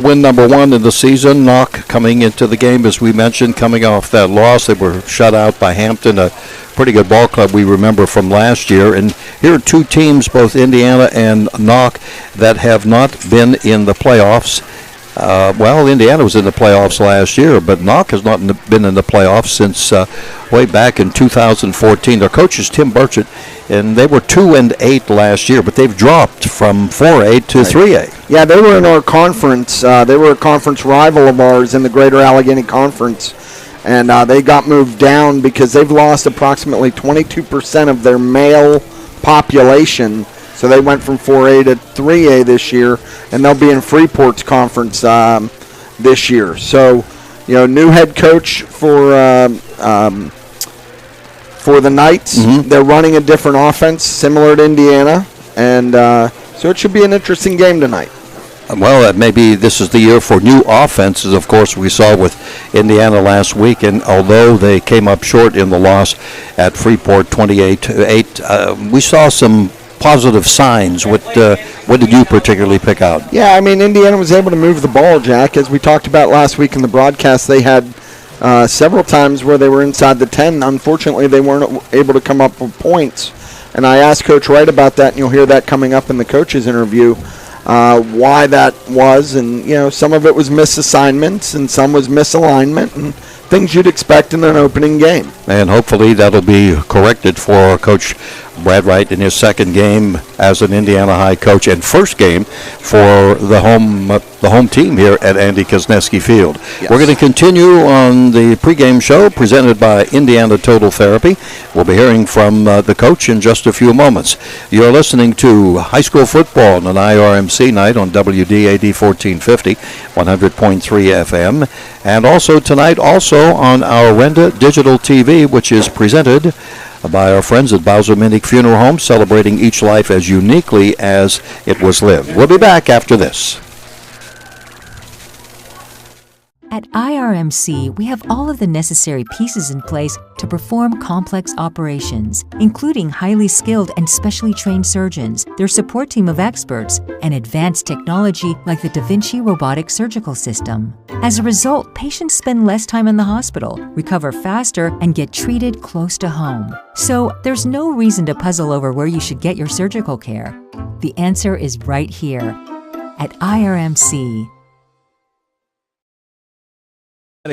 Win number 1 in the season. Knoch coming into the game, as we mentioned, coming off that loss. They were shut out by Hampton, a pretty good ball club we remember from last year. And here are two teams, both Indiana and Knoch, that have not been in the playoffs. Indiana was in the playoffs last year, but Knoch has not been in the playoffs since way back in 2014. Their coach is Tim Burchett, and they were 2-8 last year, but they've dropped from 4A to 3A. Yeah, they were in our conference. They were a conference rival of ours in the Greater Allegheny Conference, and they got moved down because they've lost approximately 22% of their male population. So they went from 4A to 3A this year, and they'll be in Freeport's conference this year. So, new head coach for the Knights. Mm-hmm. They're running a different offense, similar to Indiana, and so it should be an interesting game tonight. Well, maybe this is the year for new offenses. Of course, we saw with Indiana last week, and although they came up short in the loss at Freeport 28-8, we saw some positive signs. What did you particularly pick out? Yeah, I mean, Indiana was able to move the ball, Jack. As we talked about last week in the broadcast, they had several times where they were inside the 10. Unfortunately, they weren't able to come up with points. And I asked Coach Wright about that, and you'll hear that coming up in the coach's interview, why that was. And, some of it was misassignments, and some was misalignment, and things you'd expect in an opening game. And hopefully that'll be corrected for Coach Brad Wright in his second game as an Indiana High coach and first game for the home team here at Andy Kosneski Field. Yes. We're going to continue on the pregame show presented by Indiana Total Therapy. We'll be hearing from the coach in just a few moments. You're listening to high school football on an IRMC night on WDAD 1450, 100.3 FM, and also tonight on our Renda Digital TV, which is presented by our friends at Bowser Minnick Funeral Home, celebrating each life as uniquely as it was lived. We'll be back after this. At IRMC, we have all of the necessary pieces in place to perform complex operations, including highly skilled and specially trained surgeons, their support team of experts, and advanced technology like the Da Vinci robotic surgical system. As a result, patients spend less time in the hospital, recover faster, and get treated close to home. So there's no reason to puzzle over where you should get your surgical care. The answer is right here at IRMC.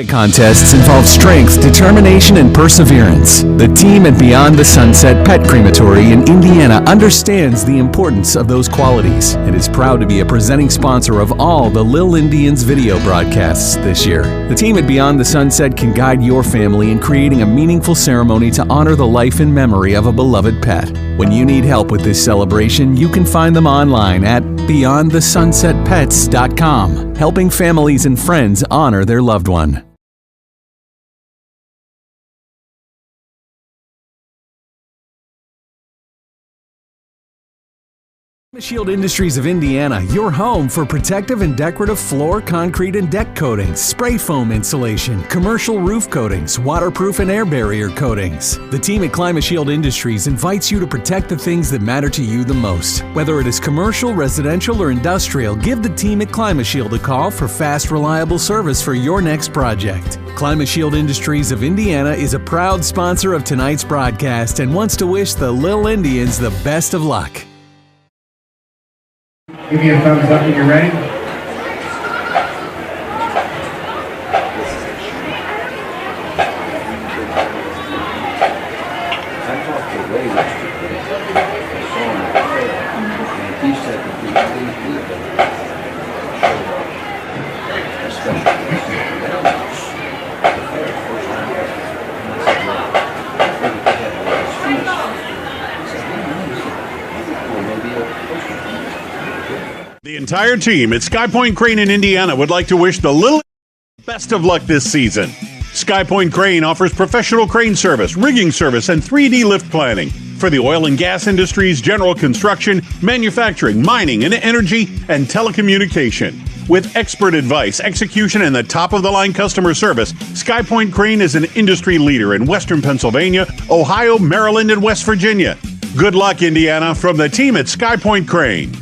Contests involve strength, determination, and perseverance. The team at Beyond the Sunset Pet Crematory in Indiana understands the importance of those qualities and is proud to be a presenting sponsor of all the Lil Indians video broadcasts this year. The team at Beyond the Sunset can guide your family in creating a meaningful ceremony to honor the life and memory of a beloved pet. When you need help with this celebration, you can find them online at BeyondTheSunsetPets.com, helping families and friends honor their loved one. Shield Industries of Indiana, your home for protective and decorative floor, concrete, and deck coatings, spray foam insulation, commercial roof coatings, waterproof and air barrier coatings. The team at ClimaShield Industries invites you to protect the things that matter to you the most. Whether it is commercial, residential, or industrial, give the team at ClimaShield a call for fast, reliable service for your next project. ClimaShield Industries of Indiana is a proud sponsor of tonight's broadcast and wants to wish the Lil Indians the best of luck. Give me a thumbs up when you're ready. The entire team at Sky Point Crane in Indiana would like to wish the Little best of luck this season. Sky Point Crane offers professional crane service, rigging service, and 3D lift planning for the oil and gas industries, general construction, manufacturing, mining, and energy, and telecommunication. With expert advice, execution, and the top-of-the-line customer service, Sky Point Crane is an industry leader in Western Pennsylvania, Ohio, Maryland, and West Virginia. Good luck, Indiana, from the team at Sky Point Crane.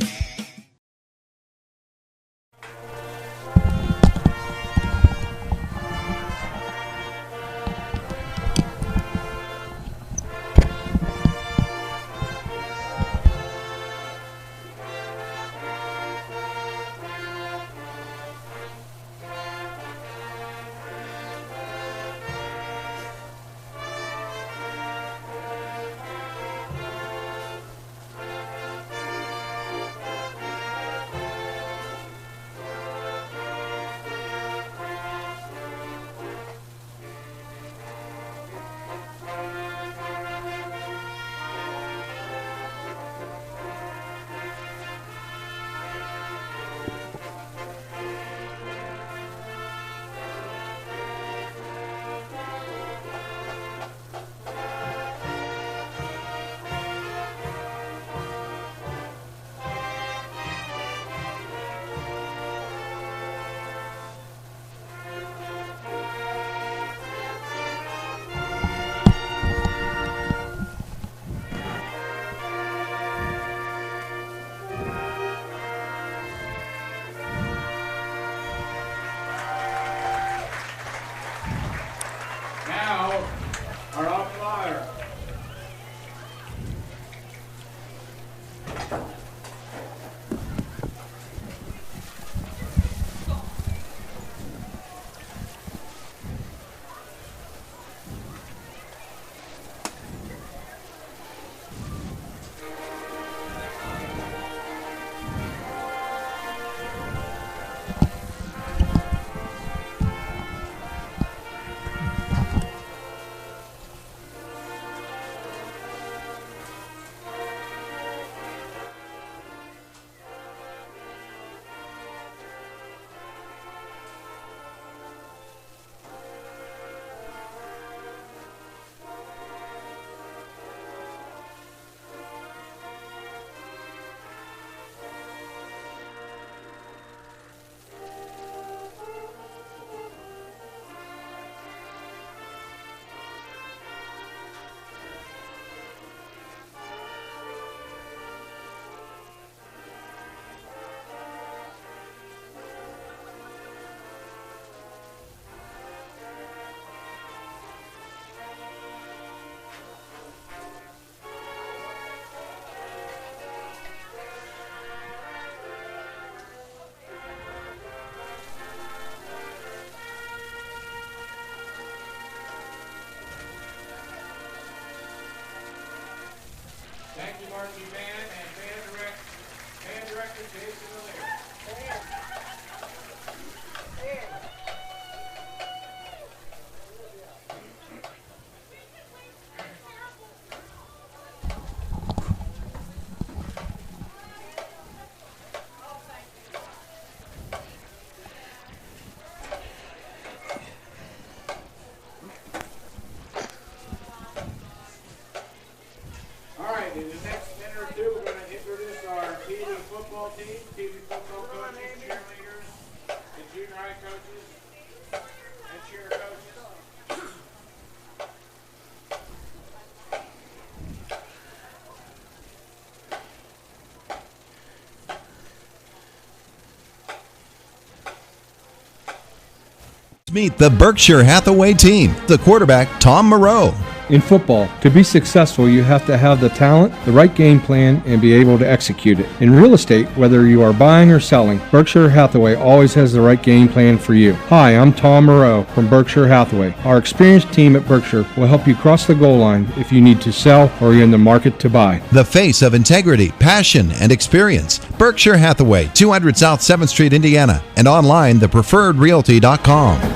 Meet the Berkshire Hathaway team. The quarterback, Tom Moreau. In football, to be successful, you have to have the talent, the right game plan, and be able to execute it. In real estate, whether you are buying or selling, Berkshire Hathaway always has the right game plan for you. Hi, I'm Tom Moreau from Berkshire Hathaway. Our experienced team at Berkshire will help you cross the goal line if you need to sell or you're in the market to buy. The face of integrity, passion, and experience. Berkshire Hathaway, 200 South 7th Street, Indiana, and online, thepreferredrealty.com.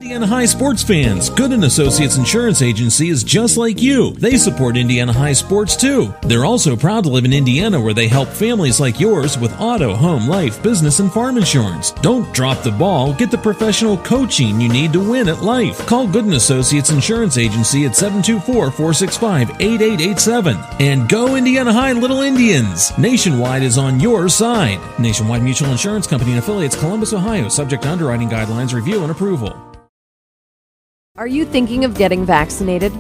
Indiana High sports fans, Gooden Associates Insurance Agency is just like you. They support Indiana High sports too. They're also proud to live in Indiana, where they help families like yours with auto, home, life, business, and farm insurance. Don't drop the ball. Get the professional coaching you need to win at life. Call Gooden Associates Insurance Agency at 724-465-8887. And go Indiana High Little Indians. Nationwide is on your side. Nationwide Mutual Insurance Company and affiliates, Columbus, Ohio. Subject to underwriting guidelines, review, and approval. Are you thinking of getting vaccinated?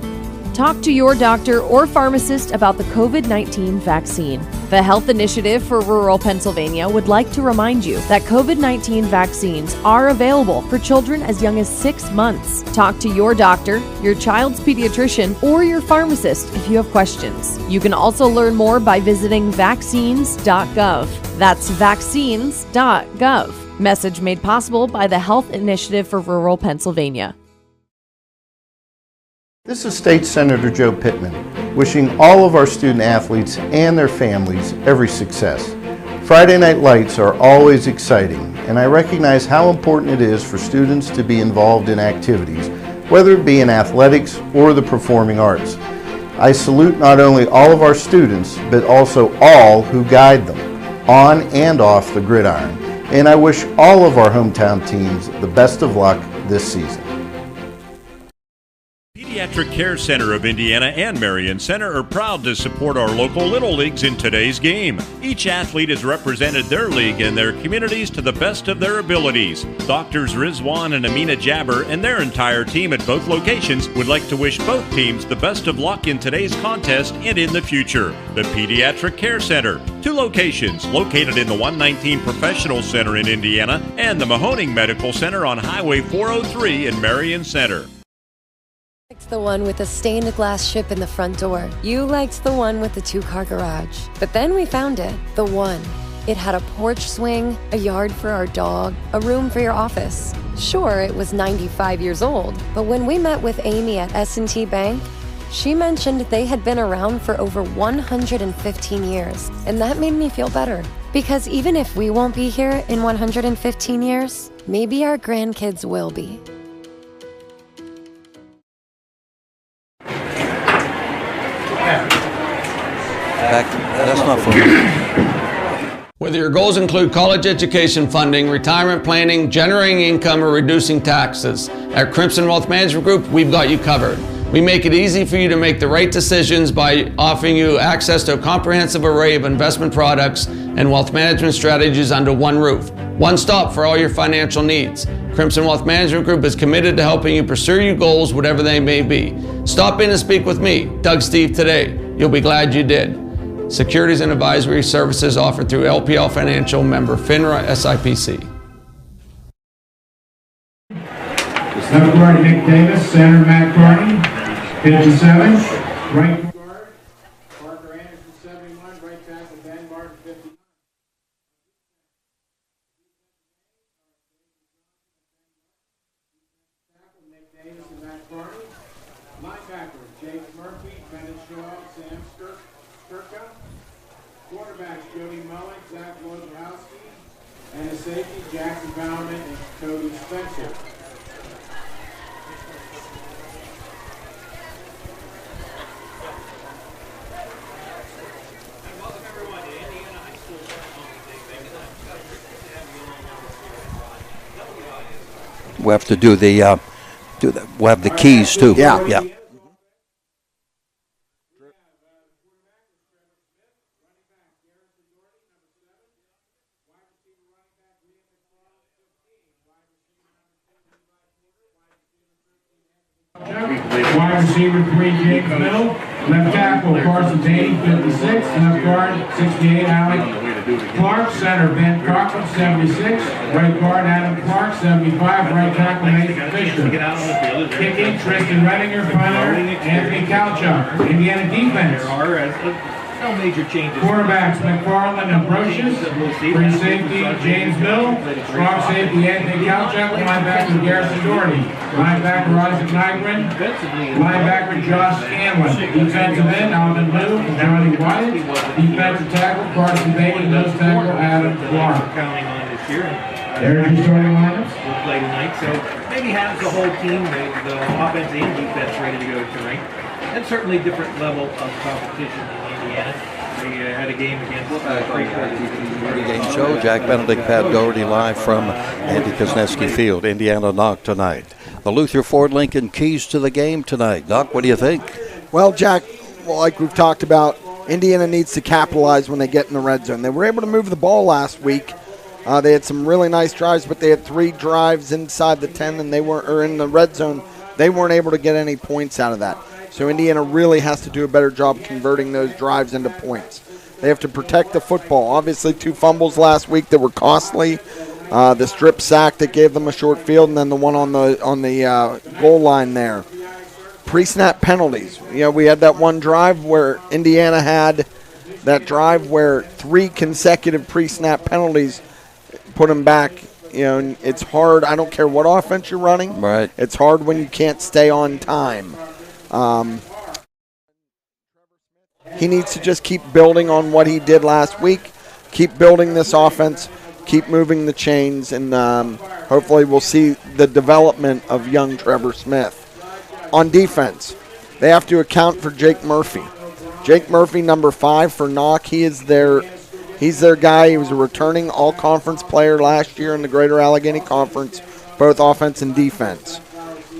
Talk to your doctor or pharmacist about the COVID-19 vaccine. The Health Initiative for Rural Pennsylvania would like to remind you that COVID-19 vaccines are available for children as young as 6 months. Talk to your doctor, your child's pediatrician, or your pharmacist if you have questions. You can also learn more by visiting vaccines.gov. That's vaccines.gov. Message made possible by the Health Initiative for Rural Pennsylvania. This is State Senator Joe Pittman, wishing all of our student athletes and their families every success. Friday Night Lights are always exciting, and I recognize how important it is for students to be involved in activities, whether it be in athletics or the performing arts. I salute not only all of our students, but also all who guide them, on and off the gridiron, and I wish all of our hometown teams the best of luck this season. Pediatric Care Center of Indiana and Marion Center are proud to support our local Little Leagues in today's game. Each athlete has represented their league and their communities to the best of their abilities. Doctors Rizwan and Amina Jabber and their entire team at both locations would like to wish both teams the best of luck in today's contest and in the future. The Pediatric Care Center, 2 locations located in the 119 Professional Center in Indiana and the Mahoning Medical Center on Highway 403 in Marion Center. Liked the one with the stained glass ship in the front door. You liked the one with the 2-car garage. But then we found it, the one. It had a porch swing, a yard for our dog, a room for your office. Sure, it was 95 years old, but when we met with Amy at S&T Bank, she mentioned they had been around for over 115 years, and that made me feel better. Because even if we won't be here in 115 years, maybe our grandkids will be. That's not for me. Whether your goals include college education funding, retirement planning, generating income, or reducing taxes, at Crimson Wealth Management Group, we've got you covered. We make it easy for you to make the right decisions by offering you access to a comprehensive array of investment products and wealth management strategies under one roof. One stop for all your financial needs. Crimson Wealth Management Group is committed to helping you pursue your goals, whatever they may be. Stop in and speak with me, Doug Steve, today. You'll be glad you did. Securities and advisory services offered through LPL Financial, member FINRA SIPC. Number guard Nick Davis, center Matt Carney, 57, right guard Parker Anderson, 71, right tackle Ben Martin, 59. Tackle Nick Davis and Matt Carney. Linebacker Jake Murphy, Bennett Shaw, Sam Skirka. Quarterbacks Jody Mullen, Zach Wojciechowski, and the safety Jackson Bowerman and Cody Spencer. We have to do the, we'll have the keys too. Yeah. Yeah. Wide receiver 3, James Middle. Left tackle, Parsons 80, 56. Left guard, 68, Alec Clark. Center, Ben Cochran, 76. Right guard, Adam Clark, 75. Right tackle, Nathan Fisher. Kicking, Tristan Redinger. Punter, Anthony Kalchuk. Indiana defense. No major changes. Quarterbacks, McFarland and Brocious. Free safety, James Mill. Strong safety, Anthony Kalchuk. Linebacker, Garrison Doherty. Linebacker, Isaac Nygren. Linebacker, Josh Scanlon. Defensive end, Alvin Liu and Johnny White. Defensive tackle, Carson Bailey. Nose tackle, Adam Clark. Counting on this year. There's your starting lineups. Will play tonight, so maybe has the whole team, the offense and defense, ready to go tonight. And certainly different level of competition in Indiana. We had a game against Pregame show. Jack Benedict, Pat Doherty, live from Andy Kuznetsky Field, Indiana Knoch tonight. The Luther Ford Lincoln keys to the game tonight. Knoch, what do you think? Well, Jack, like we've talked about, Indiana needs to capitalize when they get in the red zone. They were able to move the ball last week. They had some really nice drives, but they had 3 drives inside the 10, and they weren't, or in the red zone. They weren't able to get any points out of that. So Indiana really has to do a better job converting those drives into points. They have to protect the football. Obviously, 2 fumbles last week that were costly. The strip sack that gave them a short field, and then the one on the goal line there. Pre-snap penalties. You know, we had that one drive where Indiana had that drive where 3 consecutive pre-snap penalties put them back. You know, and it's hard. I don't care what offense you're running. Right. It's hard when you can't stay on time. He needs to just keep building on what he did last week, keep building this offense, keep moving the chains, and hopefully we'll see the development of young Trevor Smith. On defense, they have to account for Jake Murphy. Jake Murphy, number 5 for Knoch. He's their guy. He was a returning all-conference player last year in the Greater Allegheny Conference, both offense and defense.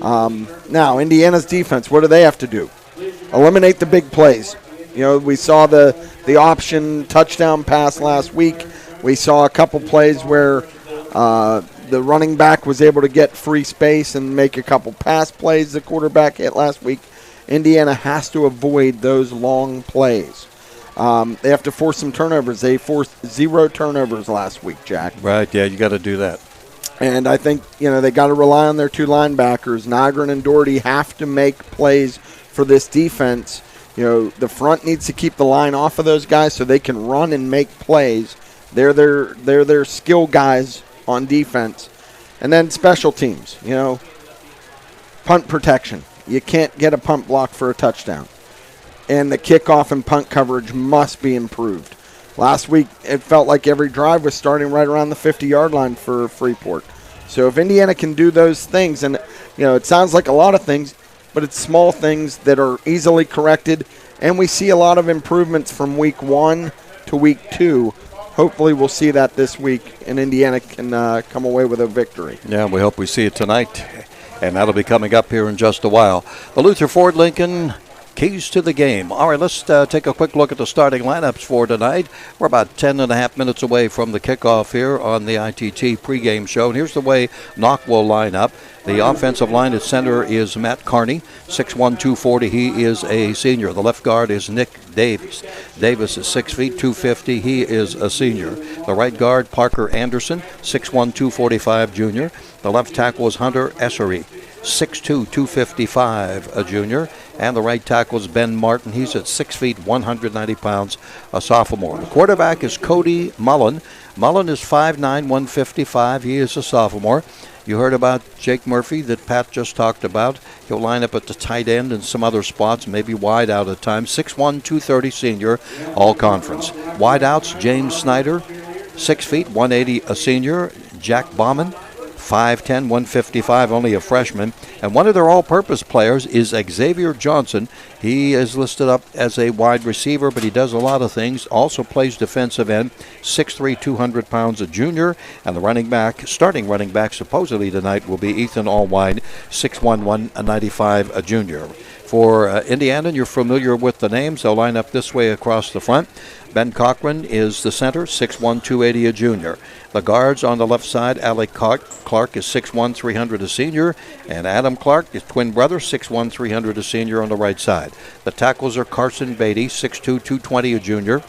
Now, Indiana's defense, what do they have to do? Eliminate the big plays. You know, we saw the option touchdown pass last week. We saw a couple plays where the running back was able to get free space and make a couple pass plays the quarterback hit last week. Indiana has to avoid those long plays. They have to force some turnovers. They forced 0 turnovers last week, Jack. Right, yeah, you got to do that. And I think, you know, they got to rely on their 2 linebackers. Nygren and Doherty have to make plays for this defense. You know, the front needs to keep the line off of those guys so they can run and make plays. They're their skill guys on defense. And then special teams, you know, punt protection. You can't get a punt block for a touchdown. And the kickoff and punt coverage must be improved. Last week, it felt like every drive was starting right around the 50-yard line for Freeport. So if Indiana can do those things, and, you know, it sounds like a lot of things, but it's small things that are easily corrected, and we see a lot of improvements from week 1 to week 2. Hopefully we'll see that this week, and Indiana can come away with a victory. Yeah, we hope we see it tonight, and that'll be coming up here in just a while. The Luther Ford Lincoln keys to the game. All right, let's take a quick look at the starting lineups for tonight. We're about 10 and a half minutes away from the kickoff here on the ITT pregame show. And here's the way Knoch will line up. The offensive line at center is Matt Carney, 6'1", 240. He is a senior. The left guard is Nick Davis. Davis is 6 feet, 250. He is a senior. The right guard, Parker Anderson, 6'1", 245, junior. The left tackle is Hunter Essery, 6'2", 255, a junior. And the right tackle is Ben Martin. He's at 6 feet, 190 pounds, a sophomore. The quarterback is Cody Mullen. Mullen is 5'9", 155. He is a sophomore. You heard about Jake Murphy that Pat just talked about. He'll line up at the tight end and some other spots, maybe wide out at times. 6'1", 230 senior, all conference. Wide outs, James Snyder, 6 feet, 180, a senior. Jack Bauman, 5'10", 155, only a freshman. And one of their all-purpose players is Xavier Johnson. He is listed up as a wide receiver, but he does a lot of things. Also plays defensive end, 6'3", 200 pounds, a junior. And the starting running back supposedly tonight will be Ethan Allwine, 6'1", 195, a junior. For Indiana, you're familiar with the names. They'll line up this way across the front. Ben Cochran is the center, 6'1", 280, a junior. The guards on the left side, Alec Clark is 6'1", 300, a senior, and Adam Clark, his twin brother, 6'1", 300, a senior on the right side. The tackles are Carson Beatty, 6'2", 220, a junior.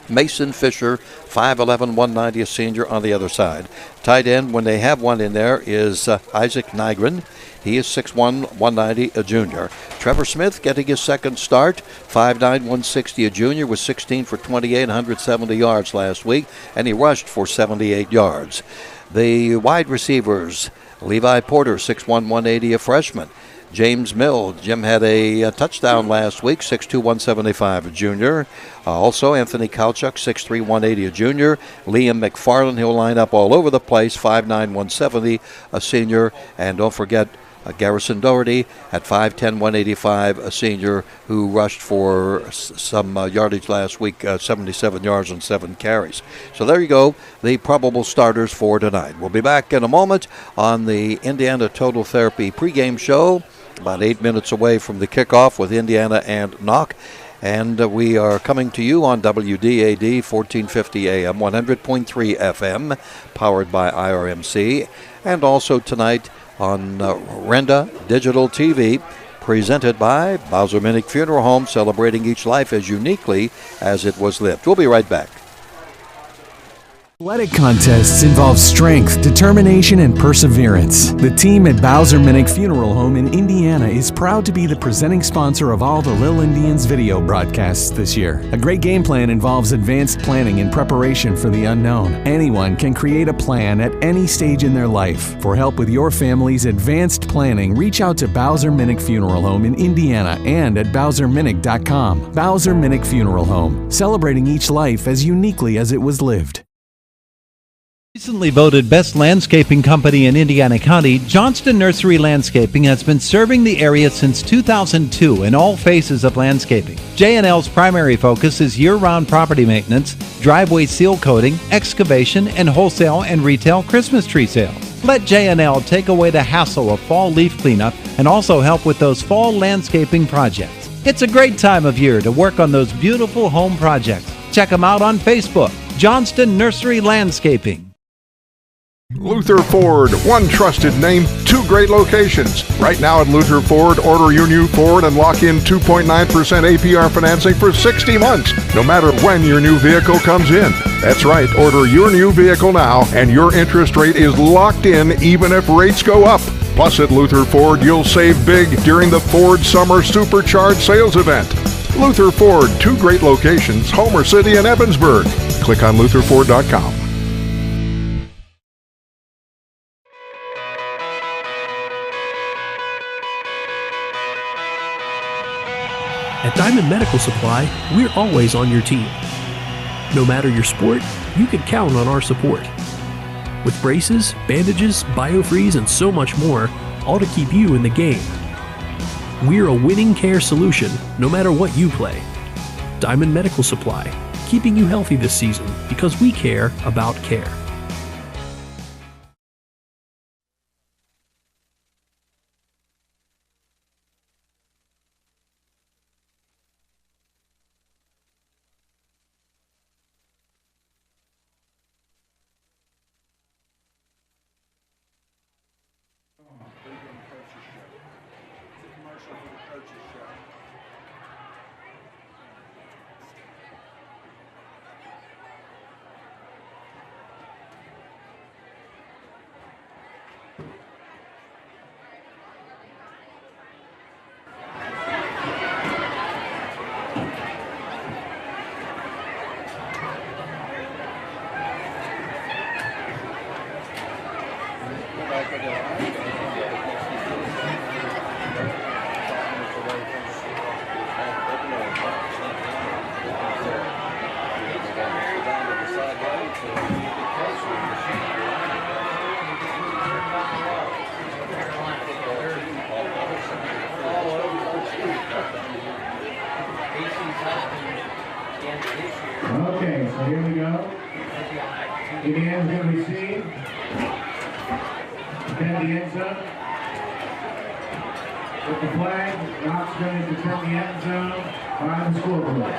Mason Fisher, 5'11", 190, a senior on the other side. Tight end, when they have one in there, is Isaac Nygren. He is 6'1", 190, a junior. Trevor Smith getting his second start, 5'9", 160, a junior, with 16 for 28, 170 yards last week, and he rushed for 78 yards. The wide receivers, Levi Porter, 6'1", 180, a freshman. James Mill, Jim had a touchdown last week, 6'2", 175, a junior. Also, Anthony Kalchuk, 6'3", 180, a junior. Liam McFarland, he'll line up all over the place, 5'9", 170, a senior. And don't forget Garrison Doherty at 5'10", 185, a senior, who rushed for some yardage last week, 77 yards and 7 carries. So there you go, the probable starters for tonight. We'll be back in a moment on the Indiana Total Therapy pregame show, about 8 minutes away from the kickoff with Indiana and Knoch. And we are coming to you on WDAD 1450 AM, 100.3 FM, powered by IRMC. And also tonight on Renda Digital TV, presented by Bowser Minnick Funeral Home, celebrating each life as uniquely as it was lived. We'll be right back. Athletic contests involve strength, determination, and perseverance. The team at Bowser Minnick Funeral Home in Indiana is proud to be the presenting sponsor of all the Lil Indians video broadcasts this year. A great game plan involves advanced planning and preparation for the unknown. Anyone can create a plan at any stage in their life. For help with your family's advanced planning, reach out to Bowser Minnick Funeral Home in Indiana and at BowserMinnick.com. Bowser Minnick Funeral Home, celebrating each life as uniquely as it was lived. Recently voted Best Landscaping Company in Indiana County, Johnston Nursery Landscaping has been serving the area since 2002 in all phases of landscaping. J&L's primary focus is year-round property maintenance, driveway seal coating, excavation, and wholesale and retail Christmas tree sales. Let J&L take away the hassle of fall leaf cleanup and also help with those fall landscaping projects. It's a great time of year to work on those beautiful home projects. Check them out on Facebook, Johnston Nursery Landscaping. Luther Ford, one trusted name, two great locations. Right now at Luther Ford, order your new Ford and lock in 2.9% APR financing for 60 months, no matter when your new vehicle comes in. That's right, order your new vehicle now, and your interest rate is locked in even if rates go up. Plus at Luther Ford, you'll save big during the Ford Summer Supercharged Sales Event. Luther Ford, two great locations, Homer City and Evansburg. Click on lutherford.com. At Diamond Medical Supply, we're always on your team. No matter your sport, you can count on our support. With braces, bandages, biofreeze, and so much more, all to keep you in the game. We're a winning care solution, no matter what you play. Diamond Medical Supply, keeping you healthy this season because we care about care. Okay, so here we go. Indiana's going to receive. Defend the end zone. With the flag, Knox going to defend the end zone by the scoreboard.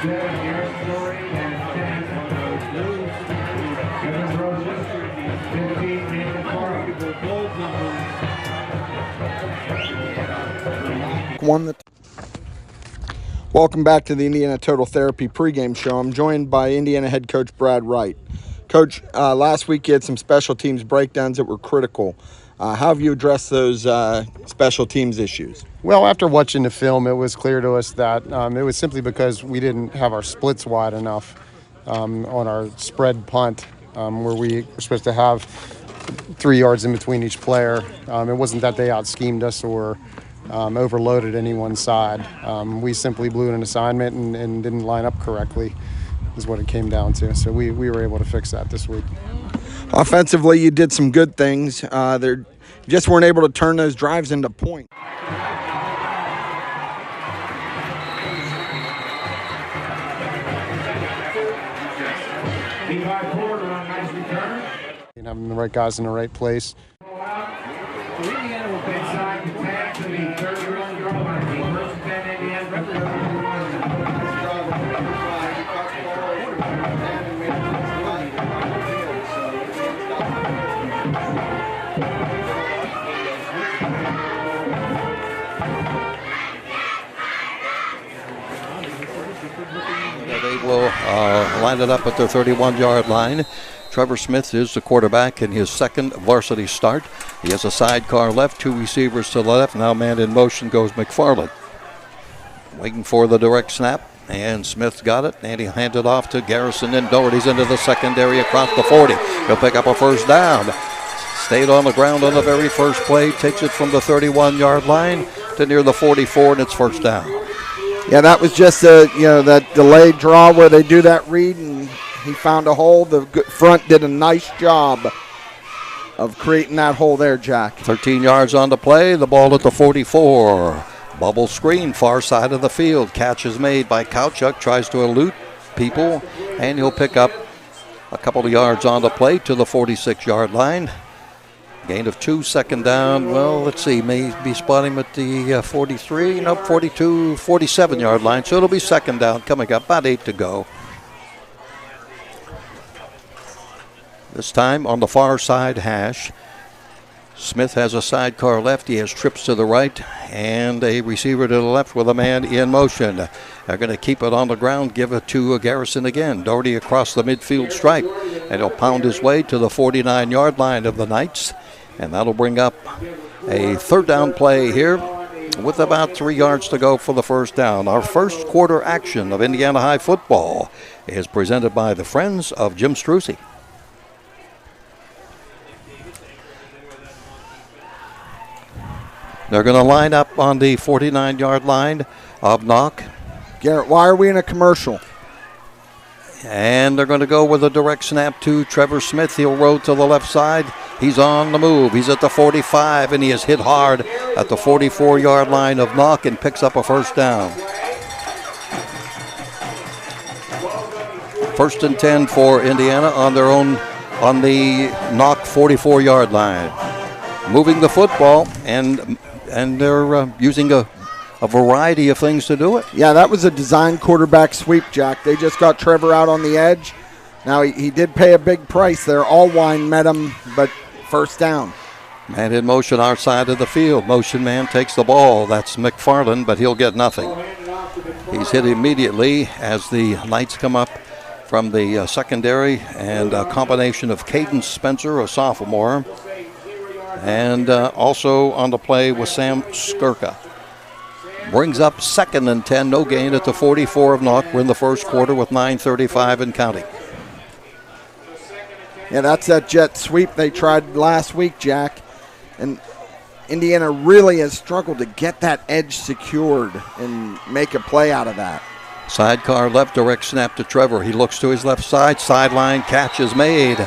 Aaron Story, and 10 Evan Rosa, 15 Nathan Farley. Welcome back to the Indiana Total Therapy pregame show. I'm joined by Indiana head coach Brad Wright. Coach, last week you had some special teams breakdowns that were critical. How have you addressed those special teams issues? Well, after watching the film, it was clear to us that it was simply because we didn't have our splits wide enough on our spread punt, where we were supposed to have 3 yards in between each player. It wasn't that they out-schemed us or overloaded any one side. We simply blew an assignment and didn't line up correctly is what it came down to. So we were able to fix that this week. Offensively, you did some good things. You just weren't able to turn those drives into points. And having the right guys in the right place. Indiana will get side to 10 to the 31-yard line. The first 10 Indiana represents. They will line it up at their 31-yard line. Trevor Smith is the quarterback in his second varsity start. He has a sidecar left, 2 receivers to the left. Now man in motion goes McFarland. Waiting for the direct snap, and Smith got it, and he handed off to Garrison, and Doherty's into the secondary across the 40. He'll pick up a first down. Stayed on the ground on the very first play, takes it from the 31-yard line to near the 44, and it's first down. Yeah, that was just that delayed draw where they do that read, and he found a hole. The front did a nice job of creating that hole there, Jack. 13 yards on the play, the ball at the 44. Bubble screen, far side of the field. Catch is made by Kowchuk, tries to elude people, and he'll pick up a couple of yards on the play to the 46-yard line. Gain of 2, second down. Well, let's see, maybe spot him at the 43, 42, 47-yard line. So it'll be second down coming up, about 8 to go. This time on the far side hash. Smith has a sidecar left. He has trips to the right and a receiver to the left with a man in motion. They're going to keep it on the ground, give it to Garrison again. Doherty across the midfield stripe, and he'll pound his way to the 49-yard line of the Knights. And that'll bring up a third down play here with about 3 yards to go for the first down. Our first quarter action of Indiana High football is presented by the Friends of Jim Strucy. They're going to line up on the 49-yard line of Knoch. Garrett, why are we in a commercial? And they're going to go with a direct snap to Trevor Smith. He'll roll to the left side. He's on the move. He's at the 45, and he is hit hard at the 44-yard line of Knoch and picks up a first down. First and 10 for Indiana on their own, on the Knoch 44-yard line. Moving the football, and they're using a variety of things to do it. Yeah, that was a design quarterback sweep, Jack. They just got Trevor out on the edge. Now, he did pay a big price there. Allwine met him, but first down. Man in motion, our side of the field. Motion man takes the ball. That's McFarland, but he'll get nothing. He's hit immediately as the Knights come up from the secondary, and a combination of Caden Spencer, a sophomore, and also on the play with Sam Skirka. Brings up second and 10, no gain at the 44 of Knoch. We're in the first quarter with 9:35 and counting. Yeah, that's that jet sweep they tried last week, Jack. And Indiana really has struggled to get that edge secured and make a play out of that. Sidecar left, direct snap to Trevor. He looks to his left side, sideline catch is made.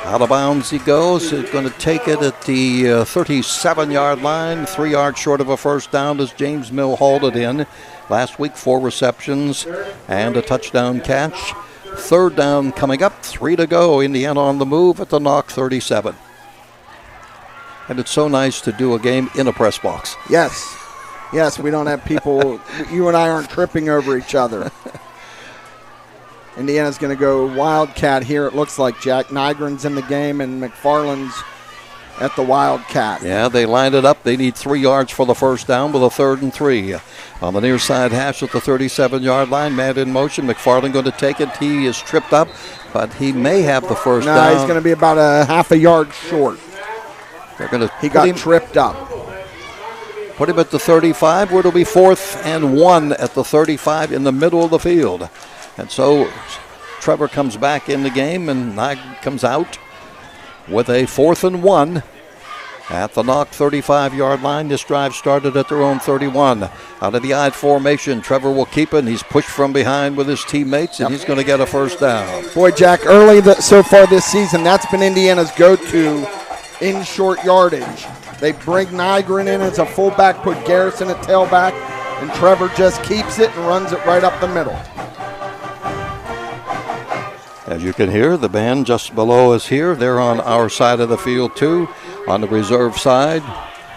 Out of bounds he goes. He's going to take it at the 37-yard line. 3 yards short of a first down as James Mill hauled it in. Last week, 4 receptions and a touchdown catch. Third down coming up, 3 to go. Indiana on the move at the Knoch 37. And it's so nice to do a game in a press box. Yes, we don't have people, you and I aren't tripping over each other. Indiana's going to go Wildcat here, it looks like, Jack. Nygren's in the game, and McFarland's at the Wildcat. Yeah, they lined it up. They need 3 yards for the first down with a 3rd and 3. On the near side hash at the 37-yard line, man in motion. McFarland going to take it. He is tripped up, but he may have the first down. No, he's going to be about a half a yard short. They're going to He got tripped up. Put him at the 35, where it'll be 4th and 1 at the 35 in the middle of the field. And so Trevor comes back in the game, and Nog comes out with a 4th and 1 at the Knoch 35-yard line. This drive started at their own 31. Out of the I formation, Trevor will keep it, and he's pushed from behind with his teammates, and he's going to get a first down. Boy, Jack, early so far this season, that's been Indiana's go-to in short yardage. They bring Nygren in as a fullback, put Garrison at tailback, and Trevor just keeps it and runs it right up the middle. As you can hear, the band just below us here. They're on our side of the field, too. On the reserve side,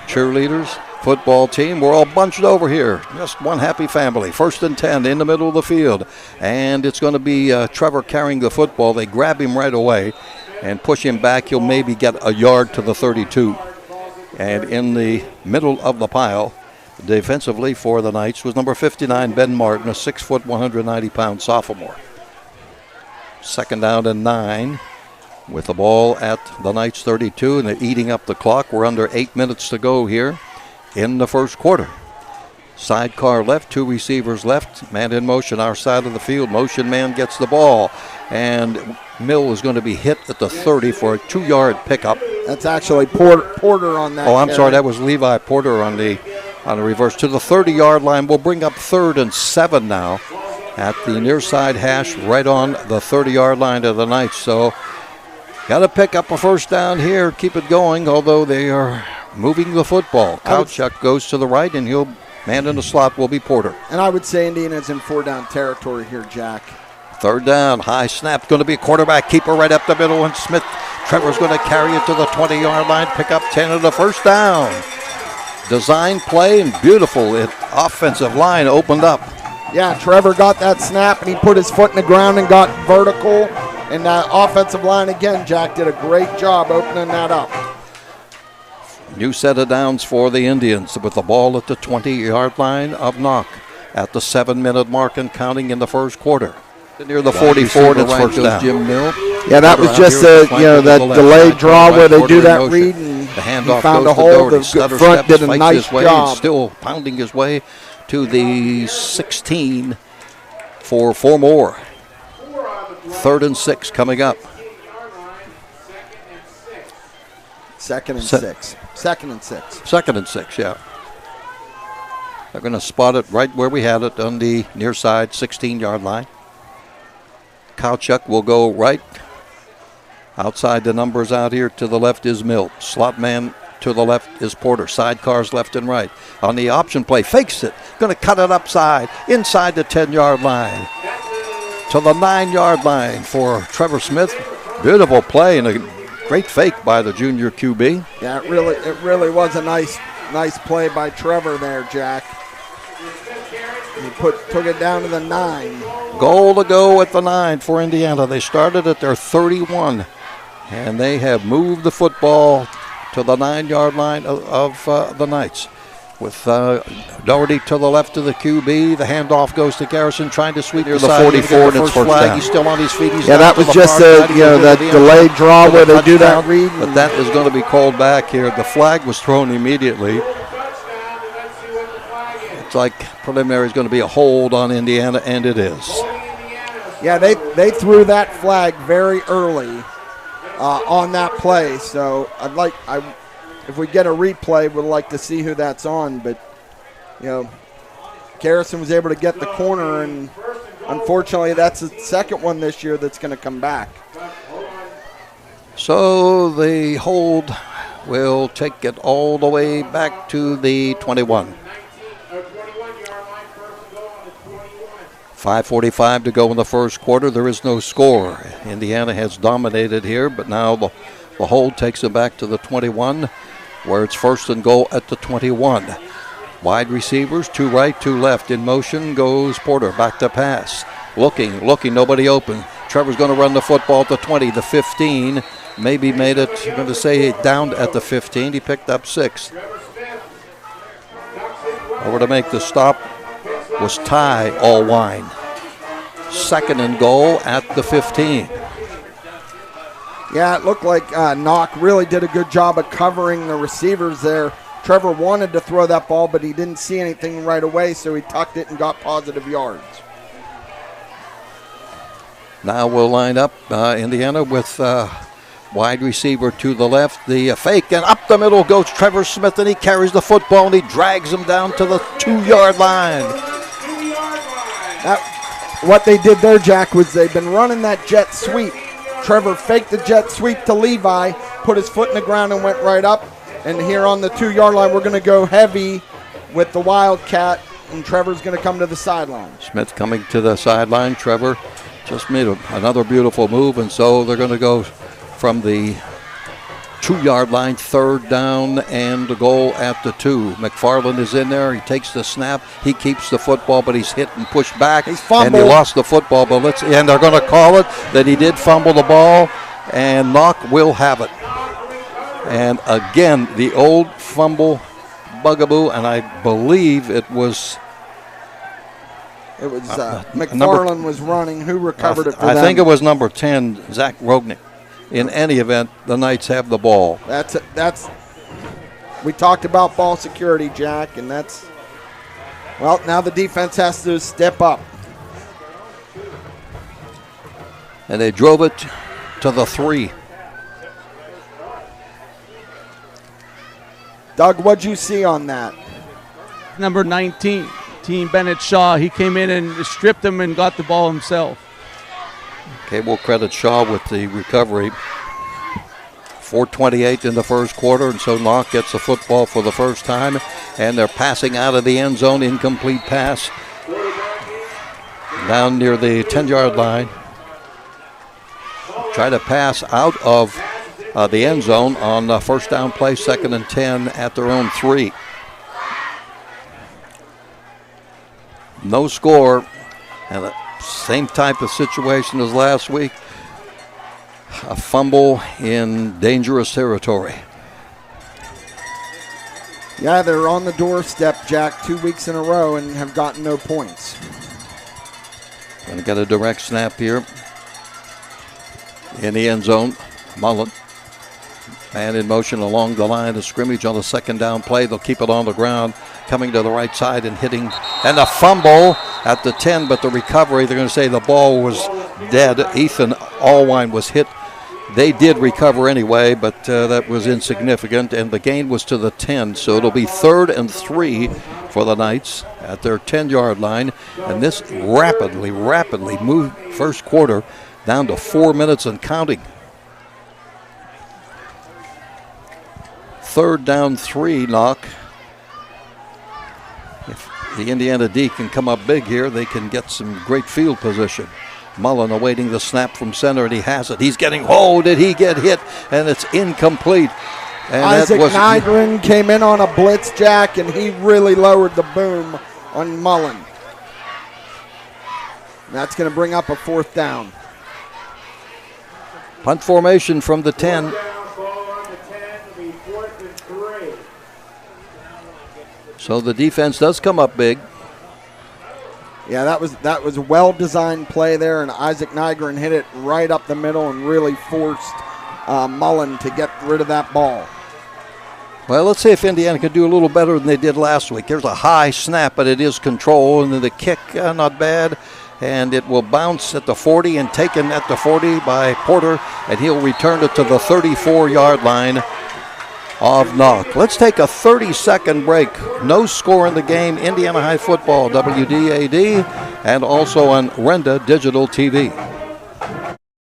cheerleaders, football team. We're all bunched over here. Just one happy family. 1st and 10 in the middle of the field. And it's going to be Trevor carrying the football. They grab him right away and push him back. He'll maybe get a yard to the 32. And in the middle of the pile, defensively for the Knights, was number 59, Ben Martin, a 6', 190-pound sophomore. 2nd down and 9 with the ball at the Knights 32, and they're eating up the clock. We're under 8 minutes to go here in the first quarter. Sidecar left, 2 receivers left, man in motion, our side of the field. Motion man gets the ball, and Mill is going to be hit at the 30 for a 2-yard pickup. That's actually Porter on that. Oh, I'm sorry, that was Levi Porter on the reverse to the 30-yard line. We'll bring up 3rd and 7 now at the near side hash, right on the 30-yard line of the Knights. So got to pick up a first down here, keep it going, although they are moving the football. Kowchuk goes to the right, and he'll man in the slot will be Porter. And I would say Indiana's in 4-down territory here, Jack. 3rd down, high snap, going to be a quarterback keeper right up the middle, and Smith. Trevor's going to carry it to the 20-yard line, pick up 10 of the first down. Design play and beautiful. Offensive line opened up. Yeah, Trevor got that snap, and he put his foot in the ground and got vertical. And that offensive line, again, Jack did a great job opening that up. New set of downs for the Indians with the ball at the 20-yard line of Knoch at the 7-minute mark and counting in the first quarter. Near the 44, it's first down. Jim Mill. Yeah, that was just that delayed draw where they do that read, and the handoff he found goes a hole. Doherty. The Stutter front steps, did a fights nice his way, job. Still pounding his way to the 16 for 4 more. 3rd and 6 coming up. 2nd and 6. 2nd and 6. 2nd and 6, yeah. They're going to spot it right where we had it on the near side 16-yard line. Kowchuk will go right. Outside the numbers out here to the left is Mill. Slot man to the left is Porter. Sidecars left and right. On the option play, fakes it. Going to cut it upside, inside the 10-yard line. To the 9-yard line for Trevor Smith. Beautiful play and a great fake by the junior QB. Yeah, it really was a nice play by Trevor there, Jack. He took it down to the 9. Goal to go at the 9 for Indiana. They started at their 31, and they have moved the football to the 9-yard line of the Knights. With Doherty to the left of the QB, the handoff goes to Garrison, trying to sweep the 44, and it's first flag. He's still on his feet. He's that was just that delayed draw where they do that read. But that is going to be called back here. The flag was thrown immediately. It's like preliminary is going to be a hold on Indiana, and it is. Yeah, they threw that flag very early on that play. So if we get a replay, we'd like to see who that's on. But Garrison was able to get the corner, and unfortunately, that's the second one this year that's going to come back. So the hold will take it all the way back to the 21. 5:45 to go in the first quarter. There is no score. Indiana has dominated here, but now the hold takes it back to the 21, where it's 1st and goal at the 21. Wide receivers, 2 right, 2 left. In motion goes Porter. Back to pass. Looking, nobody open. Trevor's going to run the football to 20, the 15. Maybe made it, I'm going to say down at the 15. He picked up 6. Over to make the stop was Ty Allwine. 2nd and goal at the 15. Yeah, it looked like Knoch really did a good job of covering the receivers there. Trevor wanted to throw that ball, but he didn't see anything right away, so he tucked it and got positive yards. Now we'll line up Indiana with wide receiver to the left. The fake, and up the middle goes Trevor Smith, and he carries the football, and he drags him down to the 2-yard line. What they did there, Jack, was they've been running that jet sweep. Trevor faked the jet sweep to Levi, put his foot in the ground and went right up. And here on the 2-yard line, we're going to go heavy with the Wildcat, and Trevor's going to come to the sideline. Smith coming to the sideline. Trevor just made another beautiful move, and so they're going to go from the 2-yard line, 3rd down and goal at the 2. McFarland is in there. He takes the snap. He keeps the football, but he's hit and pushed back. He's fumbled. And he lost the football, but and they're going to call it that he did fumble the ball, and Knoch will have it. And again, the old fumble bugaboo, and I believe it was McFarland was running. Who recovered it for them? I think it was number 10, Zach Rognick. In any event, the Knights have the ball. We talked about ball security, Jack, and now the defense has to step up. And they drove it to the 3. Doug, what'd you see on that? Number 19, Team Bennett Shaw. He came in and stripped him and got the ball himself. Okay, we'll credit Shaw with the recovery. 4:28 in the first quarter, and so Knoch gets the football for the first time, and they're passing out of the end zone. Incomplete pass down near the 10-yard line. Try to pass out of the end zone on the first down play, 2nd and 10 at their own 3. No score, and the same type of situation as last week. A fumble in dangerous territory. Yeah, they're on the doorstep, Jack, 2 weeks in a row and have gotten no points. Going to get a direct snap here in the end zone. Mullen. Man in motion along the line of scrimmage on the 2nd down play. They'll keep it on the ground, coming to the right side and hitting. And a fumble at the 10, but the recovery, they're going to say the ball was dead. Ethan Allwine was hit. They did recover anyway, but that was insignificant, and the gain was to the 10. So it'll be 3rd and 3 for the Knights at their 10-yard line. And this rapidly moved first quarter down to 4 minutes and counting. 3rd down 3, Knoch. If the Indiana D can come up big here, they can get some great field position. Mullen awaiting the snap from center, and he has it. He's getting, did he get hit? And it's incomplete. And Isaac Nygren came in on a blitz, Jack, and he really lowered the boom on Mullen. That's going to bring up a 4th down. Punt formation from the 10. So the defense does come up big. Yeah, that was a well-designed play there, and Isaac Nygren hit it right up the middle and really forced Mullen to get rid of that ball. Well, let's see if Indiana can do a little better than they did last week. There's a high snap, but it is control, and then the kick, not bad, and it will bounce at the 40 and taken at the 40 by Porter, and he'll return it to the 34-yard line of Knoch. Let's take a 30-second break. No score in the game. Indiana High Football, WDAD, and also on Renda Digital TV.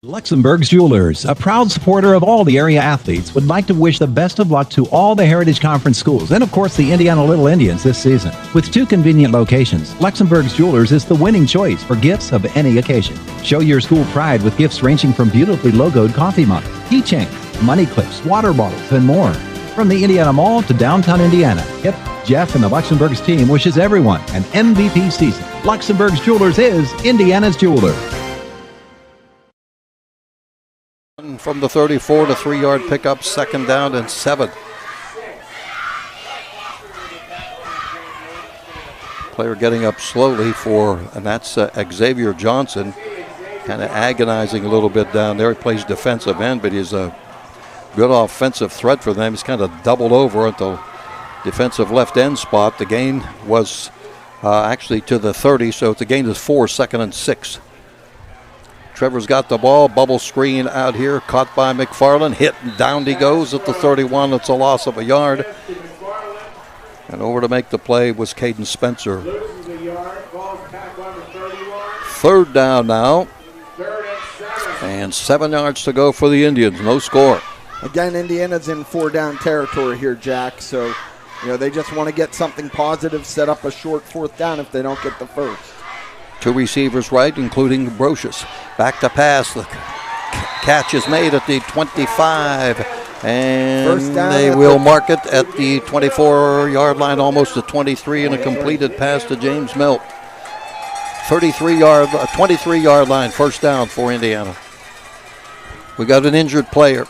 Luxembourg's Jewelers, a proud supporter of all the area athletes, would like to wish the best of luck to all the Heritage Conference schools and, of course, the Indiana Little Indians this season. With 2 convenient locations, Luxembourg's Jewelers is the winning choice for gifts of any occasion. Show your school pride with gifts ranging from beautifully logoed coffee mugs, keychains, money clips, water bottles, and more. From the Indiana Mall to downtown Indiana, hip, Jeff and the Luxembourg's team wishes everyone an MVP season. Luxembourg's Jewelers is Indiana's jeweler. From the 34 to 3-yard pickup, 2nd down and 7. Player getting up slowly and that's Xavier Johnson, kind of agonizing a little bit down there. He plays defensive end, but he's a good offensive threat for them. He's kind of doubled over at the defensive left end spot. The gain was actually to the 30, so it's a gain of 4, 2nd and 6. Trevor's got the ball, bubble screen out here, caught by McFarland, hit, and down he goes at the 31. It's a loss of a yard. And over to make the play was Caden Spencer. 3rd down now. And 7 yards to go for the Indians. No score. Again, Indiana's in 4-down territory here, Jack. So, they just want to get something positive, set up a short 4th down if they don't get the first. 2 receivers right, including Brocious. Back to pass. The catch is made at the 25. And they will mark it at the 24-yard line, almost the 23, and a completed pass to James Milt. 23-yard line, 1st down for Indiana. We got an injured player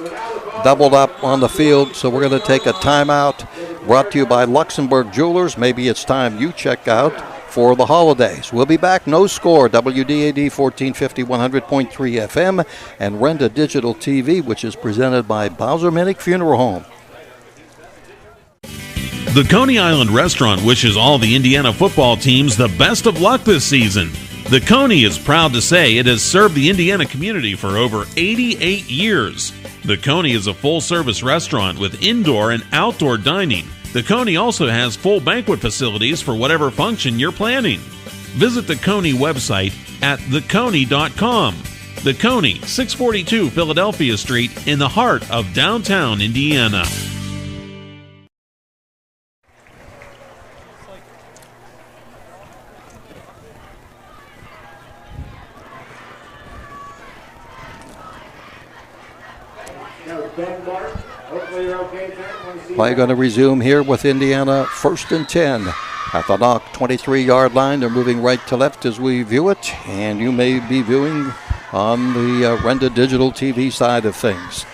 doubled up on the field, so we're going to take a timeout. Brought to you by Luxembourg Jewelers. Maybe it's time you check out for the holidays. We'll be back. No score. WDAD 1450 100.3 FM and Renda Digital TV, which is presented by Bowser Minnick Funeral Home. The Coney Island Restaurant wishes all the Indiana football teams the best of luck this season. The Coney is proud to say it has served the Indiana community for over 88 years. The Coney is a full-service restaurant with indoor and outdoor dining. The Coney also has full banquet facilities for whatever function you're planning. Visit the Coney website at theconey.com. The Coney, 642 Philadelphia Street in the heart of downtown Indiana. Play going to resume here with Indiana 1st and 10 at the Knoch 23-yard line. They're moving right to left as we view it, and you may be viewing on the Renda Digital TV side of things.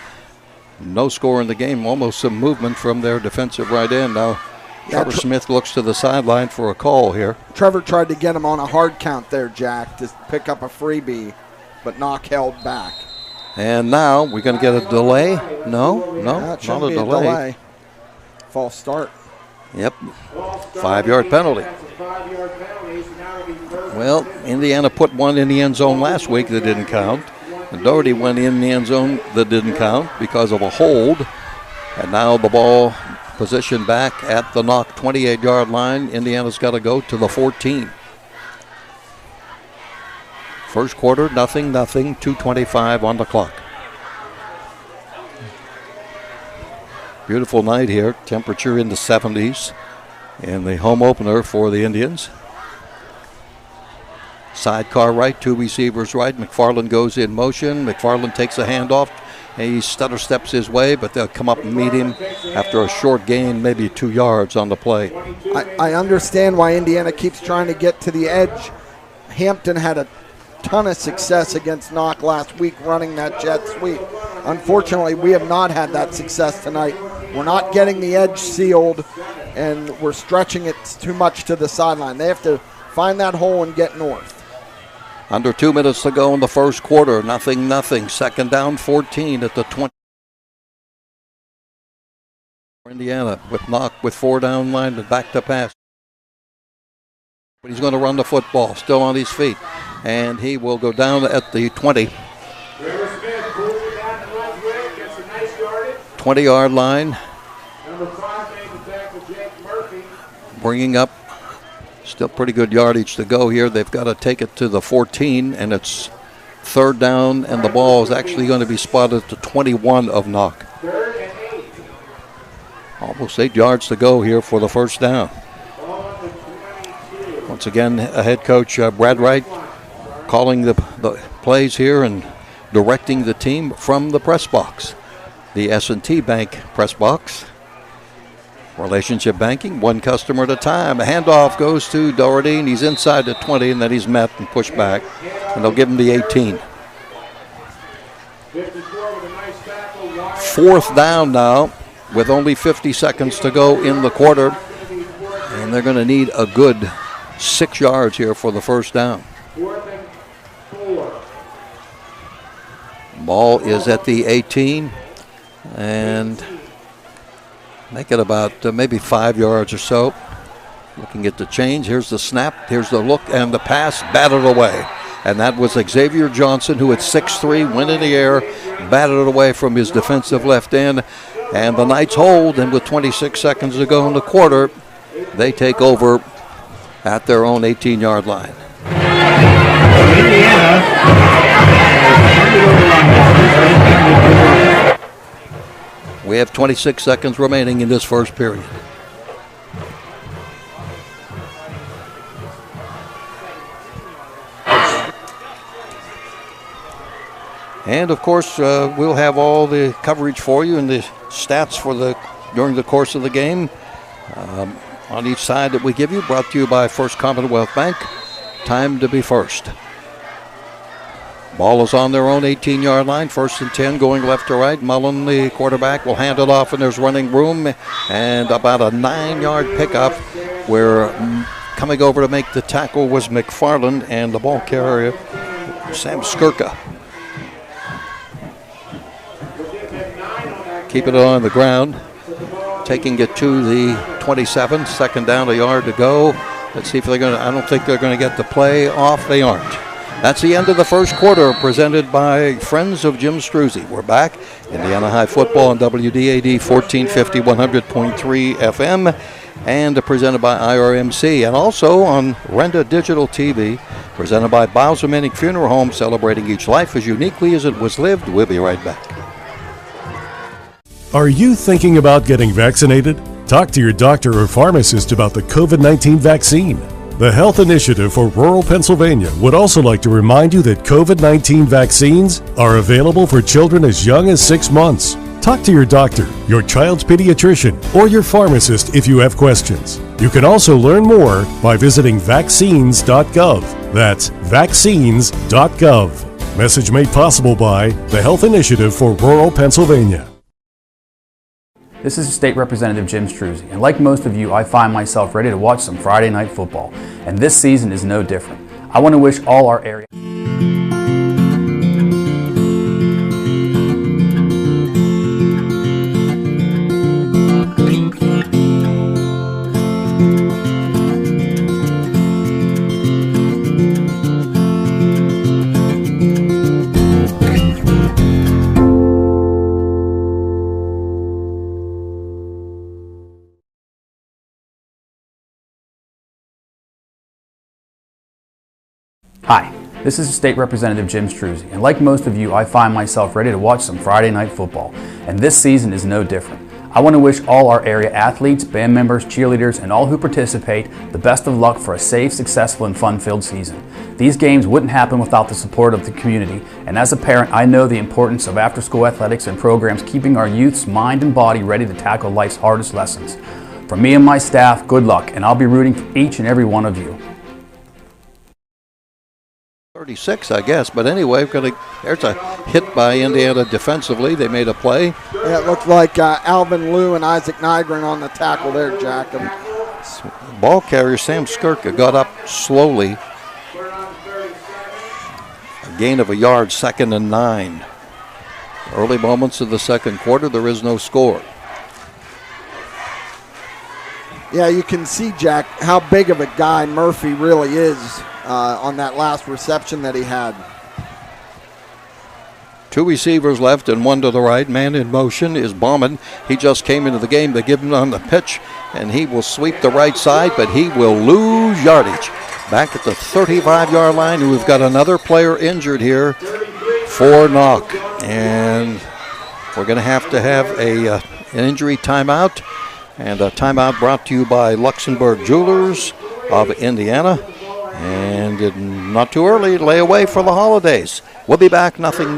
No score in the game, almost some movement from their defensive right end. Now Trevor Smith looks to the sideline for a call here. Trevor tried to get him on a hard count there, Jack, to pick up a freebie, but Knoch held back. And now we're going to get a delay. No, not a delay. False start. Yep, 5-yard penalty. Well, Indiana put one in the end zone last week that didn't count. And Doherty went in the end zone that didn't count because of a hold. And now the ball positioned back at the Knoch 28-yard line. Indiana's got to go to the 14. First quarter, nothing, 2:25 on the clock. Beautiful night here, temperature in the 70s in the home opener for the Indians. Sidecar right, 2 receivers right. McFarland goes in motion. McFarland takes a handoff. He stutter steps his way, but they'll come up and meet him after a short gain, maybe 2 yards on the play. I understand why Indiana keeps trying to get to the edge. Hampton had a ton of success against Knoch last week running that jet sweep. Unfortunately, we have not had that success tonight. We're not getting the edge sealed, and we're stretching it too much to the sideline. They have to find that hole and get north. Under 2 minutes to go in the first quarter. Nothing. 2nd down, 14 at the 20. Indiana with Knoch with 4 down line and back to pass. But he's going to run the football, still on his feet. And he will go down at the 20. 20-yard line. Bringing up still pretty good yardage to go here. They've got to take it to the 14, and it's 3rd down, and the ball is actually going to be spotted at the 21 of Knoch. Almost 8 yards to go here for the 1st down. Once again, head coach Brad Wright calling the plays here and directing the team from the press box, the S&T Bank press box, Relationship banking, one customer at a time. A handoff goes to Doherty, and he's inside the 20, and then he's met and pushed back. And they'll give him the 18. 4th down now with only 50 seconds to go in the quarter. And they're going to need a good 6 yards here for the first down. Ball is at the 18. And make it about maybe 5 yards or so. Looking at the change. Here's the snap. Here's the look and the pass. Batted away. And that was Xavier Johnson, who at 6'3", went in the air, batted it away from his defensive left end. And the Knights hold, and with 26 seconds to go in the quarter, they take over at their own 18-yard line. We have 26 seconds remaining in this first period. And of course, we'll have all the coverage for you and the stats for during the course of the game on each side that we give you. Brought to you by First Commonwealth Bank. Time to be first. Ball is on their own 18-yard line. 1st and 10, going left to right. Mullen, the quarterback, will hand it off, and there's running room and about a 9-yard pickup where coming over to make the tackle was McFarland, and the ball carrier, Sam Skirka. Keeping it on the ground, taking it to the 27, 2nd down, a yard to go. Let's see if they're going to, I don't think they're going to get the play off. They aren't. That's the end of the first quarter, presented by Friends of Jim Struzzi. We're back. Indiana High football on WDAD 1450, 100.3 FM, and presented by IRMC, and also on Renda Digital TV, presented by Bowser Manning Funeral Home, celebrating each life as uniquely as it was lived. We'll be right back. Are you thinking about getting vaccinated? Talk to your doctor or pharmacist about the COVID-19 vaccine. The Health Initiative for Rural Pennsylvania would also like to remind you that COVID-19 vaccines are available for children as young as 6 months. Talk to your doctor, your child's pediatrician, or your pharmacist if you have questions. You can also learn more by visiting vaccines.gov. That's vaccines.gov. Message made possible by the Health Initiative for Rural Pennsylvania. This is State Representative Jim Struzzi, and like most of you, I find myself ready to watch some Friday night football, and this season is no different. I want to wish all our area... Hi, this is State Representative Jim Struzzi, and like most of you, I find myself ready to watch some Friday night football, and this season is no different. I want to wish all our area athletes, band members, cheerleaders, and all who participate the best of luck for a safe, successful, and fun-filled season. These games wouldn't happen without the support of the community, and as a parent, I know the importance of after-school athletics and programs keeping our youth's mind and body ready to tackle life's hardest lessons. From me and my staff, good luck, and I'll be rooting for each and every one of you. 36, I guess, but anyway, there's a hit by Indiana defensively. They made a play. Yeah, it looked like Alvin Liu and Isaac Nygren on the tackle there, Jack. Ball carrier Sam Skirka got up slowly. A gain of a yard, 2nd and 9. Early moments of the second quarter, there is no score. Yeah, you can see, Jack, how big of a guy Murphy really is on that last reception that he had. 2 receivers left and 1 to the right. Man in motion is Bauman. He just came into the game. They give him on the pitch, and he will sweep the right side, but he will lose yardage. Back at the 35-yard line, we've got another player injured here for Knoch. And we're going to have an injury timeout. And a timeout brought to you by Luxembourg Jewelers of Indiana. And not too early, lay away for the holidays. We'll be back, nothing,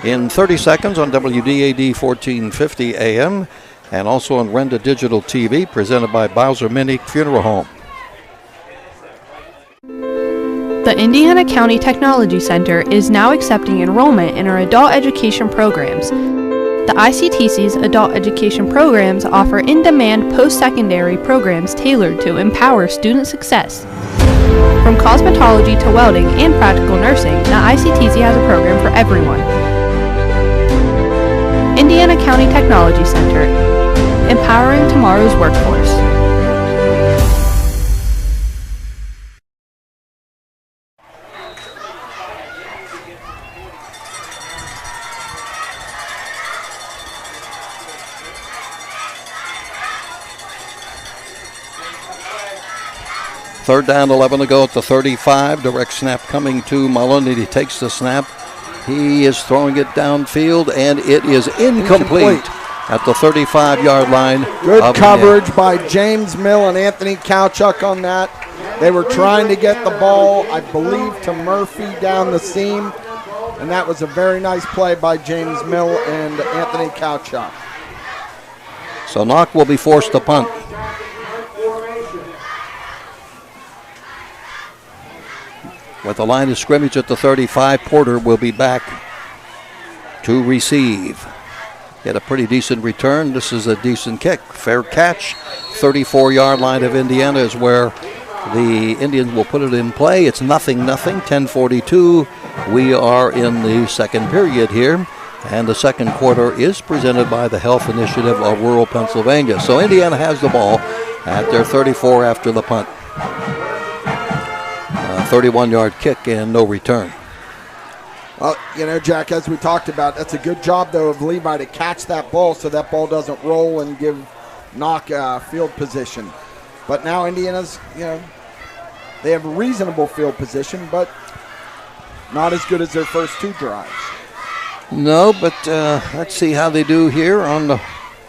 in 30 seconds on WDAD 1450 AM. and also on Renda Digital TV, presented by Bowser Mini Funeral Home. The Indiana County Technology Center is now accepting enrollment in our adult education programs. The ICTC's adult education programs offer in-demand post-secondary programs tailored to empower student success. From cosmetology to welding and practical nursing, the ICTC has a program for everyone. Indiana County Technology Center, empowering tomorrow's workforce. Third down, 11 to go at the 35. Direct snap coming to Mullen, and he takes the snap. He is throwing it downfield, and it is incomplete at the 35-yard line. Good coverage by James Mill and Anthony Kowchuk on that. They were trying to get the ball, I believe, to Murphy down the seam, and that was a very nice play by James Mill and Anthony Kowchuk. So Knoch will be forced to punt. With the line of scrimmage at the 35, Porter will be back to receive. Get a pretty decent return. This is a decent kick. Fair catch. 34-yard line of Indiana is where the Indians will put it in play. It's 0-0, 10:42. We are in the second period here, and the second quarter is presented by the Health Initiative of Rural Pennsylvania. So Indiana has the ball at their 34 after the punt. 31-yard kick and no return. Well, you know, Jack, as we talked about, that's a good job, though, of Levi to catch that ball so that ball doesn't roll and give Knoch field position. But now Indiana's, you know, they have a reasonable field position, but not as good as their first two drives. No, but let's see how they do here on the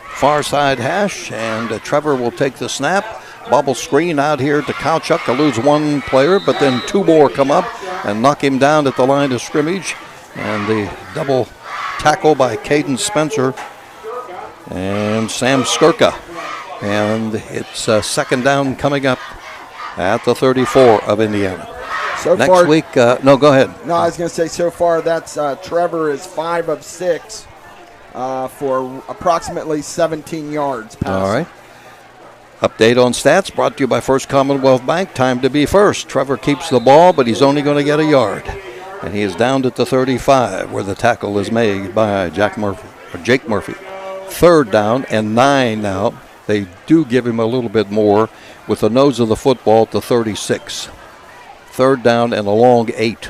far side hash, and Trevor will take the snap. Bubble screen out here to Kowchuk to lose one player, but then two more come up and knock him down at the line of scrimmage. And the double tackle by Caden Spencer and Sam Skirka. And it's second down coming up at the 34 of Indiana. So Next far, week, no, go ahead. No, I was going to say so far that's Trevor is 5 of 6 for approximately 17 yards passing. All right. Update on stats brought to you by First Commonwealth Bank. Time to be first. Trevor keeps the ball, but he's only going to get a yard. And he is down at the 35 where the tackle is made by Jake Murphy. Third down and 9 now. They do give him a little bit more with the nose of the football at the 36. Third down and a long 8.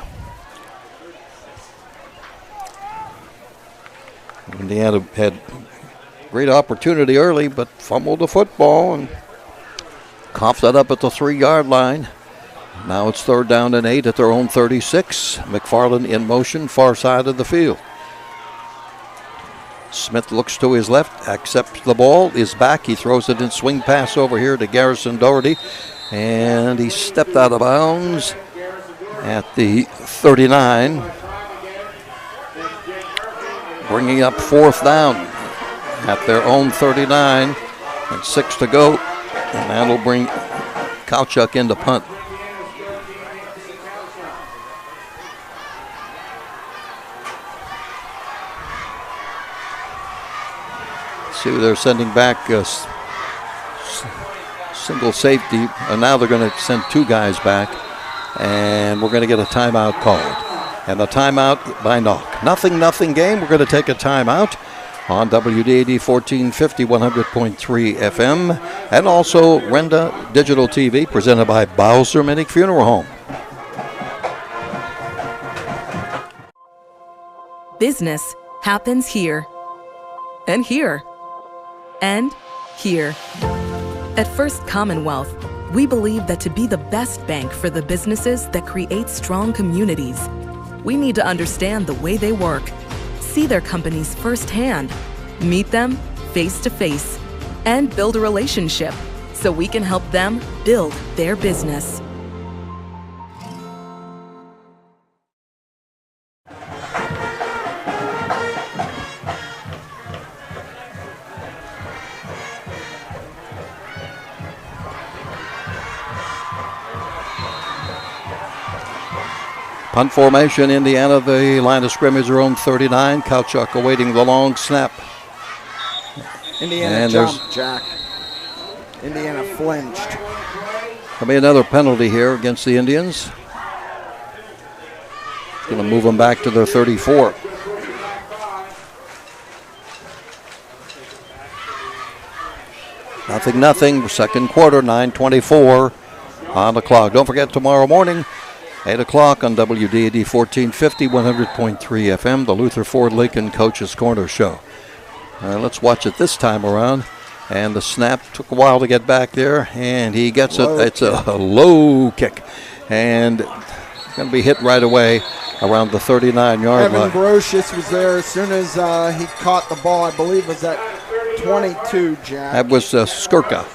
Indiana had great opportunity early, but fumbled the football and coughed that up at the 3-yard line. Now it's third down and 8 at their own 36. McFarland in motion, far side of the field. Smith looks to his left, accepts the ball, is back. He throws it in swing pass over here to Garrison Doherty, and he stepped out of bounds at the 39, bringing up fourth down at their own 39 and 6 to go, and that'll bring Kowchuk into punt. See, they're sending back single safety, and now they're going to send 2 guys back, and we're going to get a timeout called. And a timeout by Knoch. Nothing game. We're going to take a timeout on WDAD 1450, 100.3 FM, and also Renda Digital TV, presented by Bowser Mini Funeral Home. Business happens here, and here, and here. At First Commonwealth, we believe that to be the best bank for the businesses that create strong communities, we need to understand the way they work, see their companies firsthand, meet them face to face, and build a relationship so we can help them build their business. Punt formation, Indiana, the line of scrimmage, their own 39. Kowchuk awaiting the long snap. Indiana And jumped, Jack. Indiana flinched. There'll be another penalty here against the Indians. It's going to move them back to their 34. Nothing. Second quarter, 9:24 on the clock. Don't forget, tomorrow morning, 8 o'clock on WDAD 1450, 100.3 FM, the Luther Ford Lincoln Coach's Corner Show. Let's watch it this time around. And the snap took a while to get back there, and he gets it. It's a low kick. And it's going to be hit right away around the 39-yard line. Evan Brocious was there as soon as he caught the ball. I believe it was at 22, Jack. That was Skirka.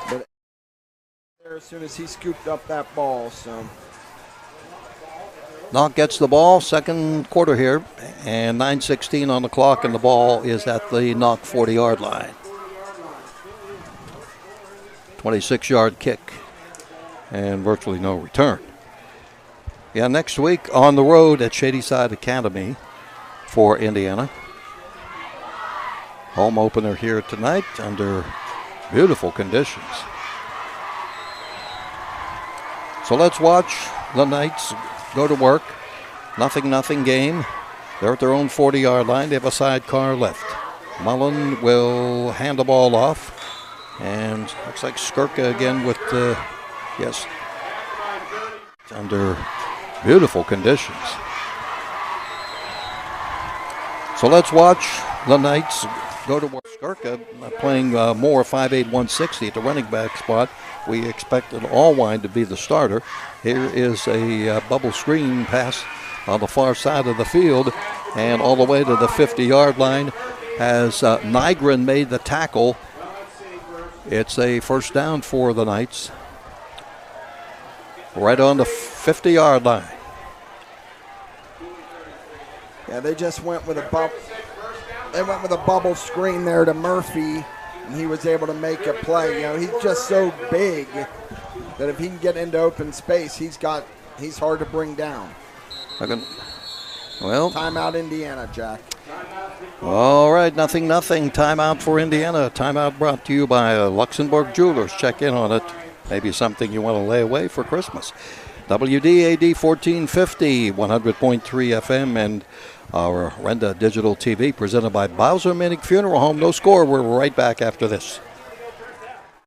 But there as soon as he scooped up that ball, so... Knoch gets the ball, second quarter here, and 9:16 on the clock, and the ball is at the Knoch 40-yard line. 26-yard kick, and virtually no return. Yeah, next week on the road at Shadyside Academy for Indiana. Home opener here tonight under beautiful conditions. So let's watch the Knights go to work. Nothing game. They're at their own 40-yard line. They have a sidecar left. Mullen will hand the ball off. And looks like Skirka again with yes, under beautiful conditions. So let's watch the Knights go to work. Skirka playing more 5'8", 160 at the running back spot. We expected Allwine to be the starter. Here is a bubble screen pass on the far side of the field, and all the way to the 50-yard line as Nygren made the tackle. It's a first down for the Knights. Right on the 50-yard line. Yeah, they just went with a bubble. They went with a bubble screen there to Murphy, and he was able to make a play. You know, he's just so big that if he can get into open space, he's hard to bring down. Well, timeout Indiana, Jack. All right, nothing. Timeout for Indiana. Timeout brought to you by Luxembourg Jewelers. Check in on it. Maybe something you want to lay away for Christmas. WDAD 1450, 100.3 FM, and our Renda Digital TV presented by Bowser Minnick Funeral Home. No score. We're right back after this.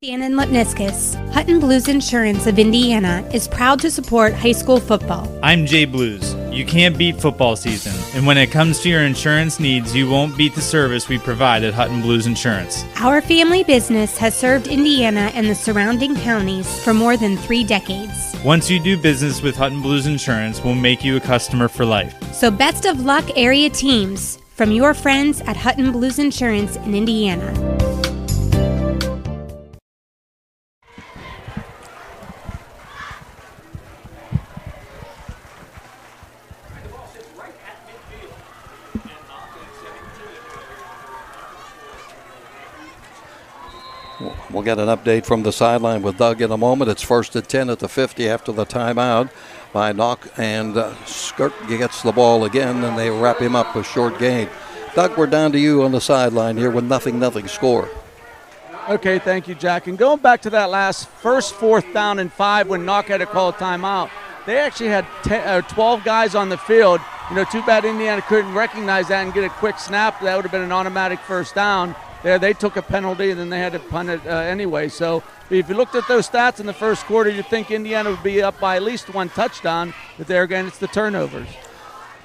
Shannon Lipniskus, Hutton Blues Insurance of Indiana, is proud to support high school football. I'm Jay Blues. You can't beat football season, and when it comes to your insurance needs, you won't beat the service we provide at Hutton Blues Insurance. Our family business has served Indiana and the surrounding counties for more than 3 decades. Once you do business with Hutton Blues Insurance, we'll make you a customer for life. So best of luck, area teams, from your friends at Hutton Blues Insurance in Indiana. We'll get an update from the sideline with Doug in a moment. It's 1st and 10 at the 50 after the timeout by Knoch, and Skirk gets the ball again, and they wrap him up a short gain. Doug, we're down to you on the sideline here with nothing score. Okay, thank you, Jack. And going back to that first 4th down and 5 when Knoch had to call a timeout, they actually had 12 guys on the field. You know, too bad Indiana couldn't recognize that and get a quick snap. That would have been an automatic first down. There, they took a penalty, and then they had to punt it anyway. So if you looked at those stats in the first quarter, you'd think Indiana would be up by at least 1 touchdown. But there again, it's the turnovers.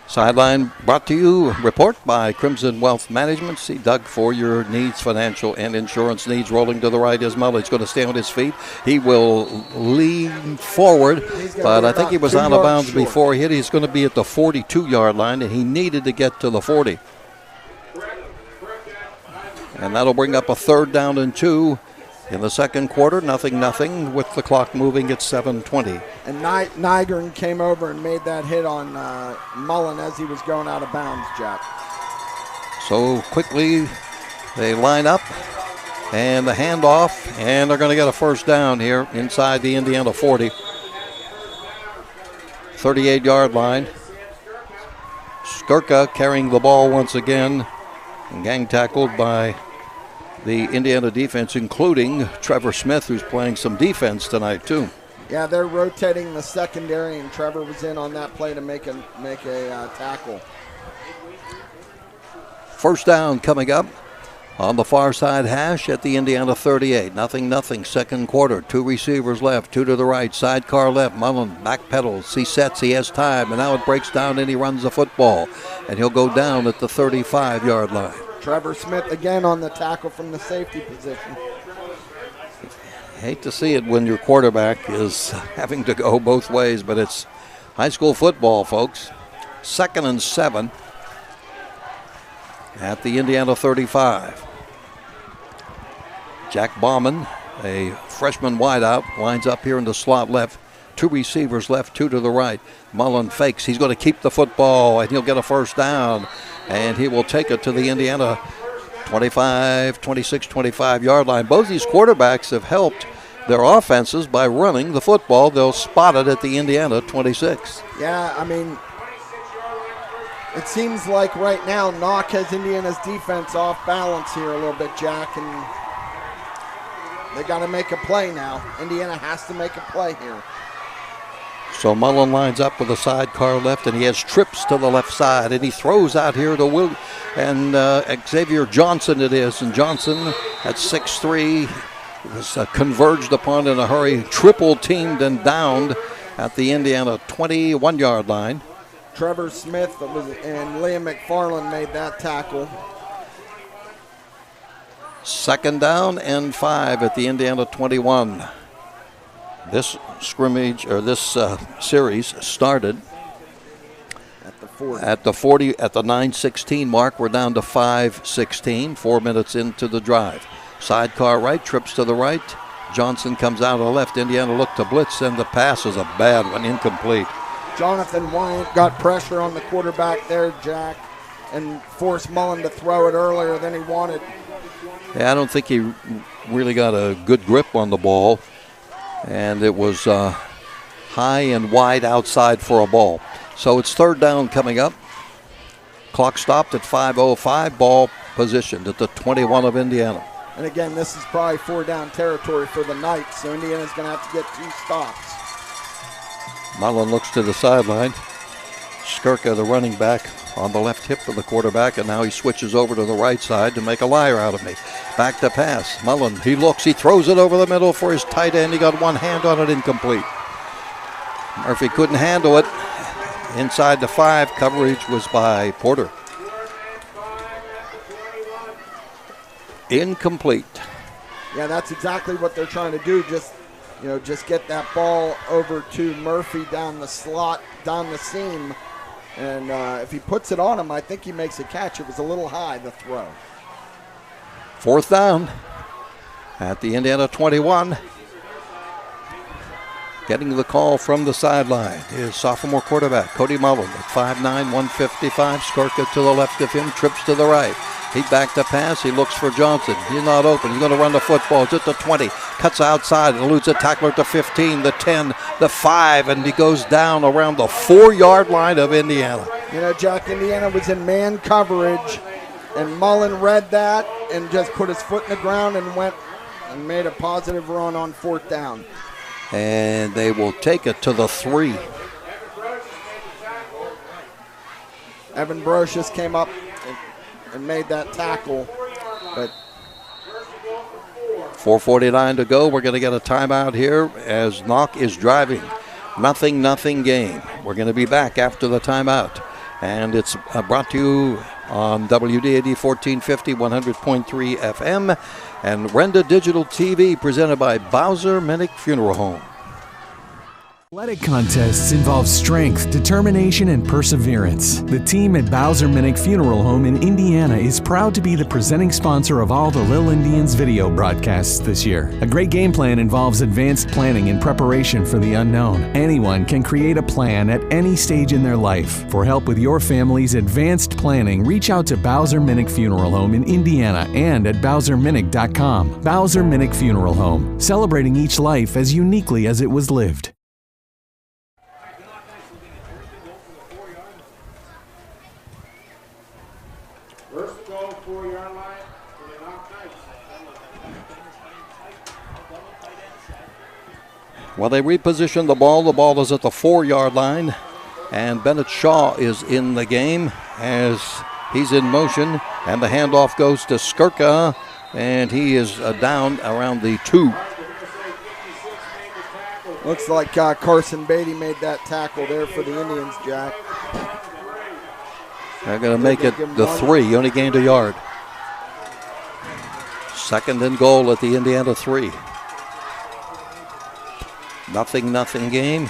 Sideline brought to you, report by Crimson Wealth Management. See Doug for your needs, financial and insurance needs. Rolling to the right is Mullen. He's going to stay on his feet. He will lean forward, but I think he was out of bounds before he hit. He's going to be at the 42-yard line, and he needed to get to the 40. And that'll bring up a 3rd down and 2 in the second quarter. Nothing with the clock moving at 7:20. And Nygren came over and made that hit on Mullen as he was going out of bounds, Jack. So quickly they line up and the handoff, and they're going to get a first down here inside the Indiana 40. 38-yard line. Skirka carrying the ball once again. And gang tackled by the Indiana defense, including Trevor Smith, who's playing some defense tonight, too. Yeah, they're rotating the secondary, and Trevor was in on that play to make a tackle. First down coming up on the far side hash at the Indiana 38. 0-0, second quarter. 2 receivers left, 2 to the right, sidecar left. Mullen backpedals, he sets, he has time, and now it breaks down and he runs the football. And he'll go down at the 35-yard line. Trevor Smith again on the tackle from the safety position. Hate to see it when your quarterback is having to go both ways, but it's high school football, folks. 2nd and 7 at the Indiana 35. Jack Bauman, a freshman wideout, lines up here in the slot left. 2 receivers left, 2 to the right. Mullen fakes. He's going to keep the football, and he'll get a first down. And he will take it to the Indiana 25, 26, 25-yard line. Both these quarterbacks have helped their offenses by running the football. They'll spot it at the Indiana 26. Yeah, I mean, it seems like right now Knoch has Indiana's defense off balance here a little bit, Jack, and they got to make a play now. Indiana has to make a play here. So Mullen lines up with a sidecar left, and he has trips to the left side, and he throws out here to Xavier Johnson it is, and Johnson at 6'3", was converged upon in a hurry, triple teamed and downed at the Indiana 21-yard line. Trevor Smith and Liam McFarland made that tackle. 2nd down and 5 at the Indiana 21. This scrimmage, or this series started at the 40, at the 9:16 mark. We're down to 5:16, 4 minutes into the drive. Sidecar right, trips to the right. Johnson comes out of the left. Indiana looked to blitz, and the pass is a bad one, incomplete. Jonathan Wyant got pressure on the quarterback there, Jack, and forced Mullen to throw it earlier than he wanted. Yeah, I don't think he really got a good grip on the ball, and it was high and wide outside for a ball. So it's 3rd down coming up. Clock stopped at 5:05. Ball positioned at the 21 of Indiana. And again, this is probably 4-down territory for the Knights, so Indiana's going to have to get 2 stops. Mullen looks to the sideline. Skirka, the running back, on the left hip of the quarterback, and now he switches over to the right side to make a liar out of me. Back to pass. Mullen, he looks, he throws it over the middle for his tight end. He got one hand on it, incomplete. Murphy couldn't handle it. Inside the 5, coverage was by Porter. Incomplete. Yeah, that's exactly what they're trying to do. Just get that ball over to Murphy down the slot, down the seam. And if he puts it on him, I think he makes a catch. It was a little high, the throw. 4th down at the Indiana 21. Getting the call from the sideline is sophomore quarterback Cody Mullen at 5'9", 155. Skirka to the left of him, trips to the right. He back to pass. He looks for Johnson. He's not open. He's going to run the football. It's at the 20. Cuts outside. Eludes a tackler at the 15, the 10, the 5, and he goes down around the 4-yard line of Indiana. You know, Jack, Indiana was in man coverage, and Mullen read that and just put his foot in the ground and went and made a positive run on 4th down. And they will take it to the 3. Evan Brocious came up and made that tackle, but 4:49 to go. We're going to get a timeout here as Knoch is driving. 0-0 game. We're going to be back after the timeout. And it's brought to you on WDAD 1450, 100.3 FM, and Renda Digital TV, presented by Bowser Minnick Funeral Home. Athletic contests involve strength, determination, and perseverance. The team at Bowser Minnick Funeral Home in Indiana is proud to be the presenting sponsor of all the Lil Indians video broadcasts this year. A great game plan involves advanced planning and preparation for the unknown. Anyone can create a plan at any stage in their life. For help with your family's advanced planning, reach out to Bowser Minnick Funeral Home in Indiana and at BowserMinnick.com. Bowser Minnick Funeral Home, celebrating each life as uniquely as it was lived. Well, they reposition the ball. The ball is at the 4-yard line. And Bennett Shaw is in the game as he's in motion. And the handoff goes to Skirka. And he is down around the 2. Looks like Carson Beatty made that tackle there for the Indians, Jack. They're going to make it the 3. He only gained a yard. 2nd and goal at the Indiana 3. 0-0 game.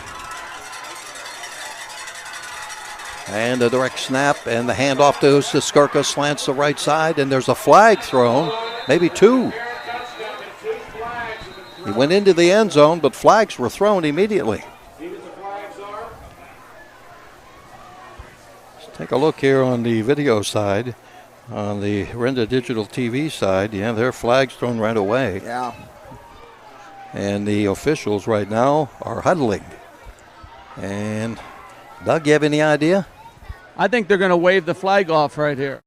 And a direct snap, and the handoff goes to Skirka, slants the right side, and there's a flag thrown, maybe 2. He went into the end zone, but flags were thrown immediately. Let's take a look here on the video side. On the Renda Digital TV side, yeah, there are flags thrown right away. Yeah. And the officials right now are huddling. And Doug, you have any idea? I think they're going to wave the flag off right here.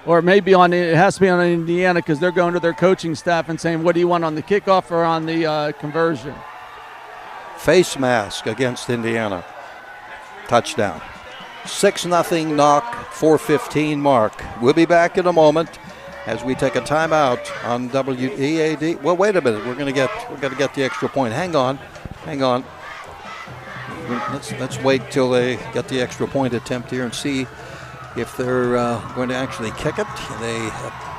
Or maybe it has to be on Indiana because they're going to their coaching staff and saying, what do you want on the kickoff or on the conversion? Face mask against Indiana. Touchdown. 6-0 Knoch, 4:15 mark. We'll be back in a moment as we take a timeout on WEAD. Well, wait a minute. We're going to get the extra point. Hang on. Let's wait till they get the extra point attempt here and see if they're going to actually kick it. They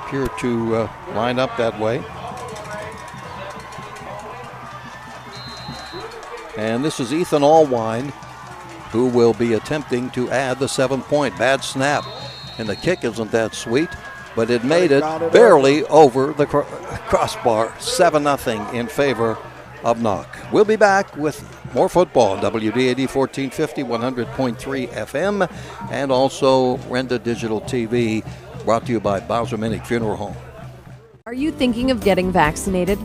appear to line up that way. And this is Ethan Allwine, who will be attempting to add the 7-point. Bad snap, and the kick isn't that sweet, but it made it barely over the crossbar. 7-0 in favor of Knoch. We'll be back with more football on WDAD 1450, 100.3 FM, and also Renda Digital TV, brought to you by Bowser Minnick Funeral Home. Are you thinking of getting vaccinated?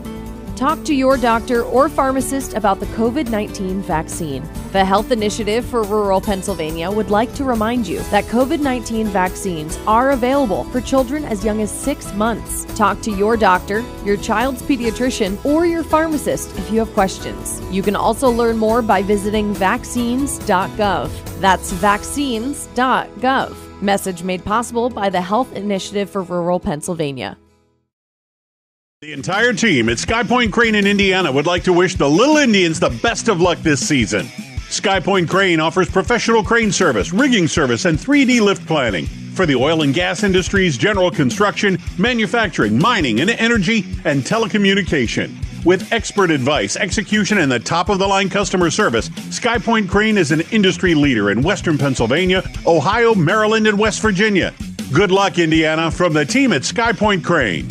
Talk to your doctor or pharmacist about the COVID-19 vaccine. The Health Initiative for Rural Pennsylvania would like to remind you that COVID-19 vaccines are available for children as young as 6 months. Talk to your doctor, your child's pediatrician, or your pharmacist if you have questions. You can also learn more by visiting vaccines.gov. That's vaccines.gov. Message made possible by the Health Initiative for Rural Pennsylvania. The entire team at Sky Point Crane in Indiana would like to wish the Little Indians the best of luck this season. Sky Point Crane offers professional crane service, rigging service, and 3D lift planning for the oil and gas industries, general construction, manufacturing, mining, and energy, and telecommunication. With expert advice, execution, and the top-of-the-line customer service, Sky Point Crane is an industry leader in Western Pennsylvania, Ohio, Maryland, and West Virginia. Good luck, Indiana, from the team at Sky Point Crane.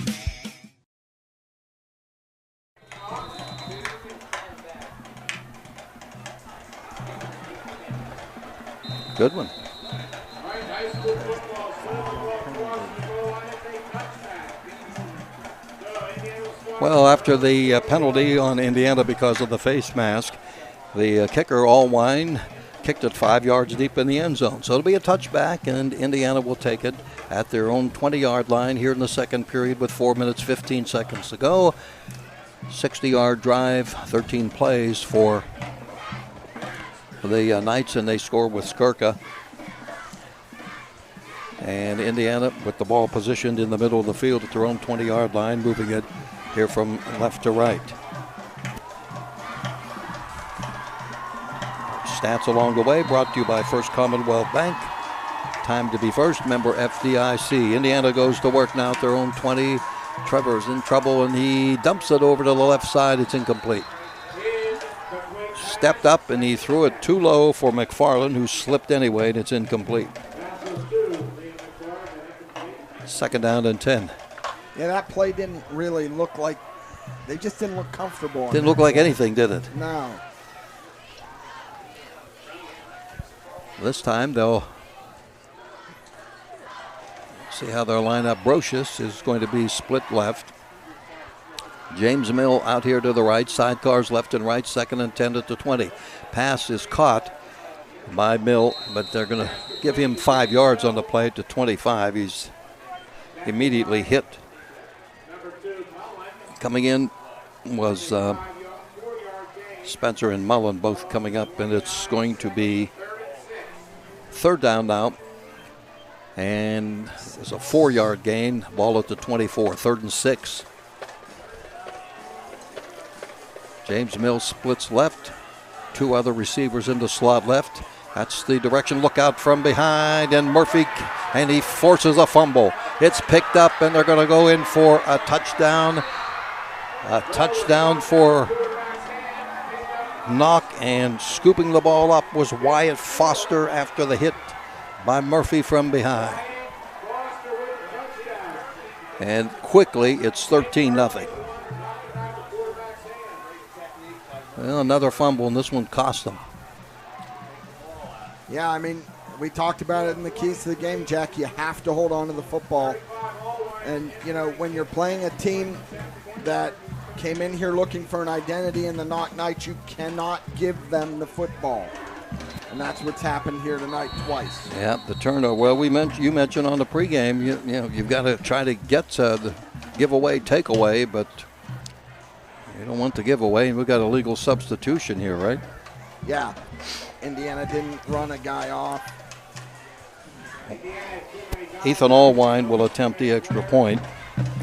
Good one. Well, after the penalty on Indiana because of the face mask, the kicker, Allwine, kicked it 5 yards deep in the end zone. So it'll be a touchback, and Indiana will take it at their own 20-yard line here in the second period with 4 minutes, 15 seconds to go. 60-yard drive, 13 plays for the Knights, and they score with Skirka. And Indiana with the ball positioned in the middle of the field at their own 20-yard line, moving it here from left to right. Stats along the way brought to you by First Commonwealth Bank. Time to be first, member FDIC. Indiana goes to work now at their own 20. Trevor's in trouble, and he dumps it over to the left side. It's incomplete. Stepped up, and he threw it too low for McFarland, who slipped anyway, and it's incomplete. 2nd down and 10. Yeah, that play didn't really look like, they just didn't look comfortable. Didn't look like anything, did it? No. This time they'll see how they'll line up. Brocious is going to be split left. James Mill out here to the right. Sidecars left and right. 2nd and 10 at the 20. Pass is caught by Mill, but they're going to give him 5 yards on the play to 25. He's immediately hit. Coming in was Spencer and Mullen both coming up, and it's going to be third down now. And it's a 4-yard gain, ball at the 24, 3rd and 6. James Mills splits left, 2 other receivers in the slot left. That's the direction. Look out from behind, and Murphy, and he forces a fumble. It's picked up, and they're going to go in for a touchdown. A touchdown for Knoch, and scooping the ball up was Wyatt Foster after the hit by Murphy from behind. And quickly, it's 13-0. Well, another fumble, and this one cost them. Yeah, I mean, we talked about it in the keys to the game, Jack. You have to hold on to the football. And, you know, when you're playing a team that came in here looking for an identity in the Knoch Knights, you cannot give them the football. And that's what's happened here tonight twice. Yeah, the turnover. Well, you mentioned on the pregame, you know, you've got to try to get the giveaway, takeaway, but you don't want the giveaway. We've got a legal substitution here, right? Yeah. Indiana didn't run a guy off. Ethan Allwine will attempt the extra point.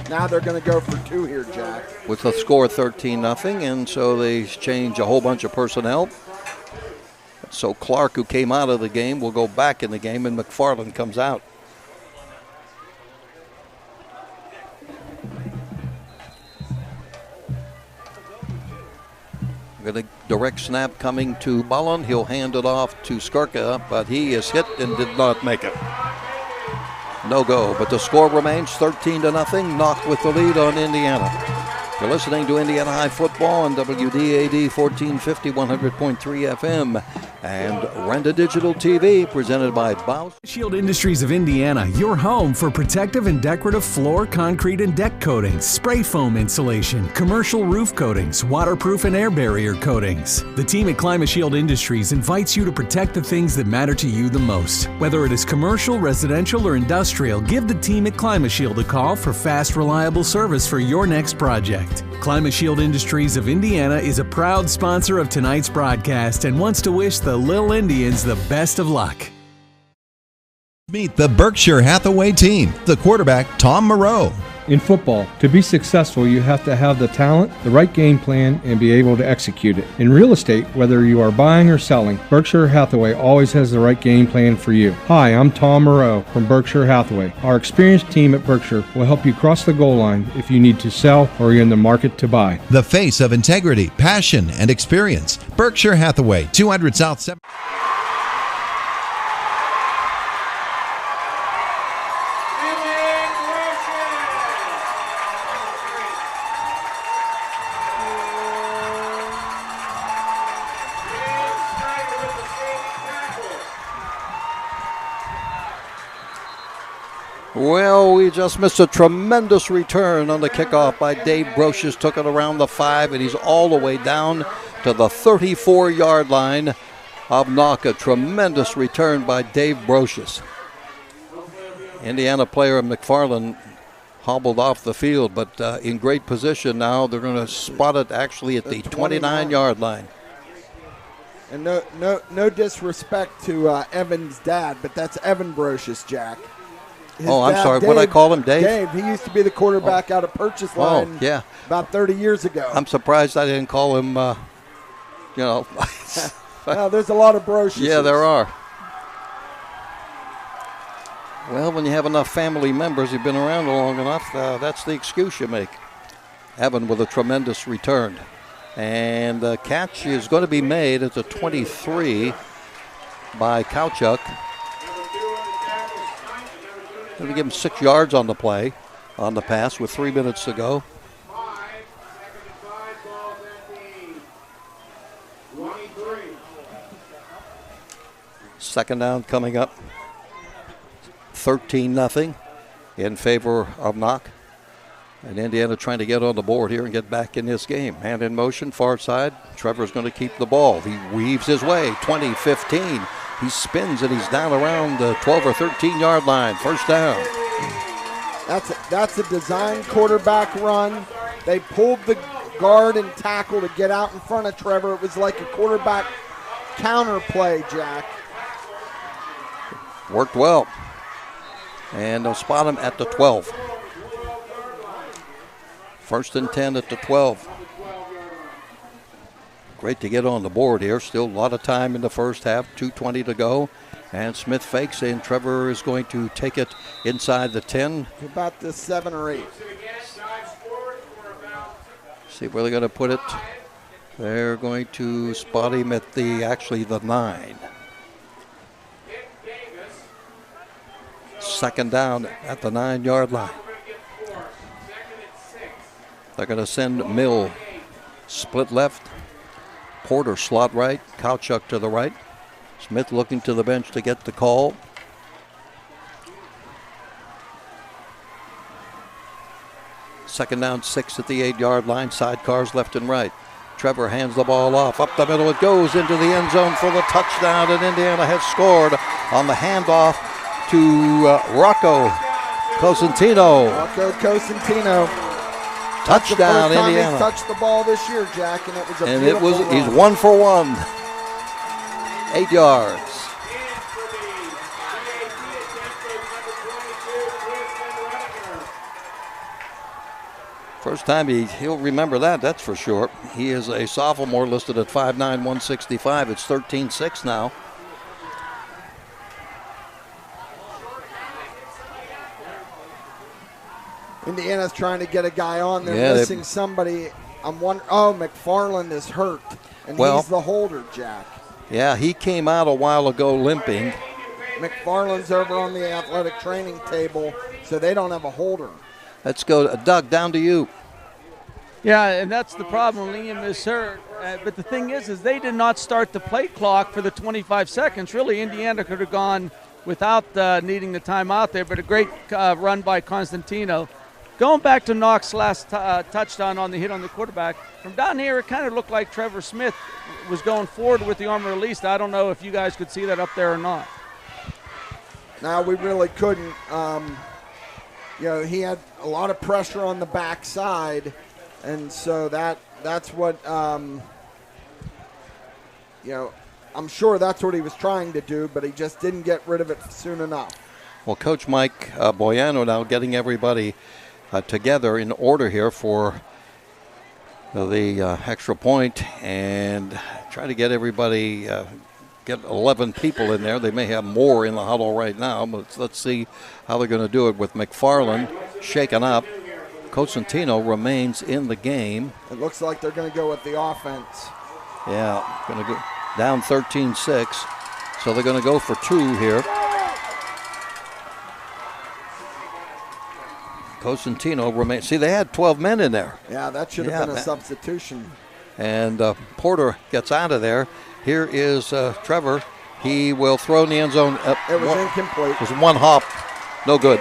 Now they're going to go for 2 here, Jack. With the score 13-0, and so they change a whole bunch of personnel. So Clark, who came out of the game, will go back in the game, and McFarland comes out. We're going to direct snap coming to Mullen. He'll hand it off to Skirka, but he is hit and did not make it. No go, but the score remains 13-0. Knoch with the lead on Indiana. You're listening to Indiana High Football on WDAD 1450, 100.3 FM, and Renda Digital TV, presented by Baus. Shield Industries of Indiana, your home for protective and decorative floor, concrete, and deck coatings, spray foam insulation, commercial roof coatings, waterproof and air barrier coatings. The team at ClimaShield Industries invites you to protect the things that matter to you the most. Whether it is commercial, residential, or industrial, give the team at ClimaShield a call for fast, reliable service for your next project. ClimaShield Industries of Indiana is a proud sponsor of tonight's broadcast and wants to wish the Little Indians the best of luck. Meet the Berkshire Hathaway team, the quarterback, Tom Moreau. In football, to be successful, you have to have the talent, the right game plan, and be able to execute it. In real estate, whether you are buying or selling, Berkshire Hathaway always has the right game plan for you. Hi, I'm Tom Moreau from Berkshire Hathaway. Our experienced team at Berkshire will help you cross the goal line if you need to sell or you're in the market to buy. The face of integrity, passion, and experience. Berkshire Hathaway, 200 South 7. Well, we just missed a tremendous return on the kickoff by Dave Brocious. Took it around the 5, and he's all the way down to the 34-yard line of Knoch. A tremendous return by Dave Brocious. Indiana player McFarland hobbled off the field, but in great position now. They're going to spot it actually at the 29-yard line. And no disrespect to Evan's dad, but that's Evan Brocious, Jack. I'm sorry. What did I call him, Dave? Dave. He used to be the quarterback out of Purchase Line yeah. about 30 years ago. I'm surprised I didn't call him, Well, there's a lot of Brocious. Yeah, there are. Well, when you have enough family members, you've been around long enough, that's the excuse you make. Evan with a tremendous return. And the catch is going to be made at the 23 by Kowchuk. Going to give him 6 yards on the play, on the pass with 3 minutes to go. Second down coming up. 13-0 in favor of Knoch. And Indiana trying to get on the board here and get back in this game. Hand in motion, far side. Trevor's going to keep the ball. He weaves his way, 20-15. He spins and he's down around the 12 or 13-yard line. First down. That's a design quarterback run. They pulled guard and tackle to get out in front of Trevor. It was like a quarterback counter play, Jack. Worked well. And they'll spot him at the 12. 1st and 10 at the 12. Great to get on the board here. Still a lot of time in the first half. 2:20 to go. And Smith fakes, and Trevor is going to take it inside the 10. About the 7 or 8. See where they're going to put it. They're going to spot him at the 9. 2nd down at the 9-yard line. They're going to send Mill split left. Porter slot right. Kowchuk to the right. Smith looking to the bench to get the call. Second down, 6 at the 8-yard line. Sidecars left and right. Trevor hands the ball off. Up the middle it goes into the end zone for the touchdown, and Indiana has scored on the handoff to Rocco Cosentino. Rocco Cosentino. Touchdown, Indiana. Indiana. He's touched the ball this year, Jack, and it was a And beautiful run. he's 1 for 1. 8 yards. First time he'll remember that's for sure. He is a sophomore listed at 5'9", 165. It's 13-6 now. Indiana's trying to get a guy on. They're Yeah, missing somebody. McFarland is hurt, and Well- he's the holder, Jack. Yeah, he came out a while ago limping. McFarland's over on the athletic training table, so they don't have a holder. Let's go. Doug, down to you. Yeah, and that's the problem. Liam is hurt. But the thing is they did not start the play clock for the 25 seconds. Really, Indiana could have gone without needing the timeout there, but a great run by Constantino. Going back to Knoch's last touchdown on the hit on the quarterback, from down here it kind of looked like Trevor Smith was going forward with the arm released. I don't know if you guys could see that up there or not. Now, we really couldn't. He had a lot of pressure on the backside, and so that's what, I'm sure that's what he was trying to do, but he just didn't get rid of it soon enough. Well, Coach Mike Boyano now getting everybody together in order here for the extra point and try to get everybody, get 11 people in there. They may have more in the huddle right now, but let's see how they're going to do it with McFarland shaken up. Cosentino remains in the game. It looks like they're going to go with the offense. Yeah, going to go down 13-6. So they're going to go for 2 here. Cosentino remains. See, they had 12 men in there. Yeah, that should have been a substitution. And Porter gets out of there. Here is Trevor. He will throw in the end zone. It was incomplete. It was one hop. No good.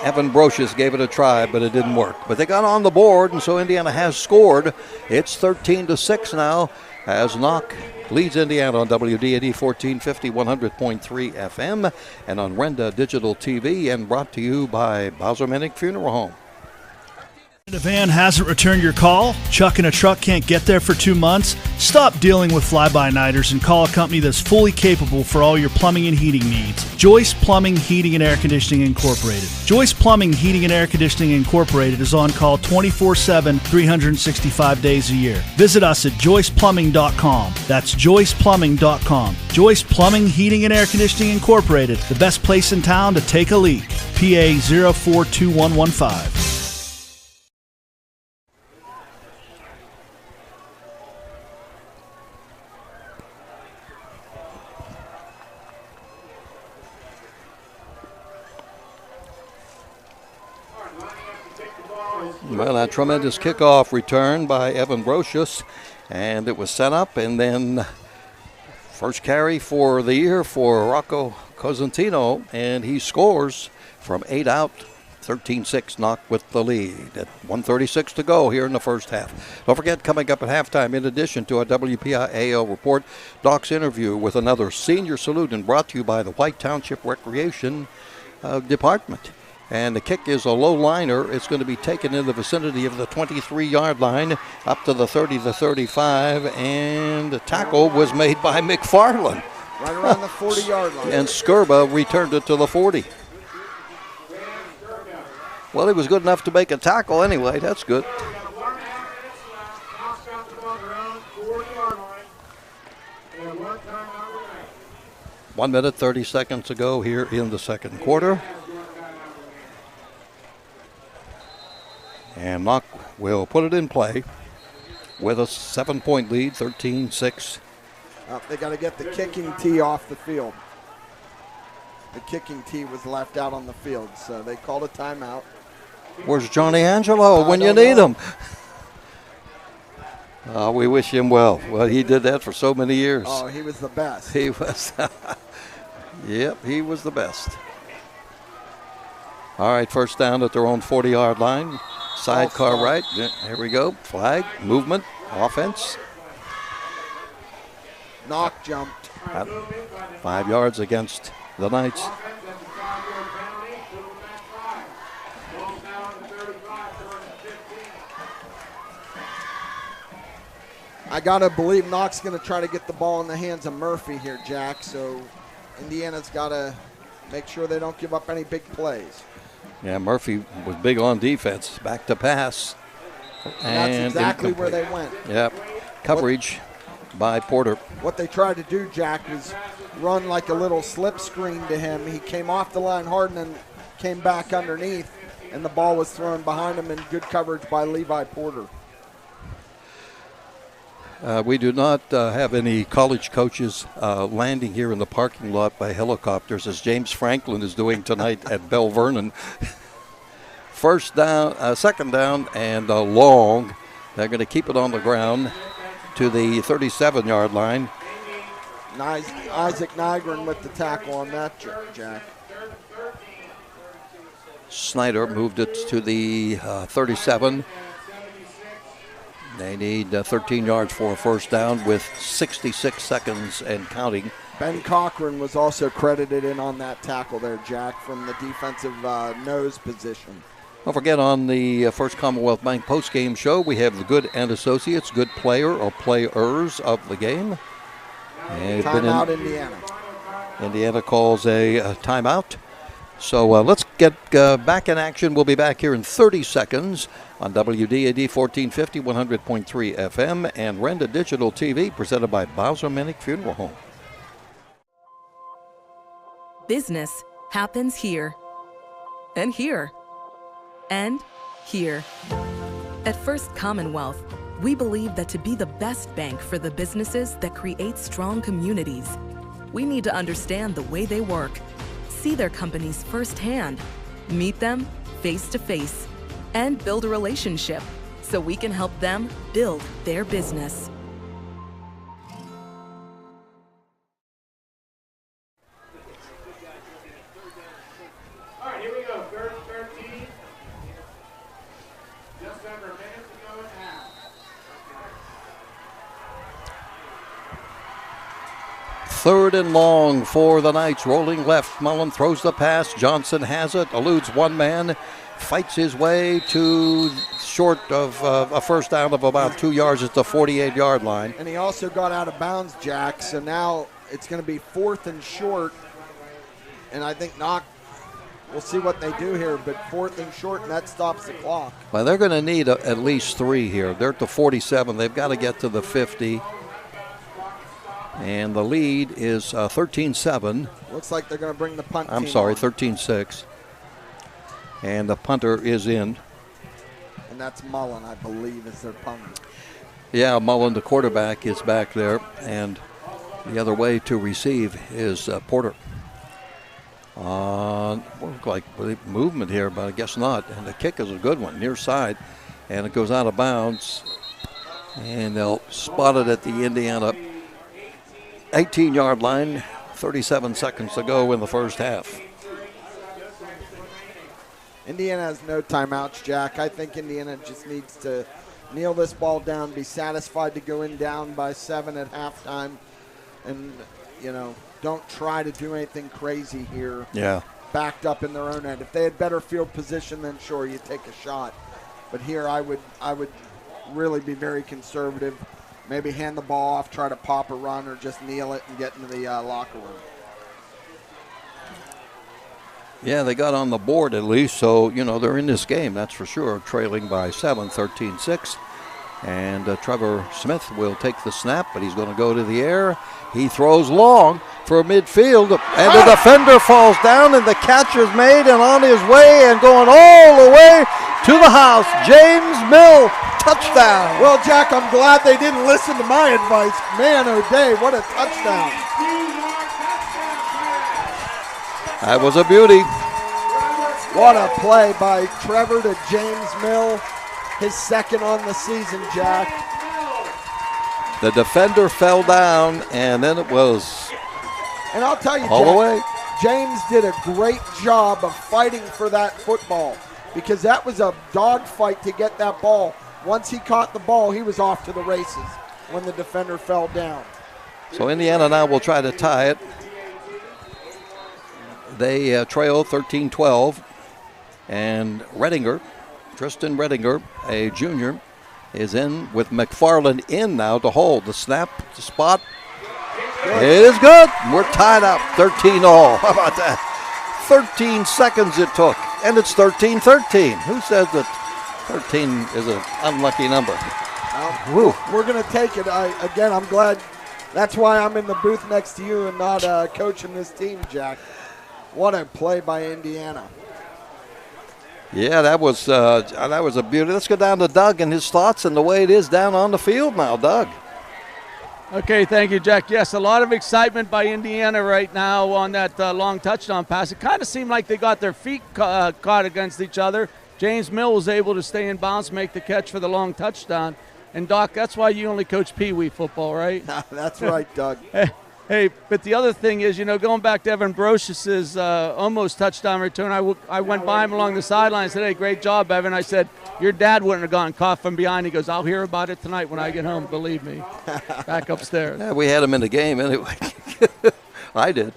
Evan Brocious gave it a try, but it didn't work. But they got on the board, and so Indiana has scored. It's 13-6 now as Knoch leads Indiana on WDAD 1450, 100.3 FM, and on Renda Digital TV, and brought to you by Bowser Minnick Funeral Home. A van hasn't returned your call? Chuck in a truck can't get there for 2 months? Stop dealing with fly-by-nighters and call a company that's fully capable for all your plumbing and heating needs. Joyce Plumbing, Heating, and Air Conditioning Incorporated. Joyce Plumbing, Heating, and Air Conditioning Incorporated is on call 24/7, 365 days a year. Visit us at joyceplumbing.com. That's joyceplumbing.com. Joyce Plumbing, Heating, and Air Conditioning Incorporated, the best place in town to take a leak. PA 042115. Well, a tremendous kickoff return by Evan Brocious, and it was set up, and then first carry for the year for Rocco Cosentino, and he scores from 8 out, 13-6, Knoch with the lead at 1:36 to go here in the first half. Don't forget, coming up at halftime, in addition to a WPIAL report, Doc's interview with another senior salute, and brought to you by the White Township Recreation Department. And the kick is a low liner. It's going to be taken in the vicinity of the 23-yard line up to the 30 to 35. And the tackle was made by McFarland. Right around the 40-yard line. And Skirba returned it to the 40. Well, he was good enough to make a tackle anyway. That's good. 1 minute, 30 seconds to go here in the second quarter. And Knoch will put it in play with a 7-point lead, 13-6. They got to get the kicking tee off the field. The kicking tee was left out on the field, so they called a timeout. Where's Johnny Angelo when you need him? We wish him well. Well, he did that for so many years. Oh, he was the best. He was. Yep, he was the best. All right, first down at their own 40-yard line. Sidecar right. Here we go. Flag, movement, offense. Knoch jumped. 5 yards against the Knights. I got to believe Knoch's going to try to get the ball in the hands of Murphy here, Jack. So Indiana's got to make sure they don't give up any big plays. Yeah, Murphy was big on defense. Back to pass. And that's exactly where they went. Yep. Coverage by Porter. What they tried to do, Jack, was run like a little slip screen to him. He came off the line hard and then came back underneath, and the ball was thrown behind him in good coverage by Levi Porter. We do not have any college coaches landing here in the parking lot by helicopters, as James Franklin is doing tonight at Bell Vernon. First down, second down, and long. They're going to keep it on the ground to the 37-yard line. Isaac Nygren with the tackle on that, Jack. Snyder moved it to the 37. They need 13 yards for a first down with 66 seconds and counting. Ben Cochran was also credited in on that tackle there, Jack, from the defensive nose position. Don't forget, on the First Commonwealth Bank postgame show, we have the Good and Associates, good player or players of the game. Timeout, Indiana. Indiana calls a timeout. So let's get back in action. We'll be back here in 30 seconds on WDAD 1450, 100.3 FM, and Renda Digital TV, presented by Bowser Minnick Funeral Home. Business happens here, and here, and here. At First Commonwealth, we believe that to be the best bank for the businesses that create strong communities, we need to understand the way they work, see their companies firsthand, meet them face to face, and build a relationship so we can help them build their business. All right, here we go. Third and 13. Just under a minute to go in half. Third and long for the Knights. Rolling left. Mullen throws the pass. Johnson has it. Eludes one man. Fights his way to short of a first down of about 2 yards at the 48-yard line. And he also got out of bounds, Jack. So now it's going to be 4th and short. And I think Knoch, we'll see what they do here, but 4th and short, and that stops the clock. Well, they're going to need at least 3 here. They're at the 47. They've got to get to the 50. And the lead is 13-7. Looks like they're going to bring the punt I'm team sorry, on. 13-6. And the punter is in. And that's Mullen, I believe, is their punter. Yeah, Mullen, the quarterback, is back there. And the other way to receive is Porter. Look like movement here, but I guess not. And the kick is a good one, near side. And it goes out of bounds. And they'll spot it at the Indiana 18-yard line. 37 seconds to go in the first half. Indiana has no timeouts, Jack. I think Indiana just needs to kneel this ball down, be satisfied to go in down by 7 at halftime, and, don't try to do anything crazy here. Yeah. backed up in their own end. If they had better field position, then sure, you take a shot. But here I would really be very conservative. Maybe hand the ball off, try to pop a run, or just kneel it and get into the locker room. Yeah, they got on the board at least, so, they're in this game, that's for sure, trailing by 7, 13-6. And Trevor Smith will take the snap, but he's going to go to the air. He throws long for midfield, and the defender falls down, and the catch is made, and on his way and going all the way to the house. James Mill, touchdown. Well, Jack, I'm glad they didn't listen to my advice. Man, oh day, what a touchdown. That was a beauty. What a play by Trevor to James Mill. His second on the season, Jack. The defender fell down, and then it was and I'll tell you, all Jack, the way. James did a great job of fighting for that football because that was a dogfight to get that ball. Once he caught the ball, he was off to the races when the defender fell down. So Indiana now will try to tie it. They trail 13-12, and Redinger, Tristan Redinger, a junior, is in with McFarland in now to hold. The snap, the spot. It is good. We're tied up 13-all. How about that? 13 seconds it took, and it's 13-13. Who says that 13 is an unlucky number? We're going to take it. Again, I'm glad. That's why I'm in the booth next to you and not coaching this team, Jack. What a play by Indiana. Yeah, that was a beauty. Let's go down to Doug and his thoughts and the way it is down on the field now. Doug. Okay, thank you, Jack. Yes, a lot of excitement by Indiana right now on that long touchdown pass. It kind of seemed like they got their feet caught against each other. James Mill was able to stay in bounds, make the catch for the long touchdown. And, Doc, that's why you only coach Pee Wee football, right? That's right, Doug. Hey, but the other thing is, going back to Evan Brocious' almost touchdown return, I went by him along the sideline and said, hey, great job, Evan. I said, your dad wouldn't have gotten caught from behind. He goes, I'll hear about it tonight when I get home, believe me. Back upstairs. Yeah, we had him in the game anyway. I did.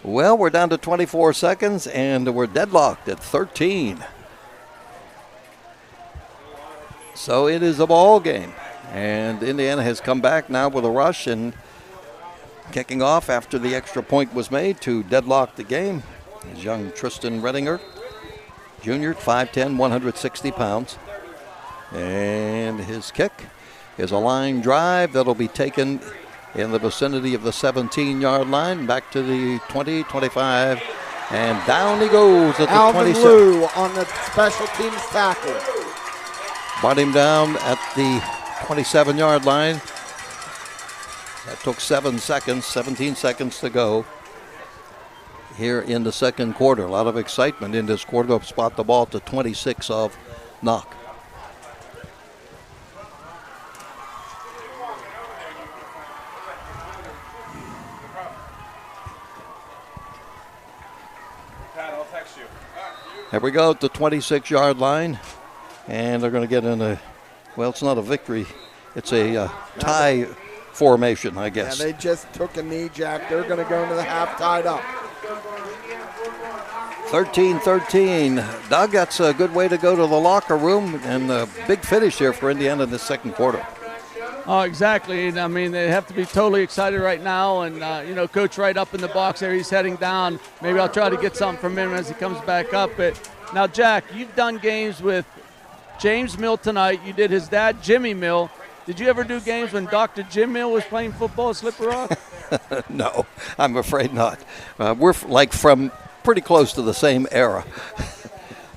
Well, we're down to 24 seconds, and we're deadlocked at 13. So it is a ball game. And Indiana has come back now with a rush and kicking off after the extra point was made to deadlock the game is young Tristan Redinger, junior, 5'10", 160 pounds. And his kick is a line drive that'll be taken in the vicinity of the 17-yard line, back to the 20, 25, and down he goes at the 27. Alvin Liu on the special teams tackle. Brought him down at the 27-yard line. That took 17 seconds to go here in the second quarter. A lot of excitement in this quarter. To spot the ball to 26 of Knoch. I'll text you. Here we go at the 26-yard line. And they're going to get in a, well, it's not a victory. It's a tie formation, I guess. Yeah, they just took a knee, Jack. They're going to go into the half tied up. 13-13. Doug, that's a good way to go to the locker room, and a big finish here for Indiana in the second quarter. Oh, exactly. And, I mean, they have to be totally excited right now. And, Coach right up in the box there, he's heading down. Maybe I'll try to get something from him as he comes back up. But now, Jack, you've done games with James Mill tonight. You did his dad, Jimmy Mill. Did you ever do games when Dr. Jim Mill was playing football at Slippery Rock? No, I'm afraid not. We're from pretty close to the same era.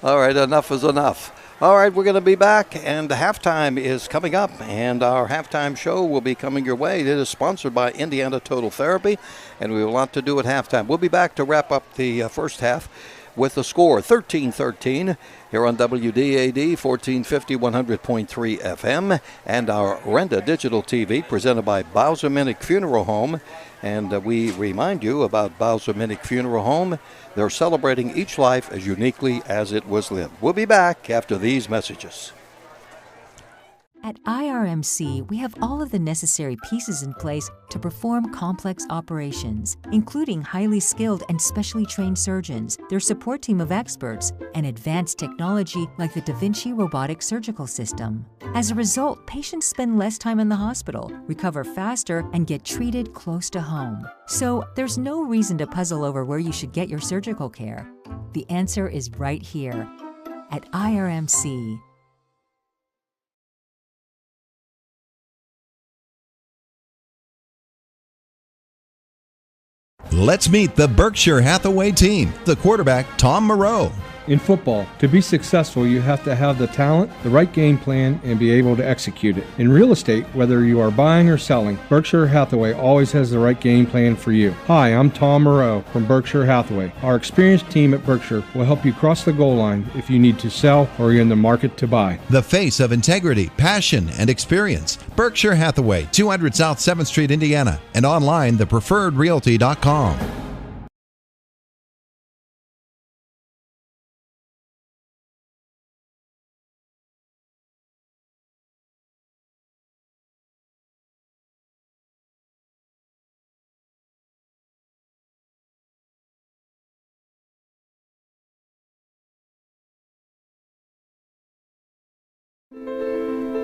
All right, enough is enough. All right, we're going to be back, and halftime is coming up, and our halftime show will be coming your way. It is sponsored by Indiana Total Therapy, and we have a lot to do at halftime. We'll be back to wrap up the first half with the score 13-13 here on WDAD 1450 100.3 FM and our Renda Digital TV presented by Bowser Minnick Funeral Home. And we remind you about Bowser Minnick Funeral Home. They're celebrating each life as uniquely as it was lived. We'll be back after these messages. At IRMC, we have all of the necessary pieces in place to perform complex operations, including highly skilled and specially trained surgeons, their support team of experts, and advanced technology like the Da Vinci robotic surgical system. As a result, patients spend less time in the hospital, recover faster, and get treated close to home. So there's no reason to puzzle over where you should get your surgical care. The answer is right here at IRMC. Let's meet the Berkshire Hathaway team. The quarterback, Tom Moreau. In football, to be successful, you have to have the talent, the right game plan, and be able to execute it. In real estate, whether you are buying or selling, Berkshire Hathaway always has the right game plan for you. Hi, I'm Tom Moreau from Berkshire Hathaway. Our experienced team at Berkshire will help you cross the goal line if you need to sell or you're in the market to buy. The face of integrity, passion, and experience. Berkshire Hathaway, 200 South 7th Street, Indiana, and online, thepreferredrealty.com.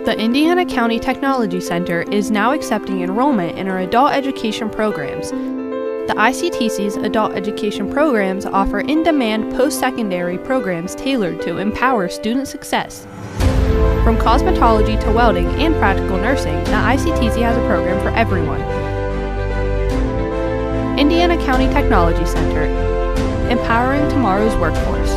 The Indiana County Technology Center is now accepting enrollment in our adult education programs. The ICTC's adult education programs offer in-demand post-secondary programs tailored to empower student success. From cosmetology to welding and practical nursing, the ICTC has a program for everyone. Indiana County Technology Center, empowering tomorrow's workforce.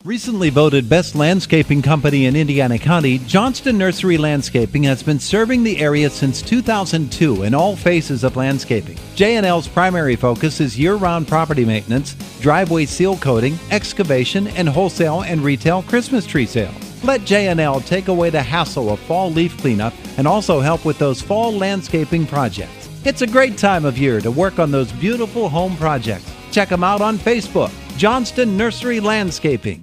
Recently voted Best Landscaping Company in Indiana County, Johnston Nursery Landscaping has been serving the area since 2002 in all phases of landscaping. J&L's primary focus is year-round property maintenance, driveway seal coating, excavation, and wholesale and retail Christmas tree sales. Let J&L take away the hassle of fall leaf cleanup and also help with those fall landscaping projects. It's a great time of year to work on those beautiful home projects. Check them out on Facebook, Johnston Nursery Landscaping.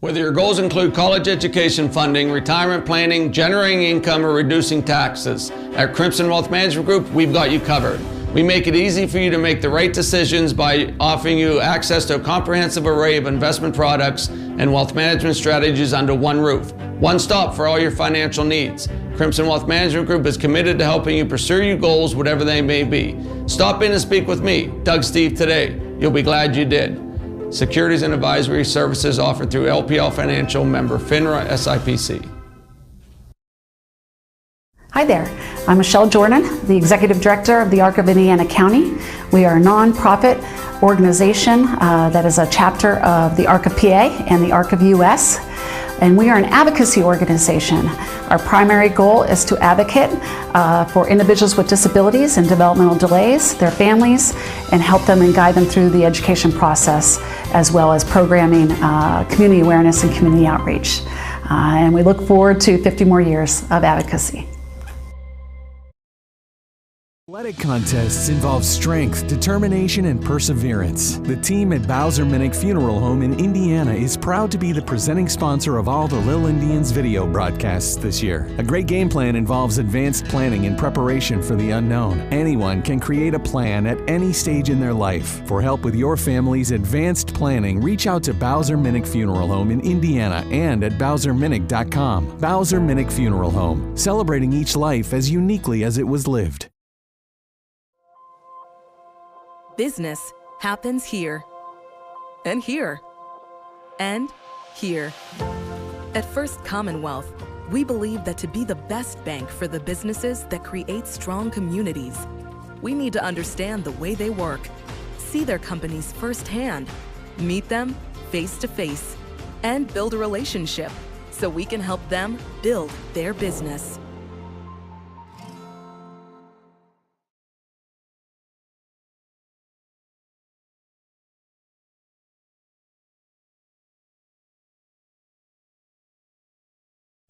Whether your goals include college education funding, retirement planning, generating income, or reducing taxes, at Crimson Wealth Management Group, we've got you covered. We make it easy for you to make the right decisions by offering you access to a comprehensive array of investment products and wealth management strategies under one roof. One stop for all your financial needs. Crimson Wealth Management Group is committed to helping you pursue your goals, whatever they may be. Stop in and speak with me, Doug Steve, today. You'll be glad you did. Securities and advisory services offered through LPL Financial, member FINRA SIPC. Hi there, I'm Michelle Jordan, the Executive Director of the ARC of Indiana County. We are a nonprofit organization that is a chapter of the ARC of PA and the ARC of US, and we are an advocacy organization. Our primary goal is to advocate for individuals with disabilities and developmental delays, their families, and help them and guide them through the education process, as well as programming, community awareness, and community outreach. And we look forward to 50 more years of advocacy. Athletic contests involve strength, determination, and perseverance. The team at Bowser Minnick Funeral Home in Indiana is proud to be the presenting sponsor of all the Lil Indians video broadcasts this year. A great game plan involves advanced planning and preparation for the unknown. Anyone can create a plan at any stage in their life. For help with your family's advanced planning, reach out to Bowser Minnick Funeral Home in Indiana and at BowserMinnick.com. Bowser Minnick Funeral Home, celebrating each life as uniquely as it was lived. Business happens here, and here, and here. At First Commonwealth, we believe that to be the best bank for the businesses that create strong communities, we need to understand the way they work, see their companies firsthand, meet them face to face, and build a relationship so we can help them build their business.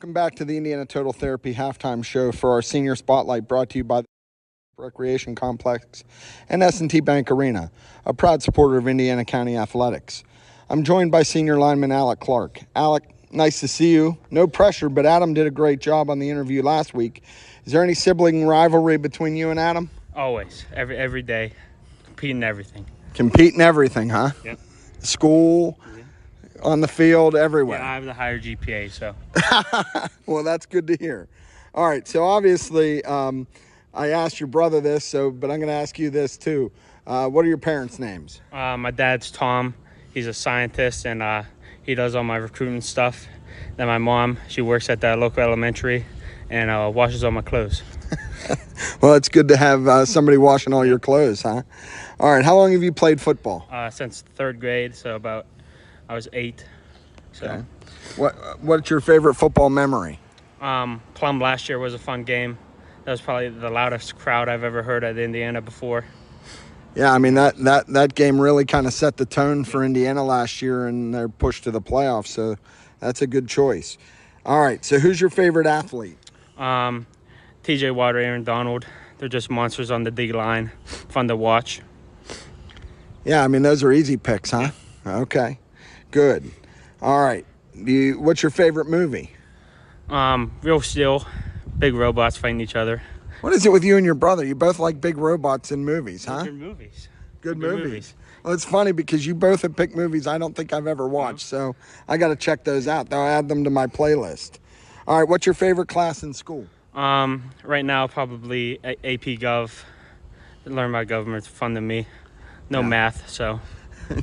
Welcome back to the Indiana Total Therapy Halftime Show for our Senior Spotlight, brought to you by the Recreation Complex and S&T Bank Arena, a proud supporter of Indiana County Athletics. I'm joined by senior lineman Alec Clark. Alec, nice to see you. No pressure, but Adam did a great job on the interview last week. Is there any sibling rivalry between you and Adam? Always. Every day. Competing everything. Competing everything, huh? Yep. School, on the field, everywhere. Yeah, I have the higher GPA, so. Well, that's good to hear. All right, so obviously I asked your brother this, but I'm going to ask you this too. What are your parents' names? My dad's Tom. He's a scientist, and he does all my recruiting stuff. Then my mom, she works at the local elementary and washes all my clothes. Well, it's good to have somebody washing all your clothes, huh? All right, how long have you played football? Since third grade, so I was 8. So. Okay. What's your favorite football memory? Plum last year was a fun game. That was probably the loudest crowd I've ever heard at Indiana before. Yeah, I mean, that game really kind of set the tone for Indiana last year and their push to the playoffs, so that's a good choice. All right, so who's your favorite athlete? TJ Watt or Aaron Donald. They're just monsters on the D line. Fun to watch. Yeah, I mean, those are easy picks, huh? Okay, good. All right, what's your favorite movie? Real Steel. Big robots fighting each other. What is it with you and your brother? You both like big robots in movies, huh? Good movies. Good movies. Well, it's funny because you both have picked movies I don't think I've ever watched, so I got to check those out. I'll add them to my playlist. All right, what's your favorite class in school? Right now, probably AP Gov. Learn about government's fun to me. No math, so.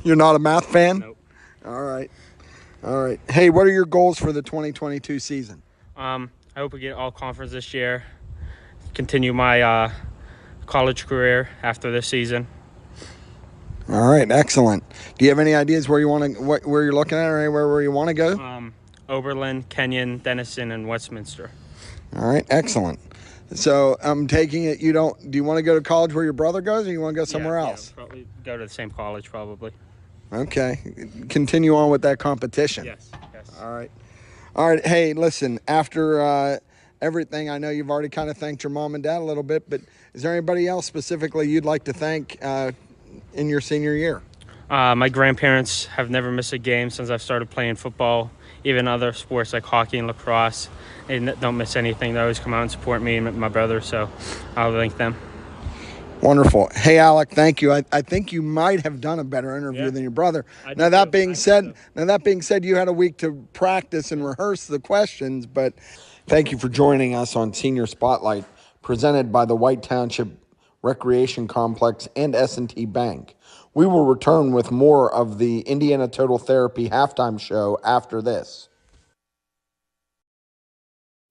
You're not a math fan? Nope. All right. Hey, what are your goals for the 2022 season? I hope we get all conference this year. Continue my college career after this season. All right, excellent. Do you have any ideas where you're looking at, or anywhere where you want to go? Oberlin, Kenyon, Denison, and Westminster. All right, excellent. So I'm taking it do you want to go to college where your brother goes, or you want to go somewhere else? Yeah, probably go to the same college, probably. Okay. Continue on with that competition. Yes. All right. Hey, listen, after everything, I know you've already kind of thanked your mom and dad a little bit, but is there anybody else specifically you'd like to thank in your senior year? My grandparents have never missed a game since I've started playing football, even other sports like hockey and lacrosse. They don't miss anything. They always come out and support me and my brother, so I'll thank them. Wonderful. Hey, Alec, thank you. I think you might have done a better interview than your brother. Now that being said, you had a week to practice and rehearse the questions, but thank you for joining us on Senior Spotlight, presented by the White Township Recreation Complex and S&T Bank. We will return with more of the Indiana Total Therapy halftime show after this.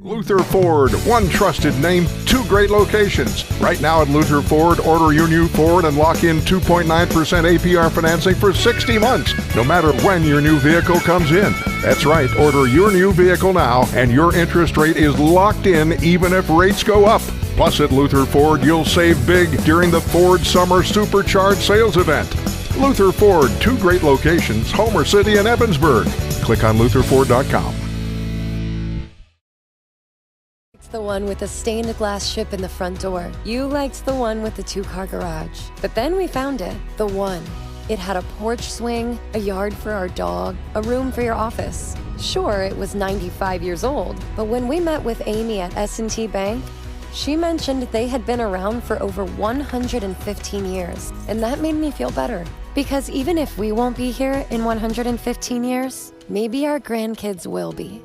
Luther Ford, one trusted name, 2 great locations. Right now at Luther Ford, order your new Ford and lock in 2.9% APR financing for 60 months, no matter when your new vehicle comes in. That's right, order your new vehicle now and your interest rate is locked in even if rates go up. Plus at Luther Ford, you'll save big during the Ford Summer Supercharged Sales Event. Luther Ford, 2 great locations, Homer City and Evansburg. Click on lutherford.com. The one with the stained glass ship in the front door. You liked the one with the 2-car garage. But then we found it. The one. It had a porch swing, a yard for our dog, a room for your office. Sure, it was 95 years old, but when we met with Amy at S&T Bank, she mentioned they had been around for over 115 years. And that made me feel better. Because even if we won't be here in 115 years, maybe our grandkids will be.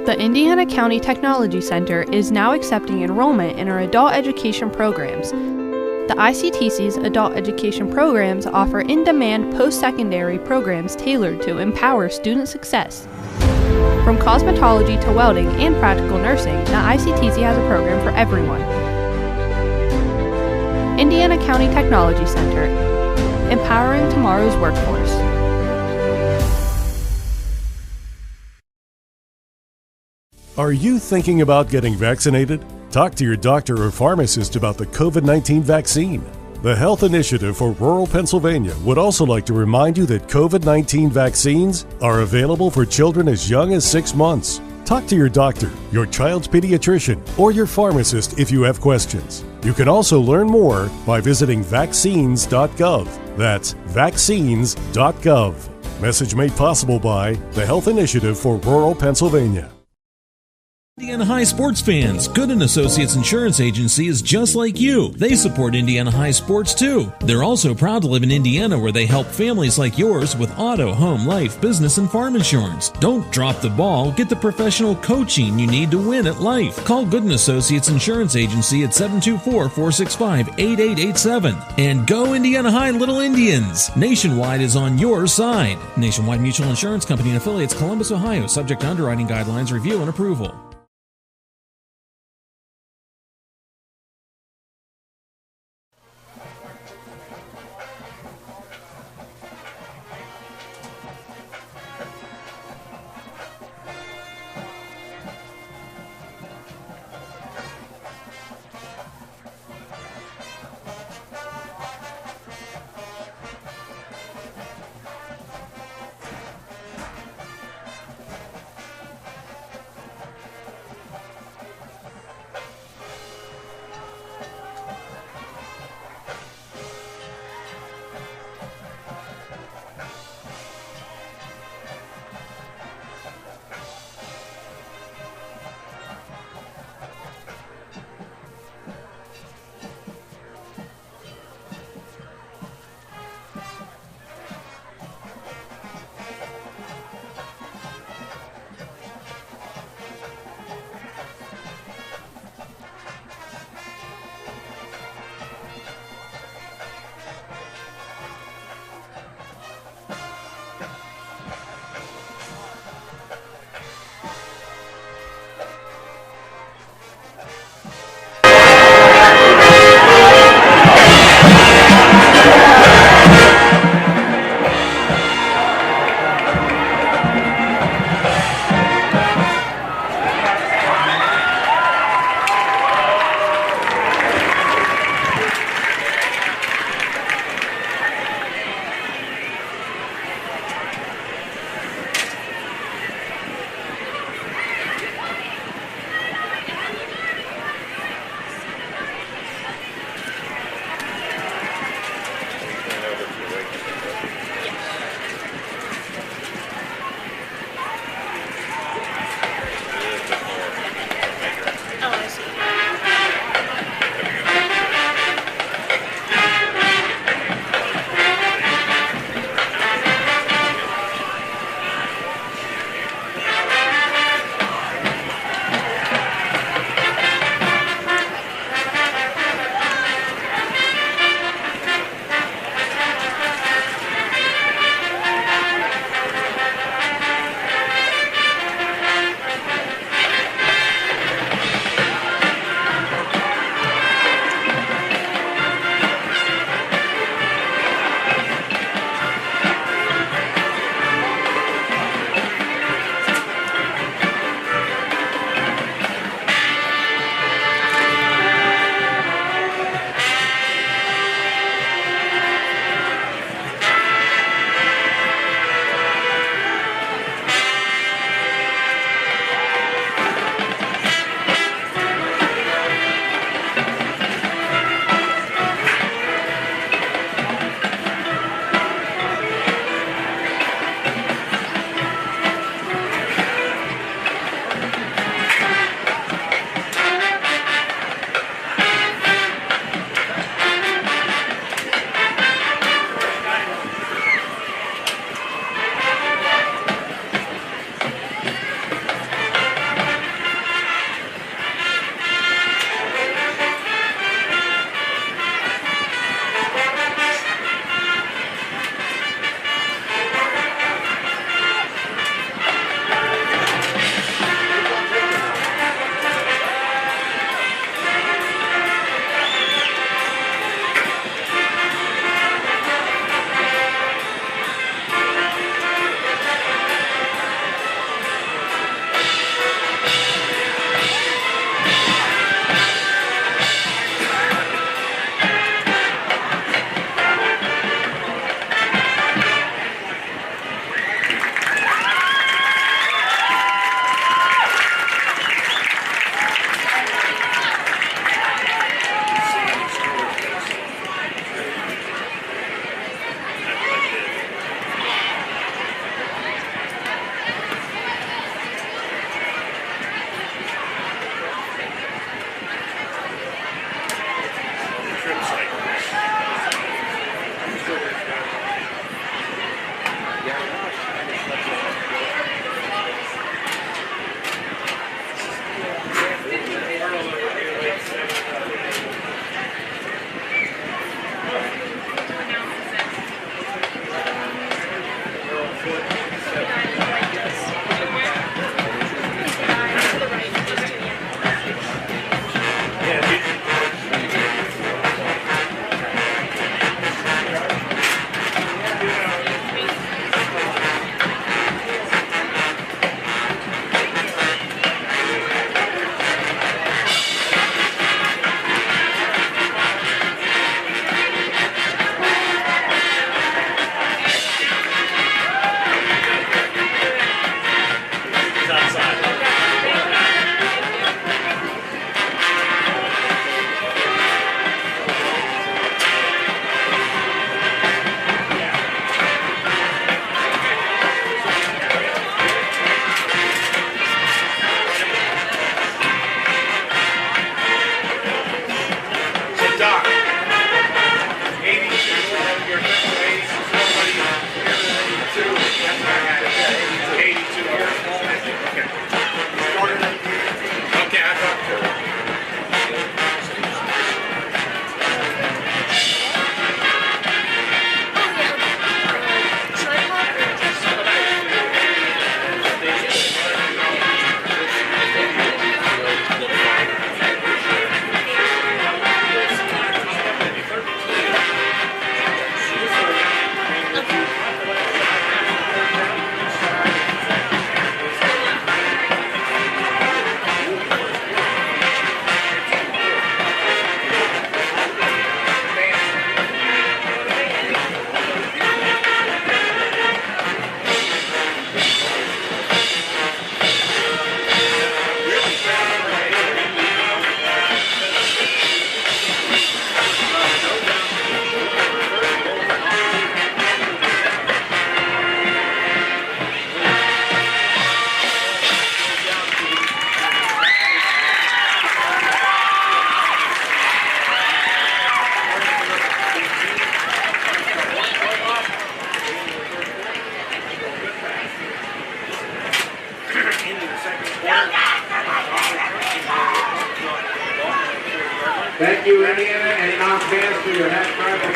The Indiana County Technology Center is now accepting enrollment in our adult education programs. The ICTC's adult education programs offer in-demand post-secondary programs tailored to empower student success. From cosmetology to welding and practical nursing, the ICTC has a program for everyone. Indiana County Technology Center, empowering tomorrow's workforce. Are you thinking about getting vaccinated? Talk to your doctor or pharmacist about the COVID-19 vaccine. The Health Initiative for Rural Pennsylvania would also like to remind you that COVID-19 vaccines are available for children as young as 6 months. Talk to your doctor, your child's pediatrician, or your pharmacist if you have questions. You can also learn more by visiting vaccines.gov. That's vaccines.gov. Message made possible by the Health Initiative for Rural Pennsylvania. Indiana High sports fans, Gooden Associates Insurance Agency is just like you. They support Indiana High sports too. They're also proud to live in Indiana, where they help families like yours with auto, home, life, business, and farm insurance. Don't drop the ball. Get the professional coaching you need to win at life. Call Gooden Associates Insurance Agency at 724-465-8887. And go Indiana High Little Indians. Nationwide is on your side. Nationwide Mutual Insurance Company and affiliates, Columbus, Ohio. Subject to underwriting guidelines, review, and approval.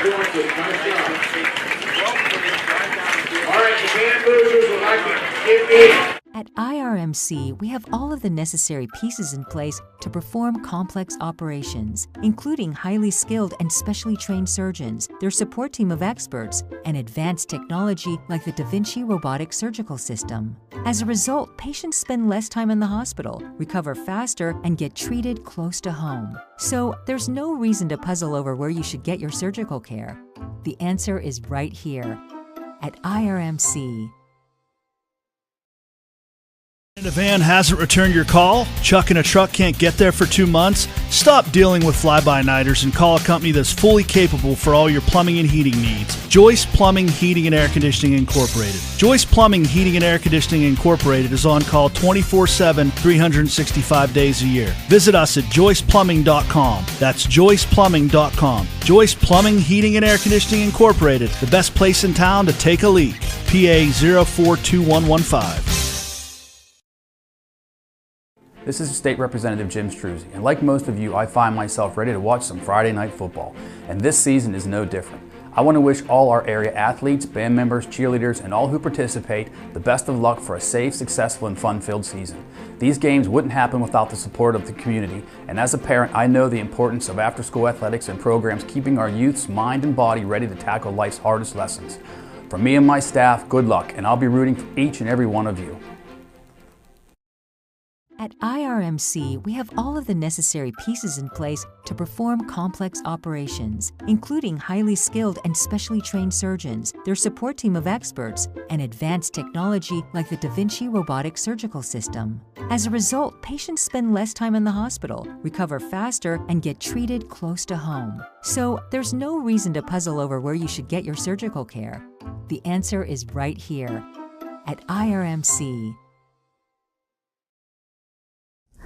Johnson. Nice job. All right, the band losers would like to give me. At IRMC, we have all of the necessary pieces in place to perform complex operations, including highly skilled and specially trained surgeons, their support team of experts, and advanced technology like the Da Vinci robotic surgical system. As a result, patients spend less time in the hospital, recover faster, and get treated close to home. So there's no reason to puzzle over where you should get your surgical care. The answer is right here at IRMC. A van hasn't returned your call? Chuck in a truck can't get there for 2 months? Stop dealing with fly-by-nighters and call a company that's fully capable for all your plumbing and heating needs. Joyce Plumbing, Heating, and Air Conditioning Incorporated. Joyce Plumbing, Heating, and Air Conditioning Incorporated is on call 24/7, 365 days a year. Visit us at joyceplumbing.com. That's joyceplumbing.com. Joyce Plumbing, Heating, and Air Conditioning Incorporated, the best place in town to take a leak. PA 042115. This is State Representative Jim Struzzi, and like most of you, I find myself ready to watch some Friday night football, and this season is no different. I want to wish all our area athletes, band members, cheerleaders, and all who participate the best of luck for a safe, successful, and fun-filled season. These games wouldn't happen without the support of the community, and as a parent, I know the importance of after-school athletics and programs keeping our youth's mind and body ready to tackle life's hardest lessons. From me and my staff, good luck, and I'll be rooting for each and every one of you. At IRMC, we have all of the necessary pieces in place to perform complex operations, including highly skilled and specially trained surgeons, their support team of experts, and advanced technology like the Da Vinci robotic surgical system. As a result, patients spend less time in the hospital, recover faster, and get treated close to home. So there's no reason to puzzle over where you should get your surgical care. The answer is right here at IRMC.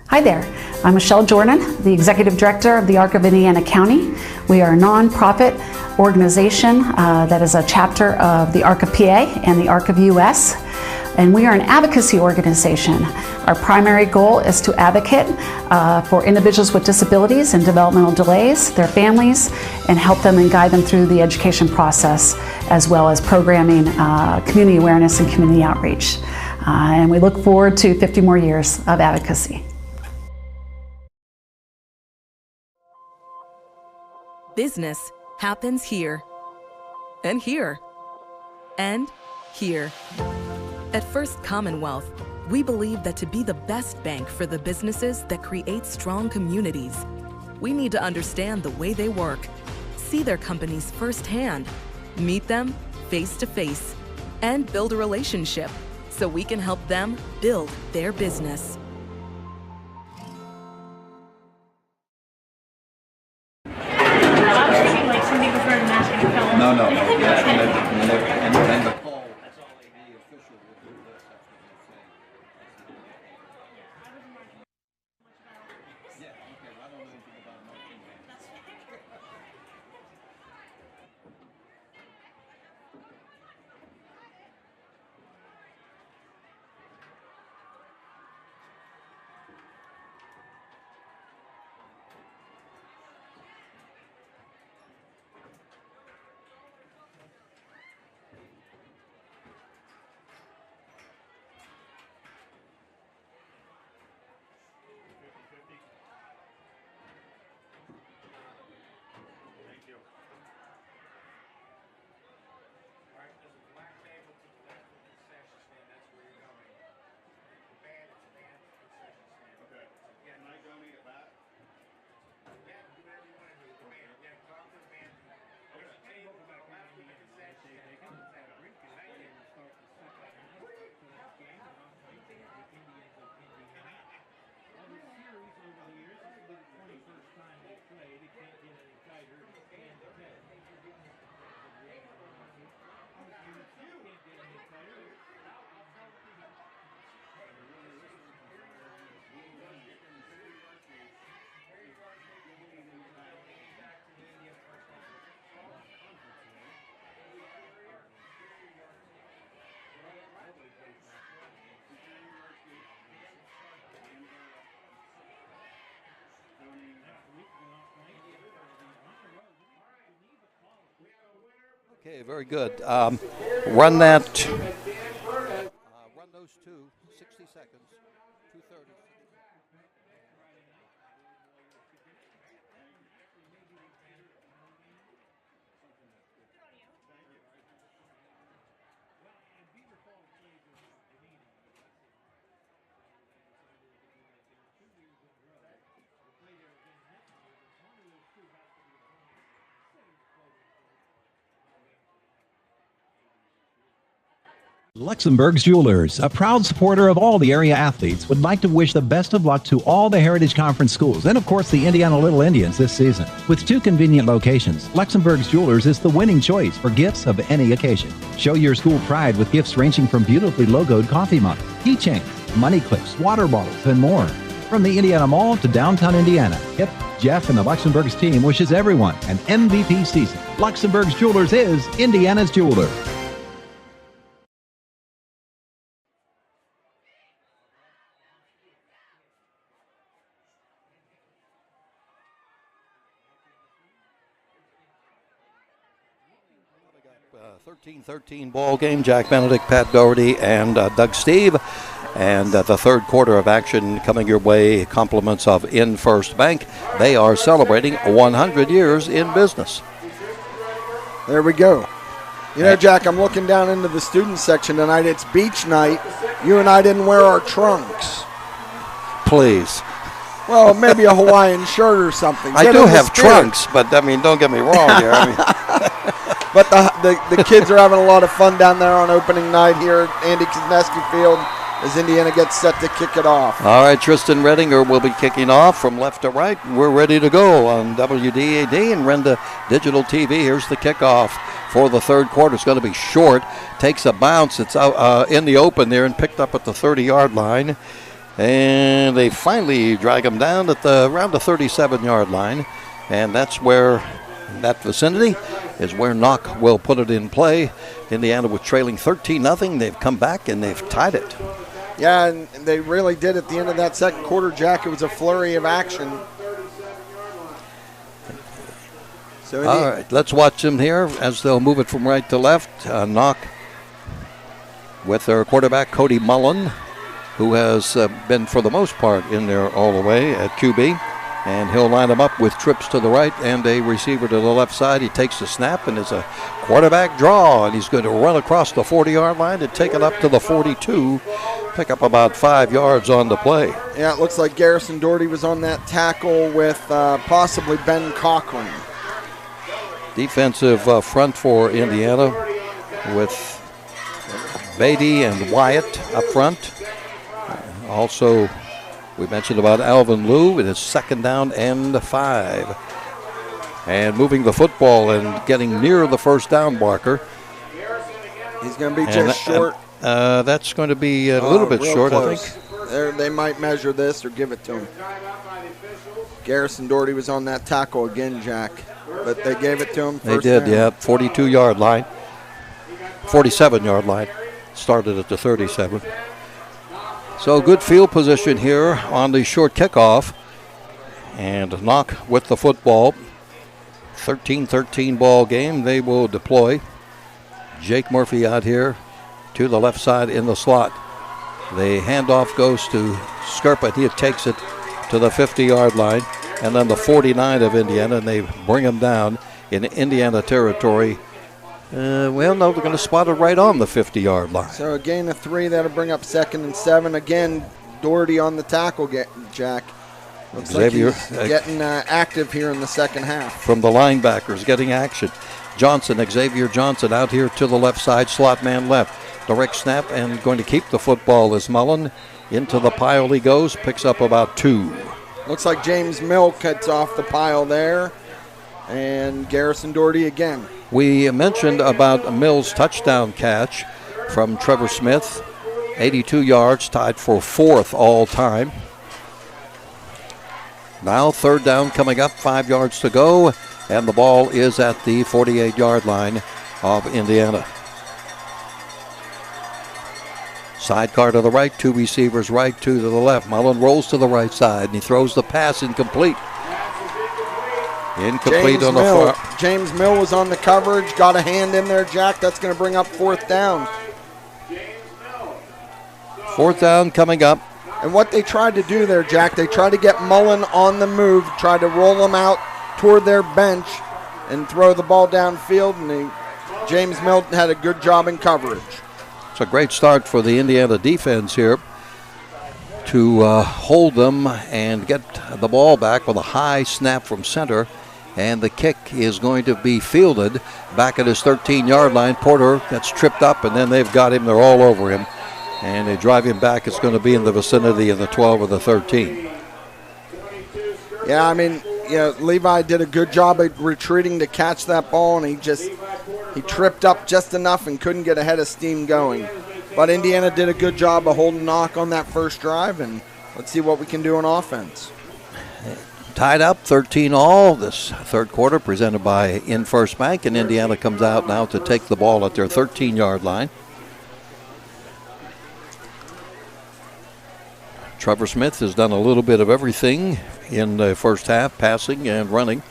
Hi there, I'm Michelle Jordan, the Executive Director of the ARC of Indiana County. We are a nonprofit organization that is a chapter of the ARC of PA and the ARC of US, and we are an advocacy organization. Our primary goal is to advocate for individuals with disabilities and developmental delays, their families, and help them and guide them through the education process, as well as programming, community awareness, and community outreach. And we look forward to 50 more years of advocacy. Business happens here, and here, and here. At First Commonwealth, we believe that to be the best bank for the businesses that create strong communities, we need to understand the way they work, see their companies firsthand, meet them face to face, and build a relationship so we can help them build their business. No. And the call. Okay, very good. Run that. Run those two, 60 seconds, 2:30. Luxembourg's Jewelers, a proud supporter of all the area athletes, would like to wish the best of luck to all the Heritage Conference schools and, of course, the Indiana Little Indians this season. With 2 convenient locations, Luxembourg's Jewelers is the winning choice for gifts of any occasion. Show your school pride with gifts ranging from beautifully logoed coffee mugs, keychains, money clips, water bottles, and more. From the Indiana Mall to downtown Indiana, Hip, Jeff, and the Luxembourg's team wishes everyone an MVP season. Luxembourg's Jewelers is Indiana's jeweler. Uh, 13-13 ball game. Jack Benedict, Pat Doherty, and Doug Steve. And the third quarter of action coming your way, compliments of In First Bank. They are celebrating 100 years in business. There we go. You know, Jack, I'm looking down into the student section tonight. It's beach night. You and I didn't wear our trunks. Please. Well, maybe a Hawaiian shirt or something. I do have trunks, but, I mean, don't get me wrong here. I mean. But the kids are having a lot of fun down there on opening night here at Andy Kosneski Field as Indiana gets set to kick it off. All right, Tristan Redinger will be kicking off from left to right. We're ready to go on WDAD and Renda Digital TV. Here's the kickoff for the third quarter. It's going to be short. Takes a bounce. It's out in the open there and picked up at the 30-yard line. And they finally drag him down at around the 37-yard line. And that's where, that vicinity, is where Knoch will put it in play. Indiana was trailing 13-0. They've come back and they've tied it. Yeah, and they really did at the end of that second quarter, Jack. It was a flurry of action. So all right, let's watch them here as they'll move it from right to left. Knoch with their quarterback, Cody Mullen, who has been, for the most part, in there all the way at QB. And he'll line them up with trips to the right and a receiver to the left side. He takes the snap and is a quarterback draw. And he's going to run across the 40-yard line and take it up to the 42. Pick up about 5 yards on the play. Yeah, it looks like Garrison Doherty was on that tackle with possibly Ben Cochran. Defensive front for Indiana with Beatty and Wyatt up front. Also, we mentioned about Alvin Liu. It is 2nd down and 5. And moving the football and getting near the first down marker. He's going to be just short. That's going to be a little bit short, close. I think. They might measure this or give it to him. Garrison Doherty was on that tackle again, Jack. But they gave it to him first They did, down. yeah. 42-yard line. 47-yard line. Started at the 37. So good field position here on the short kickoff. And Knoch with the football. 13-13 ball game. They will deploy. Jake Murphy out here to the left side in the slot. The handoff goes to Skerpa. He takes it to the 50-yard line. And then the 49 of Indiana. And they bring him down in Indiana territory. Well, no, they're going to spot it right on the 50-yard line. So a gain of 3, that'll bring up 2nd and 7. Again, Doherty on the tackle, Jack. Looks Xavier, like he's getting active here in the second half. From the linebackers, getting action. Johnson, Xavier Johnson out here to the left side, slot man left. Direct snap and going to keep the football is Mullen. Into the pile he goes, picks up about 2. Looks like James Mill cuts off the pile there. And Garrison Doherty again. We mentioned about Mills' touchdown catch from Trevor Smith. 82 yards, tied for 4th all time. Now 3rd down coming up, 5 yards to go. And the ball is at the 48-yard line of Indiana. Sidecar to the right, 2 receivers right, 2 to the left. Mullen rolls to the right side and he throws the pass incomplete. Incomplete on the far. James Mill was on the coverage, got a hand in there, Jack. That's going to bring up 4th down. 4th down coming up. And what they tried to do there, Jack, they tried to get Mullen on the move, tried to roll him out toward their bench and throw the ball downfield, and James Mill had a good job in coverage. It's a great start for the Indiana defense here to hold them and get the ball back with a high snap from center. And the kick is going to be fielded back at his 13-yard line. Porter gets tripped up, and then they've got him. They're all over him. And they drive him back. It's going to be in the vicinity of the 12 or the 13. Yeah, I mean, Levi did a good job at retreating to catch that ball, and he tripped up just enough and couldn't get ahead of steam going. But Indiana did a good job of holding Knoch on that first drive, and let's see what we can do on offense. Tied up 13-all this third quarter, presented by InFirst Bank, and Indiana comes out now to take the ball at their 13-yard line. Trevor Smith has done a little bit of everything in the first half, passing and running,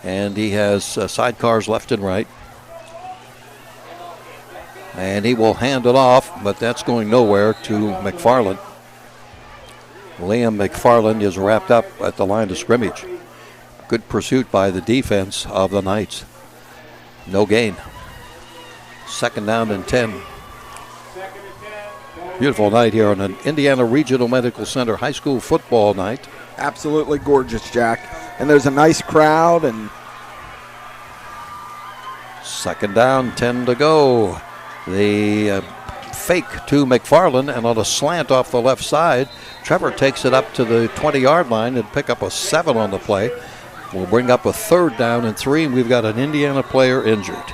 and he has sidecars left and right. And he will hand it off, but that's going nowhere to McFarland. Liam McFarland is wrapped up at the line of scrimmage. Good pursuit by the defense of the Knights. No gain. 2nd down and 10. Beautiful night here on an Indiana Regional Medical Center high school football night. Absolutely gorgeous, Jack. And there's a nice crowd. And 2nd down, 10 to go. The fake to McFarland, and on a slant off the left side, Trevor takes it up to the 20-yard line and pick up a 7 on the play. We'll bring up a 3rd down and 3, and we've got an Indiana player injured.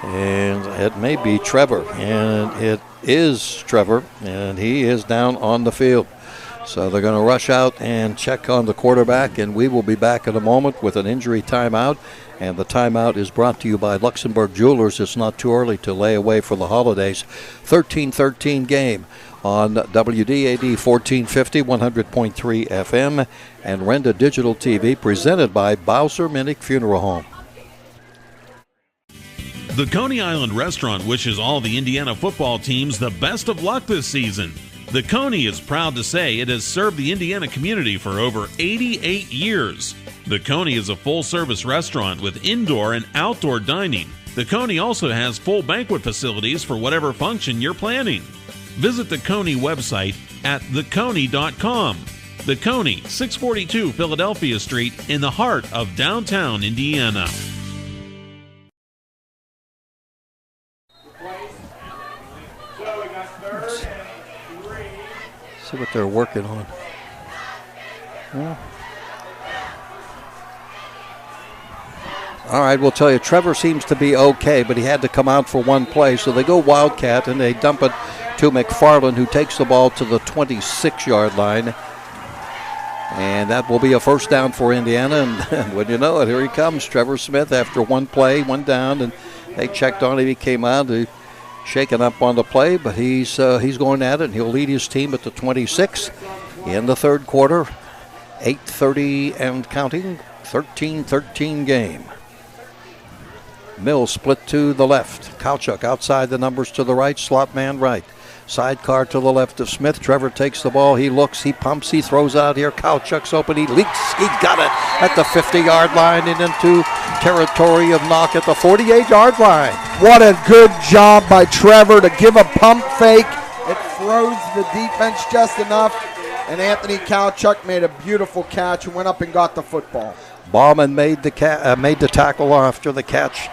And it may be Trevor, and it is Trevor, and he is down on the field. So they're going to rush out and check on the quarterback, and we will be back in a moment with an injury timeout. And the timeout is brought to you by Luxembourg Jewelers. It's not too early to lay away for the holidays. 13-13 game on WDAD 1450, 100.3 FM, and Renda Digital TV, presented by Bowser Minnick Funeral Home. The Coney Island Restaurant wishes all the Indiana football teams the best of luck this season. The Coney is proud to say it has served the Indiana community for over 88 years. The Coney is a full-service restaurant with indoor and outdoor dining. The Coney also has full banquet facilities for whatever function you're planning. Visit the Coney website at theconey.com. The Coney, 642 Philadelphia Street, in the heart of downtown Indiana. See what they're working on. Yeah. All right, we'll tell you, Trevor seems to be okay, but he had to come out for one play. So they go Wildcat, and they dump it to McFarland, who takes the ball to the 26-yard line. And that will be a 1st down for Indiana. And when you know it, here he comes, Trevor Smith, after one play, 1 down. And they checked on him. He came out. He shaken up on the play, but he's going at it, and he'll lead his team at the 26 in the third quarter. 8:30 and counting, 13-13 game. Mills split to the left. Kowchuk outside the numbers to the right, slot man right. Sidecar to the left of Smith. Trevor takes the ball. He looks, he pumps, he throws out here. Kowchuk's open. He leaks. He got it at the 50-yard line and into territory of Knoch at the 48-yard line. What a good job by Trevor to give a pump fake. It froze the defense just enough, and Anthony Kowchuk made a beautiful catch and went up and got the football. Bauman made the tackle after the catch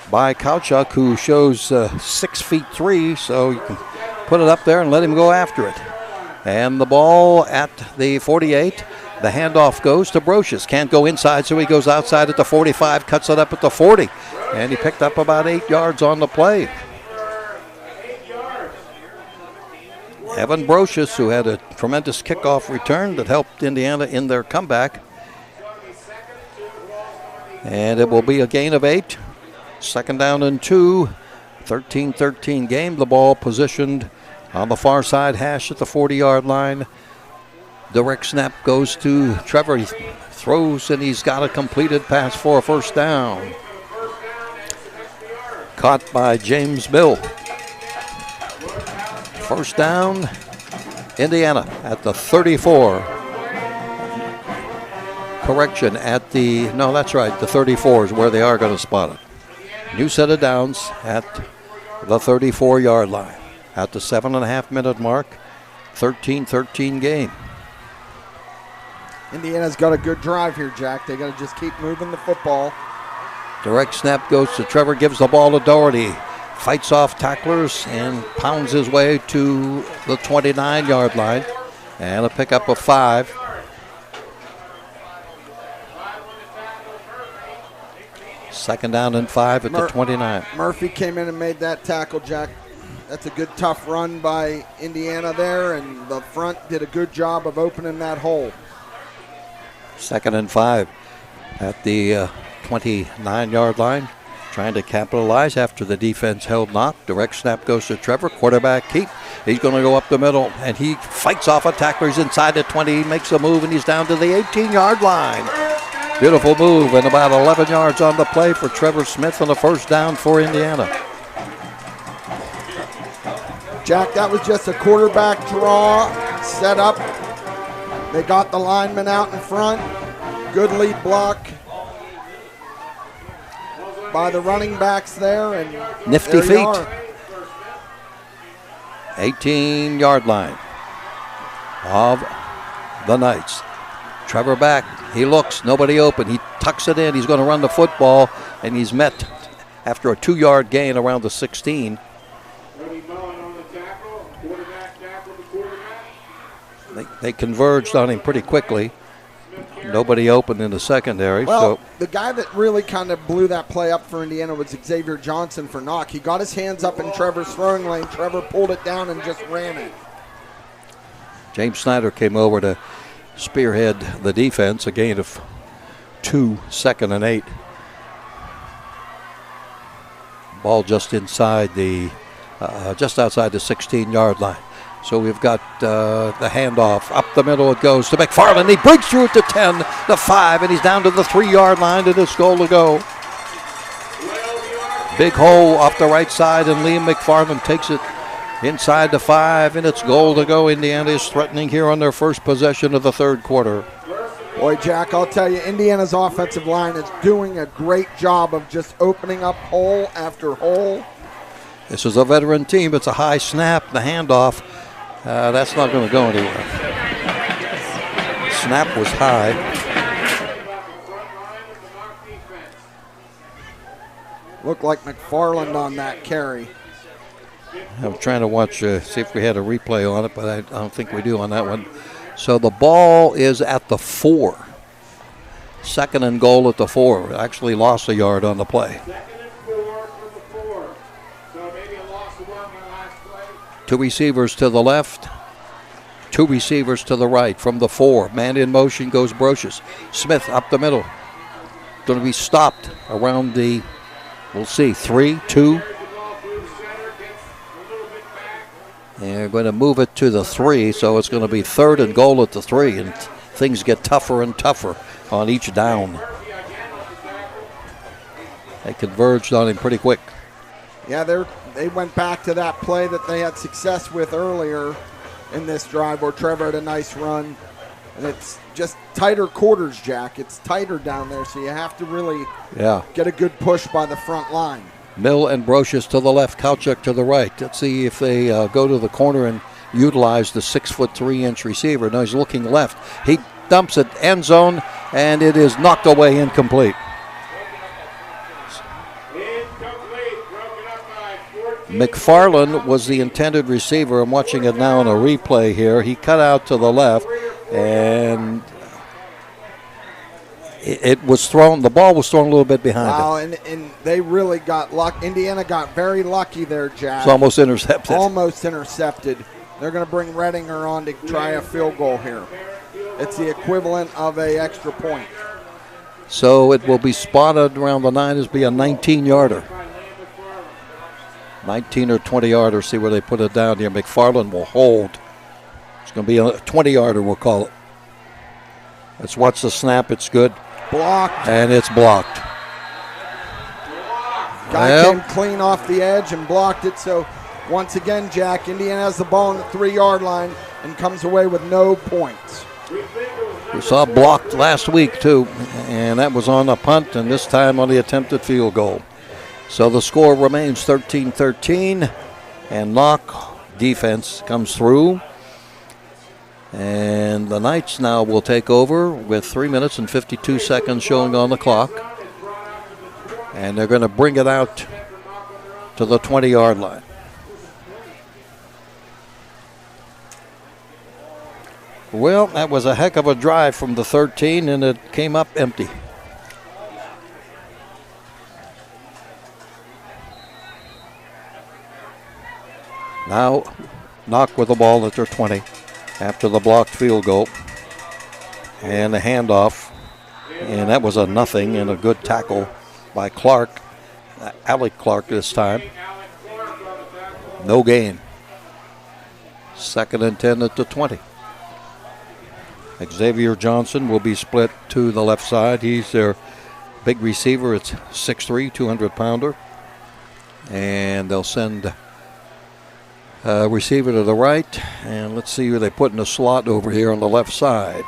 by Kowchuk, who shows 6'3", so you can put it up there and let him go after it. And the ball at the 48. The handoff goes to Brocious. Can't go inside, so he goes outside at the 45, cuts it up at the 40. And he picked up about 8 yards on the play. Evan Brocious, who had a tremendous kickoff return that helped Indiana in their comeback. And it will be a gain of 8. 2nd down and 2. 13-13 game. The ball positioned on the far side hash at the 40-yard line. Direct snap goes to Trevor. He throws, and he's got a completed pass for a first down. Caught by James Mill. First down, Indiana at the 34. Correction, at the, no, that's right, the 34 is where they are going to spot it. New set of downs at the 34-yard line. At the 7.5-minute mark, 13-13 game. Indiana's got a good drive here, Jack. They got to just keep moving the football. Direct snap goes to Trevor, gives the ball to Doherty. Fights off tacklers and pounds his way to the 29-yard line. And a pickup of 5. Second down and 5 at the 29. Murphy came in and made that tackle, Jack. That's a good, tough run by Indiana there, and the front did a good job of opening that hole. Second and 5 at the 29-yard line. Trying to capitalize after the defense held Knoch. Direct snap goes to Trevor. Quarterback keep. He's going to go up the middle, and he fights off a tackler. He's inside the 20. He makes a move, and he's down to the 18-yard line. Beautiful move, and about 11 yards on the play for Trevor Smith, and a first down for Indiana. Jack, that was just a quarterback draw, set up. They got the lineman out in front. Good lead block by the running backs there, and nifty feet. 18-yard line of the Knights. Trevor back. He looks. Nobody open. He tucks it in. He's going to run the football, and he's met after a 2-yard gain around the 16. They converged on him pretty quickly. Nobody open in the secondary. Well, so the guy that really kind of blew that play up for Indiana was Xavier Johnson for Knoch. He got his hands up in Trevor's throwing lane. Trevor pulled it down and just ran it. James Snyder came over to spearhead the defense, a gain of 2, 2nd and 8. Ball just inside the, just outside the 16-yard line. So we've got the handoff. Up the middle it goes to McFarland. He breaks through it to 10, the 5, and he's down to the 3-yard line, and it's goal to go. Big hole off the right side, and Liam McFarland takes it inside the 5, and it's goal to go. Indiana is threatening here on their first possession of the third quarter. Boy, Jack, I'll tell you, Indiana's offensive line is doing a great job of just opening up hole after hole. This is a veteran team. It's a high snap, the handoff. That's not going to go anywhere. Snap was high. Looked like McFarland on that carry. I'm trying to watch, see if we had a replay on it, but I don't think we do on that one. So the ball is at the 4. 2nd and goal at the 4. Actually lost a yard on the play. 2 receivers to the left, 2 receivers to the right from the 4. Man in motion goes Brocious. Smith up the middle. Going to be stopped around the, we'll see, 3, 2. And they're going to move it to the 3, so it's going to be 3rd and goal at the 3, and things get tougher and tougher on each down. They converged on him pretty quick. Yeah, they went back to that play that they had success with earlier in this drive where Trevor had a nice run. And it's just tighter quarters, Jack. It's tighter down there, so you have to really get a good push by the front line. Mill and Brocious to the left, Kowchuk to the right. Let's see if they go to the corner and utilize the 6'3" receiver. Now he's looking left. He dumps it end zone, and it is knocked away incomplete. McFarland was the intended receiver. I'm watching it now on a replay here. He cut out to the left, and it was thrown. The ball was thrown a little bit behind him. And they really got lucky. Indiana got very lucky there, Jack. It's almost intercepted. Almost intercepted. They're going to bring Rettinger on to try a field goal here. It's the equivalent of an extra point. So it will be spotted around the 9. It'll be a 19-yarder. 19 or 20-yarder. See where they put it down here. McFarland will hold. It's going to be a 20-yarder, we'll call it. Let's watch the snap. It's good. Blocked. And it's blocked. Guy came clean off the edge and blocked it. So once again, Jack, Indiana has the ball on the 3-yard line and comes away with no points. We saw blocked last week too, and that was on a punt, and this time on the attempted field goal. So the score remains 13-13, and Knoch defense comes through. And the Knights now will take over with 3 minutes and 52 seconds showing on the clock. And they're going to bring it out to the 20-yard line. Well, that was a heck of a drive from the 13, and it came up empty. Now, Knoch with the ball at their 20 after the blocked field goal. And a handoff. And that was a nothing and a good tackle by Clark. Alec Clark this time. No gain. 2nd and 10 at the 20. Xavier Johnson will be split to the left side. He's their big receiver. It's 6'3", 200-pounder. And they'll send receiver to the right. And let's see who they put in the slot over here on the left side.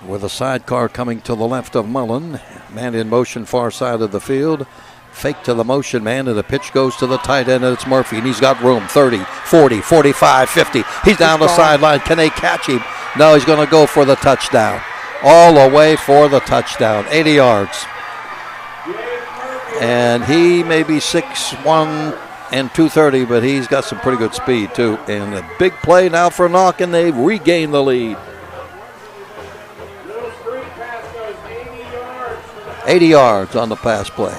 With a sidecar coming to the left of Mullen. Man in motion far side of the field. Fake to the motion man, and the pitch goes to the tight end, and it's Murphy, and he's got room. 30, 40, 45, 50. He's down the sideline. Can they catch him? No, he's going to go for the touchdown. All the way for the touchdown. 80 yards. And he may be 6'1" and 230, but he's got some pretty good speed, too. And a big play now for Knoch, and they've regained the lead. 80 yards on the pass play.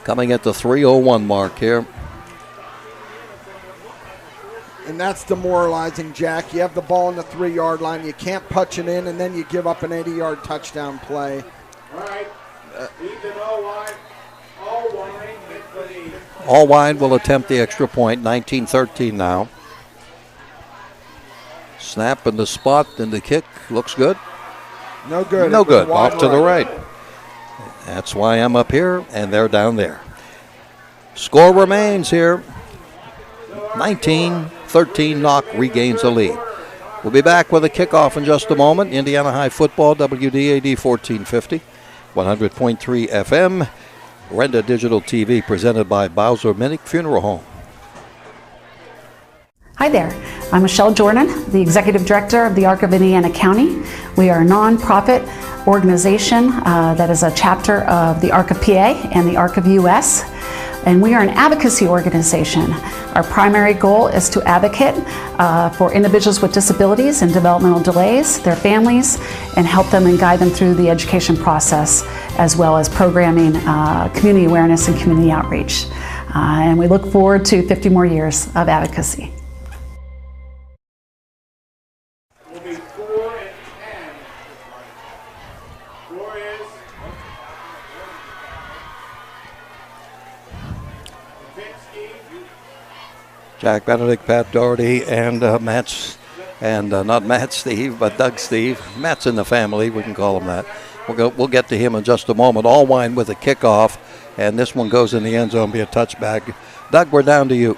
Coming at the 3:01 mark here. And that's demoralizing, Jack. You have the ball on the 3-yard line. You can't punch it in, and then you give up an 80-yard touchdown play. All right. Ethan Allwine. Allwine will attempt the extra point. 19-13 now. Snap in the spot, and the kick looks good. No good. No good. Off to the right. That's why I'm up here, and they're down there. Score remains here. 19-13, Knoch regains the lead. We'll be back with a kickoff in just a moment. Indiana High Football, WDAD 1450, 100.3 FM. Renda Digital TV presented by Bowser Minnick Funeral Home. Hi there, I'm Michelle Jordan, the Executive Director of the Arc of Indiana County. We are a nonprofit organization that is a chapter of the Arc of PA and the Arc of US, and we are an advocacy organization. Our primary goal is to advocate for individuals with disabilities and developmental delays, their families, and help them and guide them through the education process, as well as programming, community awareness, and community outreach. And we look forward to 50 more years of advocacy. Jack Benedict, Pat Doherty, and Matt's, and not Matt Steve, but Doug Steve. Matt's in the family, we can call him that. We'll get to him in just a moment. Allwine with a kickoff, and this one goes in the end zone, be a touchback. Doug, we're down to you.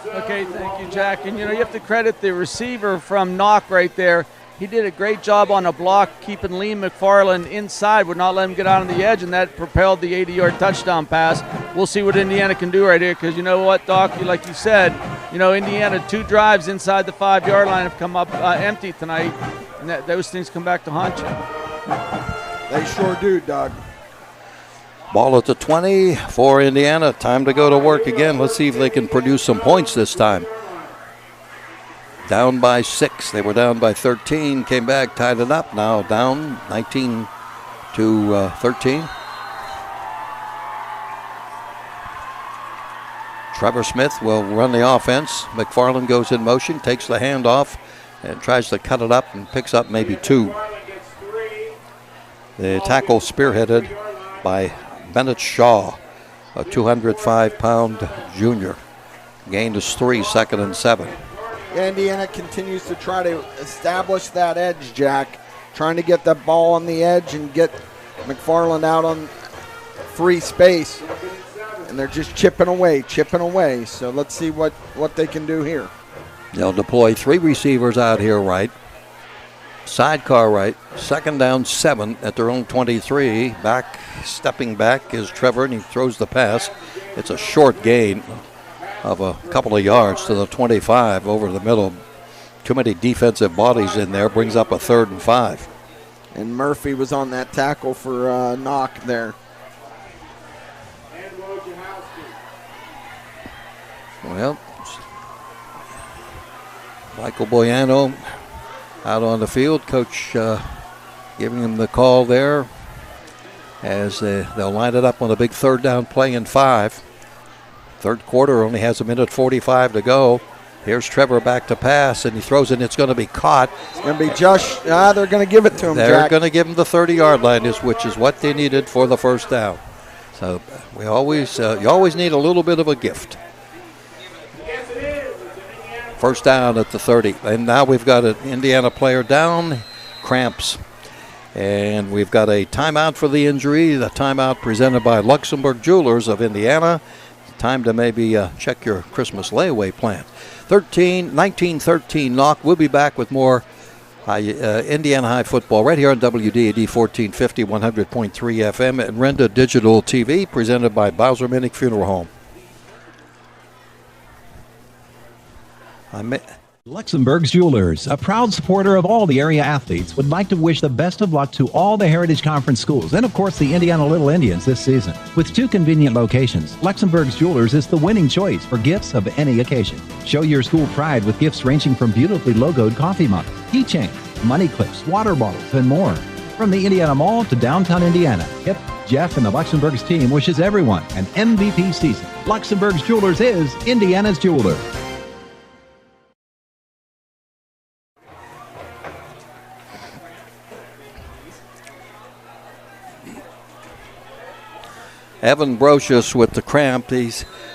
Okay, thank you, Jack. And, you have to credit the receiver from Knoch right there. He did a great job on a block, keeping Lee McFarland inside, would not let him get out on the edge, and that propelled the 80-yard touchdown pass. We'll see what Indiana can do right here, because you know what, Doc, like you said, Indiana, 2 drives inside the 5-yard line have come up empty tonight, and those things come back to haunt you. They sure do, Doug. Ball at the 20 for Indiana. Time to go to work again. Let's see if they can produce some points this time. Down by 6. They were down by 13. Came back, tied it up. Now down 19 to 13. Trevor Smith will run the offense. McFarland goes in motion, takes the handoff, and tries to cut it up and picks up maybe 2. The tackle spearheaded by Bennett Shaw. a 205-pound junior. Gain is 3, 2nd and 7. Indiana continues to try to establish that edge, Jack. Trying to get that ball on the edge and get McFarland out on free space. And they're just chipping away. So let's see what they can do here. They'll deploy 3 receivers out here right. Sidecar right. 2nd down, 7 at their own 23. Stepping back is Trevor, and he throws the pass. It's a short gain of a couple of yards to the 25 over the middle. Too many defensive bodies in there. Brings up a 3rd and 5. And Murphy was on that tackle for Knoch there. Well, Michael Boyano out on the field. Coach giving him the call there as they'll line it up on a big 3rd down play in 5. 3rd quarter only has 1:45 to go. Here's Trevor back to pass, and he throws it, and it's going to be caught. It's going to be Josh. They're going to give it to him, They're Jack. going to give him the 30-yard line, which is what they needed for the 1st down. So you always need a little bit of a gift. 1st down at the 30. And now we've got an Indiana player down, cramps. And we've got a timeout for the injury. The timeout presented by Luxembourg Jewelers of Indiana. Time to maybe check your Christmas layaway plan. 19-13 Knoch. We'll be back with more Indiana High football right here on WDAD 1450, 100.3 FM, and Renda Digital TV presented by Bowser Minnick Funeral Home. Luxembourg's Jewelers, a proud supporter of all the area athletes, would like to wish the best of luck to all the Heritage Conference schools and, of course, the Indiana Little Indians this season. With 2 convenient locations, Luxembourg's Jewelers is the winning choice for gifts of any occasion. Show your school pride with gifts ranging from beautifully logoed coffee mugs, keychains, money clips, water bottles, and more. From the Indiana Mall to downtown Indiana, Hip, Jeff, and the Luxembourg's team wishes everyone an MVP season. Luxembourg's Jewelers is Indiana's jeweler. Evan Brocious with the cramp. He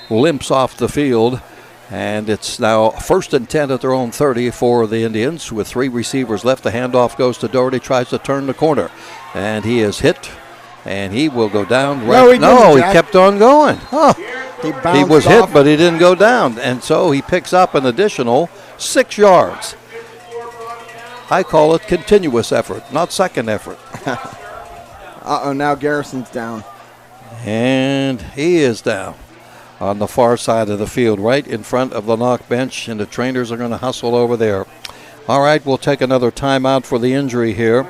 limps off the field, and it's now 1st and 10 at their own 30 for the Indians with 3 receivers left. The handoff goes to Doherty, tries to turn the corner, and he is hit, and he will go down. He kept on going. Huh. He was hit, but he didn't go down, and so he picks up an additional 6 yards. I call it continuous effort, not second effort. Now Garrison's down. And he is down on the far side of the field, right in front of the Knoch bench, and the trainers are going to hustle over there. All right, we'll take another timeout for the injury here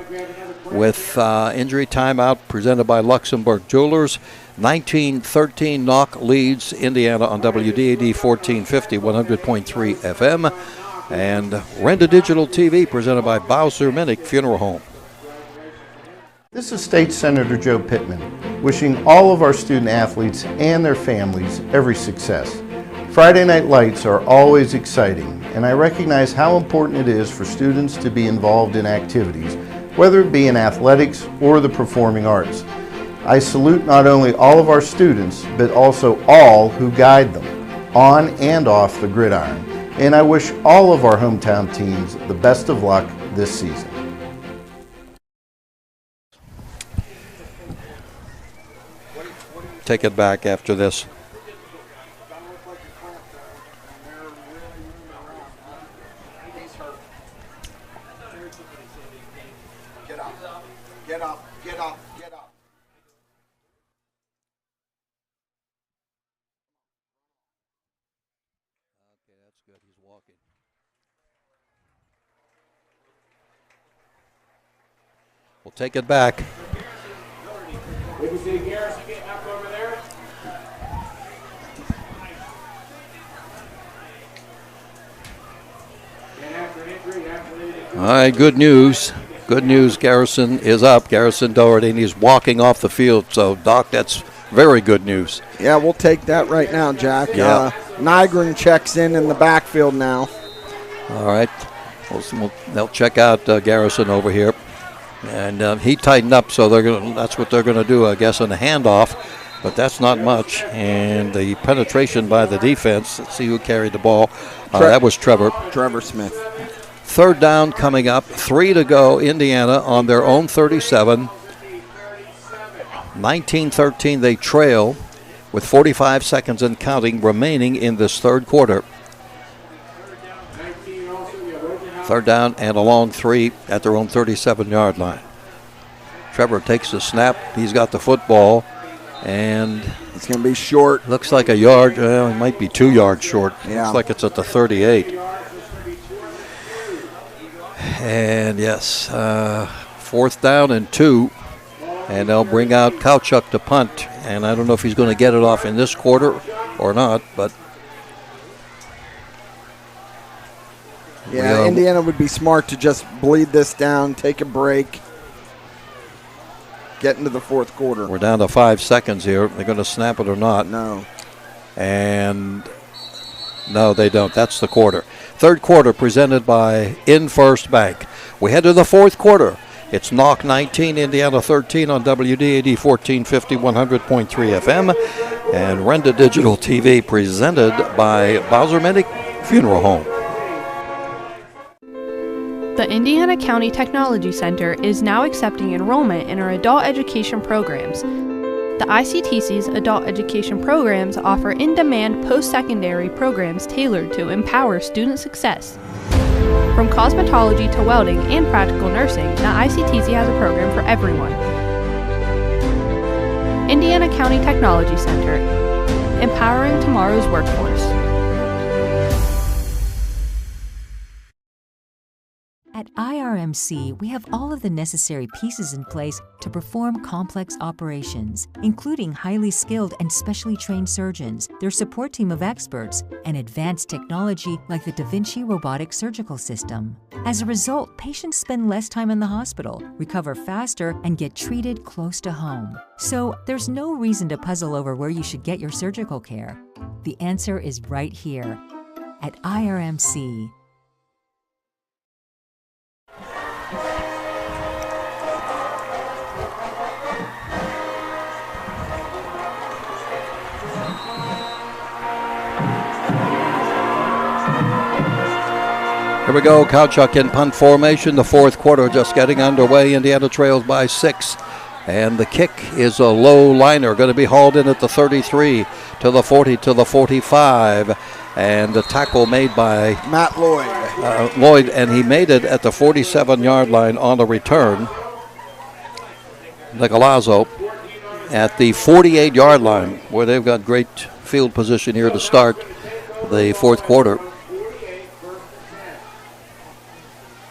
with injury timeout presented by Luxembourg Jewelers. 19-13 Knoch leads Indiana on WDAD 1450, 100.3 FM, and Renda Digital TV presented by Bowser Minnick Funeral Home. This is State Senator Joe Pittman, wishing all of our student athletes and their families every success. Friday Night Lights are always exciting, and I recognize how important it is for students to be involved in activities, whether it be in athletics or the performing arts. I salute not only all of our students, but also all who guide them, on and off the gridiron, and I wish all of our hometown teams the best of luck this season. Take it back after this. Get up. Get up. Get up. Get up. Okay, that's good. He's walking. We'll take it back. We can see Garrison getting up over there. And after an injury, All right, good news. Good news, Garrison is up. Garrison Doherty, and he's walking off the field. So, Doc, that's very good news. Yeah, we'll take that right now, Jack. Yeah. Nygren checks in the backfield now. All right. They'll check out Garrison over here. And he tightened up, so that's what they're going to do, I guess, on the handoff. but that's not much. And the penetration by the defense, let's see who carried the ball. That was Trevor Smith. Third down coming up, 3 to go, Indiana on their own 37. 19-13, they trail with 45 seconds and counting remaining in this third quarter. Third down and a long 3 at their own 37-yard line. Trevor takes the snap. He's got the football, and it's going to be short. Looks like a yard. Well, it might be 2 yards short. Yeah. Looks like it's at the 38. And yes, 4th down and 2. And they'll bring out Kowchuk to punt. And I don't know if he's going to get it off in this quarter or not, but yeah, Indiana would be smart to just bleed this down, take a break, get into the fourth quarter. We're down to 5 seconds here. They're going to snap it or not. No. And no, they don't. That's the quarter. Third quarter presented by InFirst Bank. We head to the fourth quarter. It's Knoch 19, Indiana 13 on WDAD 1450, 100.3 FM. And Renda Digital TV presented by Bowser Medic Funeral Home. The Indiana County Technology Center is now accepting enrollment in our adult education programs. The ICTC's adult education programs offer in-demand post-secondary programs tailored to empower student success. From cosmetology to welding and practical nursing, the ICTC has a program for everyone. Indiana County Technology Center, empowering tomorrow's workforce. At IRMC, we have all of the necessary pieces in place to perform complex operations, including highly skilled and specially trained surgeons, their support team of experts, and advanced technology like the Da Vinci robotic surgical system. As a result, patients spend less time in the hospital, recover faster, and get treated close to home. So there's no reason to puzzle over where you should get your surgical care. The answer is right here at IRMC. Here we go, Kowchuk in punt formation. The fourth quarter just getting underway. Indiana trails by 6. And the kick is a low liner, going to be hauled in at the 33, to the 40, to the 45. And the tackle made by Matt Lloyd. Lloyd, and he made it at the 47-yard line on the return. Nicolazzo at the 48-yard line, where they've got great field position here to start the fourth quarter.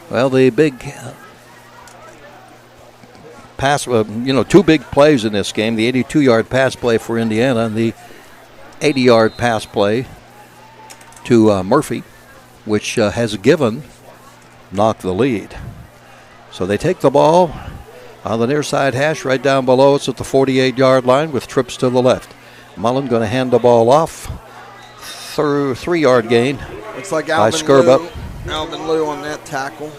Well, the big pass, 2 big plays in this game. The 82-yard pass play for Indiana and the 80-yard pass play to Murphy, which has given Knoch the lead. So they take the ball on the near side hash right down below. It's at the 48-yard line with trips to the left. Mullen going to hand the ball off through 3-yard gain. Looks like by Skirba. Alvin Liu on that tackle.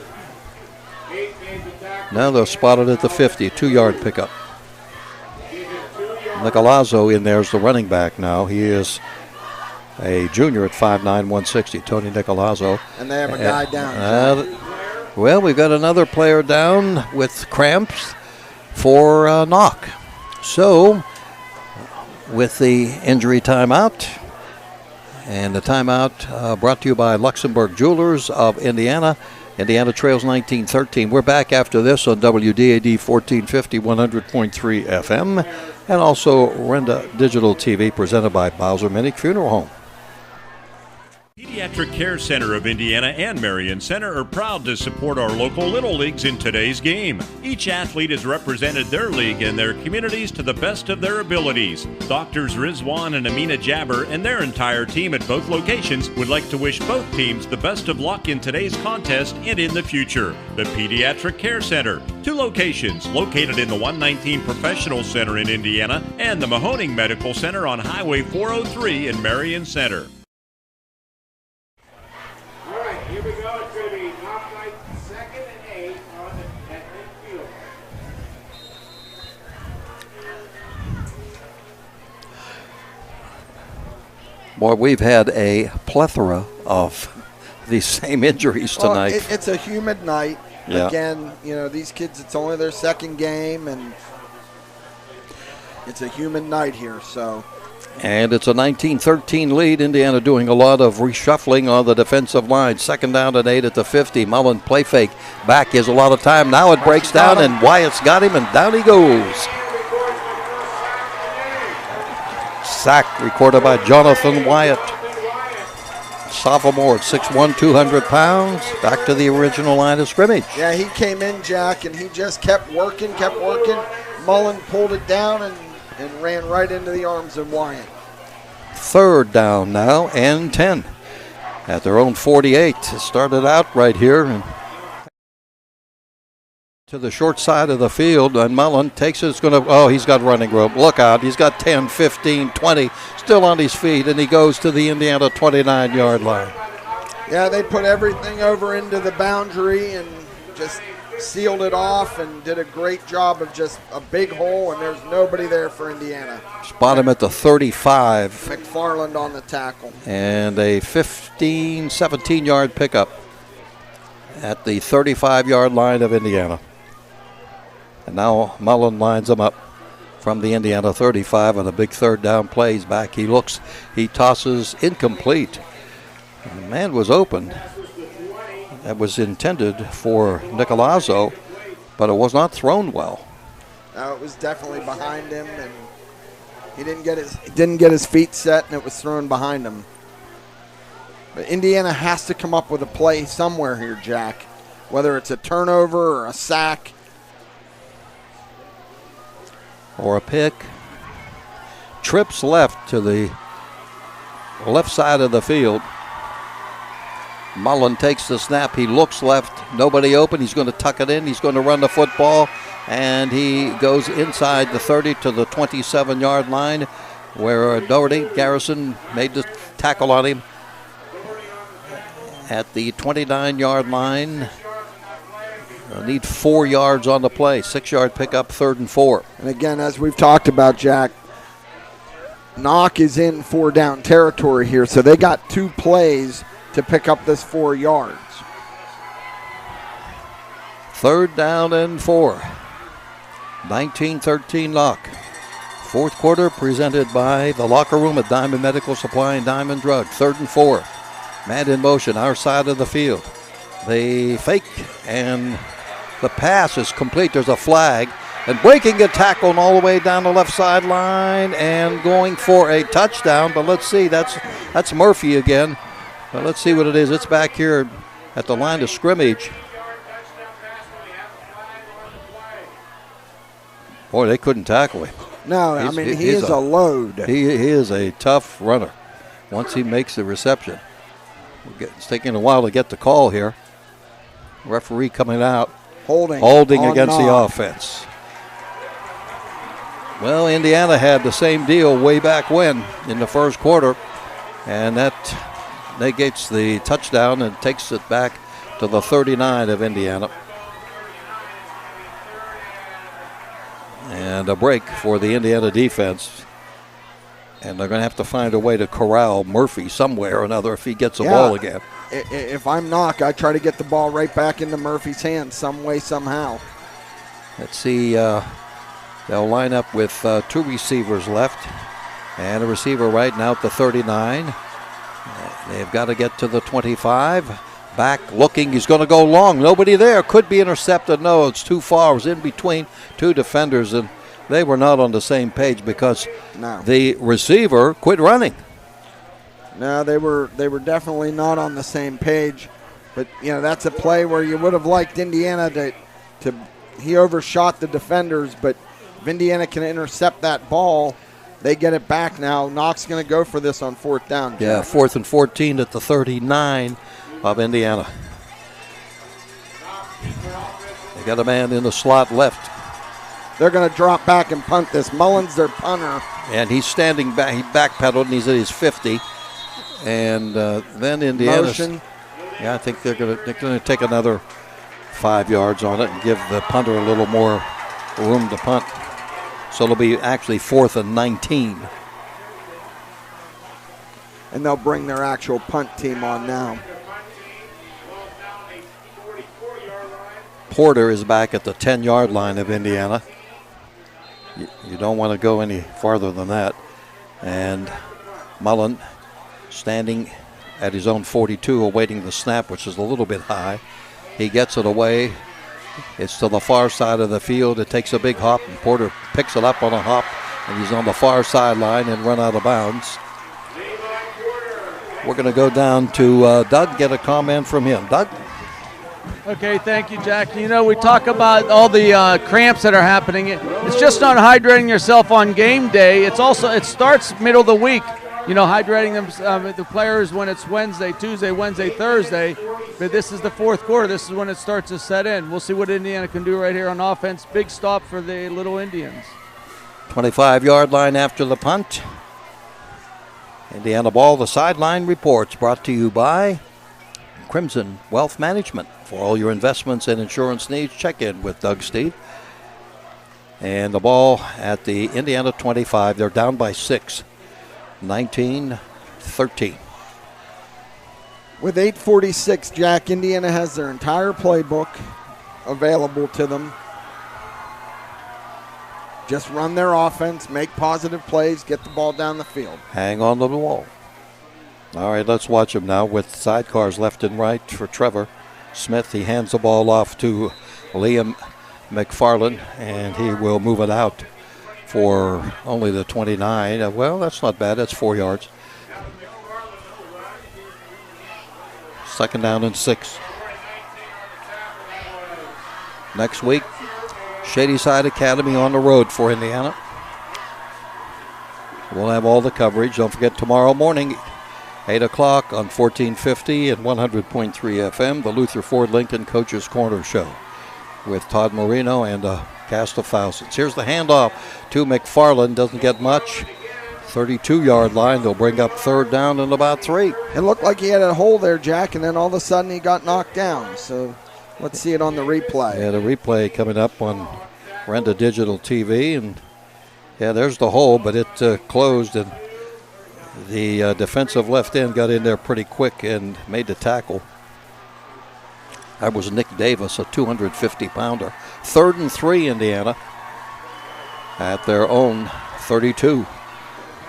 Now they're spotted at the 50, 2-yard pickup. Nicolazzo in there is the running back now. He is a junior at 5'9", 160, Tony Nicolazzo. And they have a guy down. Well, we've got another player down with cramps for Knoch. So, with the injury timeout, and the timeout brought to you by Luxembourg Jewelers of Indiana. Indiana trails 19-13. We're back after this on WDAD 1450, 100.3 FM, and also Renda Digital TV presented by Bowser Medic Funeral Home. Pediatric Care Center of Indiana and Marion Center are proud to support our local Little Leagues in today's game. Each athlete has represented their league and their communities to the best of their abilities. Doctors Rizwan and Amina Jabber and their entire team at both locations would like to wish both teams the best of luck in today's contest and in the future. The Pediatric Care Center, 2 locations located in the 119 Professional Center in Indiana and the Mahoning Medical Center on Highway 403 in Marion Center. Here we go. It's going to be Knoch Knight 2nd and 8 at midfield. Boy, we've had a plethora of these same injuries tonight. Well, it's a humid night. Yeah. Again, these kids, it's only their second game, and it's a humid night here, so. And it's a 19-13 lead. Indiana doing a lot of reshuffling on the defensive line. 2nd down and 8 at the 50. Mullen play fake. Back is a lot of time. Now it breaks down, and Wyatt's got him, and down he goes. Sack recorded by Jonathan Wyatt. Sophomore at 6'1", 200 pounds. Back to the original line of scrimmage. Yeah, he came in, Jack, and he just kept working. Mullen pulled it down and ran right into the arms of Wyatt. 3rd down now and 10 at their own 48. It started out right here and to the short side of the field, and Mullen takes it. It's going to, he's got running room. Look out. He's got 10, 15, 20, still on his feet, and he goes to the Indiana 29-yard line. Yeah, they put everything over into the boundary and just sealed it off and did a great job of just a big hole, and there's nobody there for Indiana. Spot him at the 35. McFarland on the tackle. And a 15, 17-yard pickup at the 35-yard line of Indiana. And now Mullen lines them up from the Indiana 35 on a big 3rd down play. He's back. He looks. He tosses incomplete. And the man was open. That was intended for Nicolazzo, but it was not thrown well. No, it was definitely behind him, and he didn't get his feet set, and it was thrown behind him. But Indiana has to come up with a play somewhere here, Jack, whether it's a turnover or a sack. Or a pick. Trips left to the left side of the field. Mullen takes the snap. He looks left. Nobody open. He's going to tuck it in. He's going to run the football. And he goes inside the 30 to the 27-yard line where Doherty, Garrison, made the tackle on him. At the 29-yard line. They'll need 4 yards on the play. 6-yard pickup, 3rd and 4. And again, as we've talked about, Jack, Knoch is in 4-down territory here. So they got 2 plays to pick up this 4 yards. 3rd down and 4. 19-13 Knoch. 4th quarter presented by the locker room at Diamond Medical Supply and Diamond Drug. 3rd and 4. Man in motion, our side of the field. They fake, and the pass is complete. There's a flag. And breaking a tackle all the way down the left sideline and going for a touchdown. But let's see, that's Murphy again. But let's see what it is. It's back here at the line of scrimmage. Boy, they couldn't tackle him. No, he is a load. He is a tough runner once he makes the reception. It's taking a while to get the call here. Referee coming out. Holding against the offense. Well, Indiana had the same deal way back when in the 1st quarter. And that negates the touchdown and takes it back to the 39 of Indiana. And a break for the Indiana defense. And they're going to have to find a way to corral Murphy somewhere or another if he gets the ball again. If I'm Knoch, I try to get the ball right back into Murphy's hands some way, somehow. Let's see. They'll line up with 2 receivers left. And a receiver right now at the 39. They've got to get to the 25. Back looking. He's going to go long. Nobody there. Could be intercepted. No, it's too far. It was in between 2 defenders, and they were not on the same page because the receiver quit running. No, they were definitely not on the same page. But, that's a play where you would have liked Indiana to he overshot the defenders, but if Indiana can intercept that ball, they get it back now. Knoch's going to go for this on 4th down. Yeah, 4th and 14 at the 39 of Indiana. They got a man in the slot left. They're going to drop back and punt this. Mullen's their punter. And he's standing back. He backpedaled, and he's at his 50. And then Indiana. Motion. Yeah, I think they're going to take another 5 yards on it and give the punter a little more room to punt. So it'll be actually 4th and 19. and they'll bring their actual punt team on now. Porter is back at the 10-yard line of Indiana. You don't want to go any farther than that. And Mullen standing at his own 42, awaiting the snap, which is a little bit high. He gets it away. It's to the far side of the field. It takes a big hop, and Porter picks it up on a hop, and he's on the far sideline and run out of bounds. We're going to go down to Doug, get a comment from him. Doug? Okay, thank you, Jack. You know, we talk about all the cramps that are happening. It's just not hydrating yourself on game day. It starts middle of the week. You know, hydrating them, the players when it's Wednesday, Tuesday, Wednesday, Thursday. But this is the fourth quarter. This is when it starts to set in. We'll see what Indiana can do right here on offense. Big stop for the Little Indians. 25-yard line after the punt. Indiana ball, the sideline reports brought to you by Crimson Wealth Management. For all your investments and insurance needs, check in with Doug Steve. And the ball at the Indiana 25. They're down by 6, 19-13. With 8:46, Jack, Indiana has their entire playbook available to them. Just run their offense, make positive plays, get the ball down the field. Hang on to the wall. All right, let's watch him now with sidecars left and right for Trevor Smith. He hands the ball off to Liam McFarland, and he will move it out for only the 29. Well, that's not bad. That's 4 yards. Second down and 6. Next week, Shadyside Academy on the road for Indiana. We'll have all the coverage. Don't forget tomorrow morning, 8 o'clock on 1450 and 100.3 FM, the Luther Ford Lincoln Coach's Corner Show with Todd Marino and a cast of thousands. Here's the handoff to McFarland. Doesn't get much. 32-yard line. They'll bring up third down and about 3. It looked like he had a hole there, Jack, and then all of a sudden he got knocked down. So let's see it on the replay. Yeah, the replay coming up on Renda Digital TV. And, yeah, there's the hole, but it closed, and the defensive left end got in there pretty quick and made the tackle. That was Nick Davis, a 250-pounder. 3rd and 3, Indiana, at their own 32.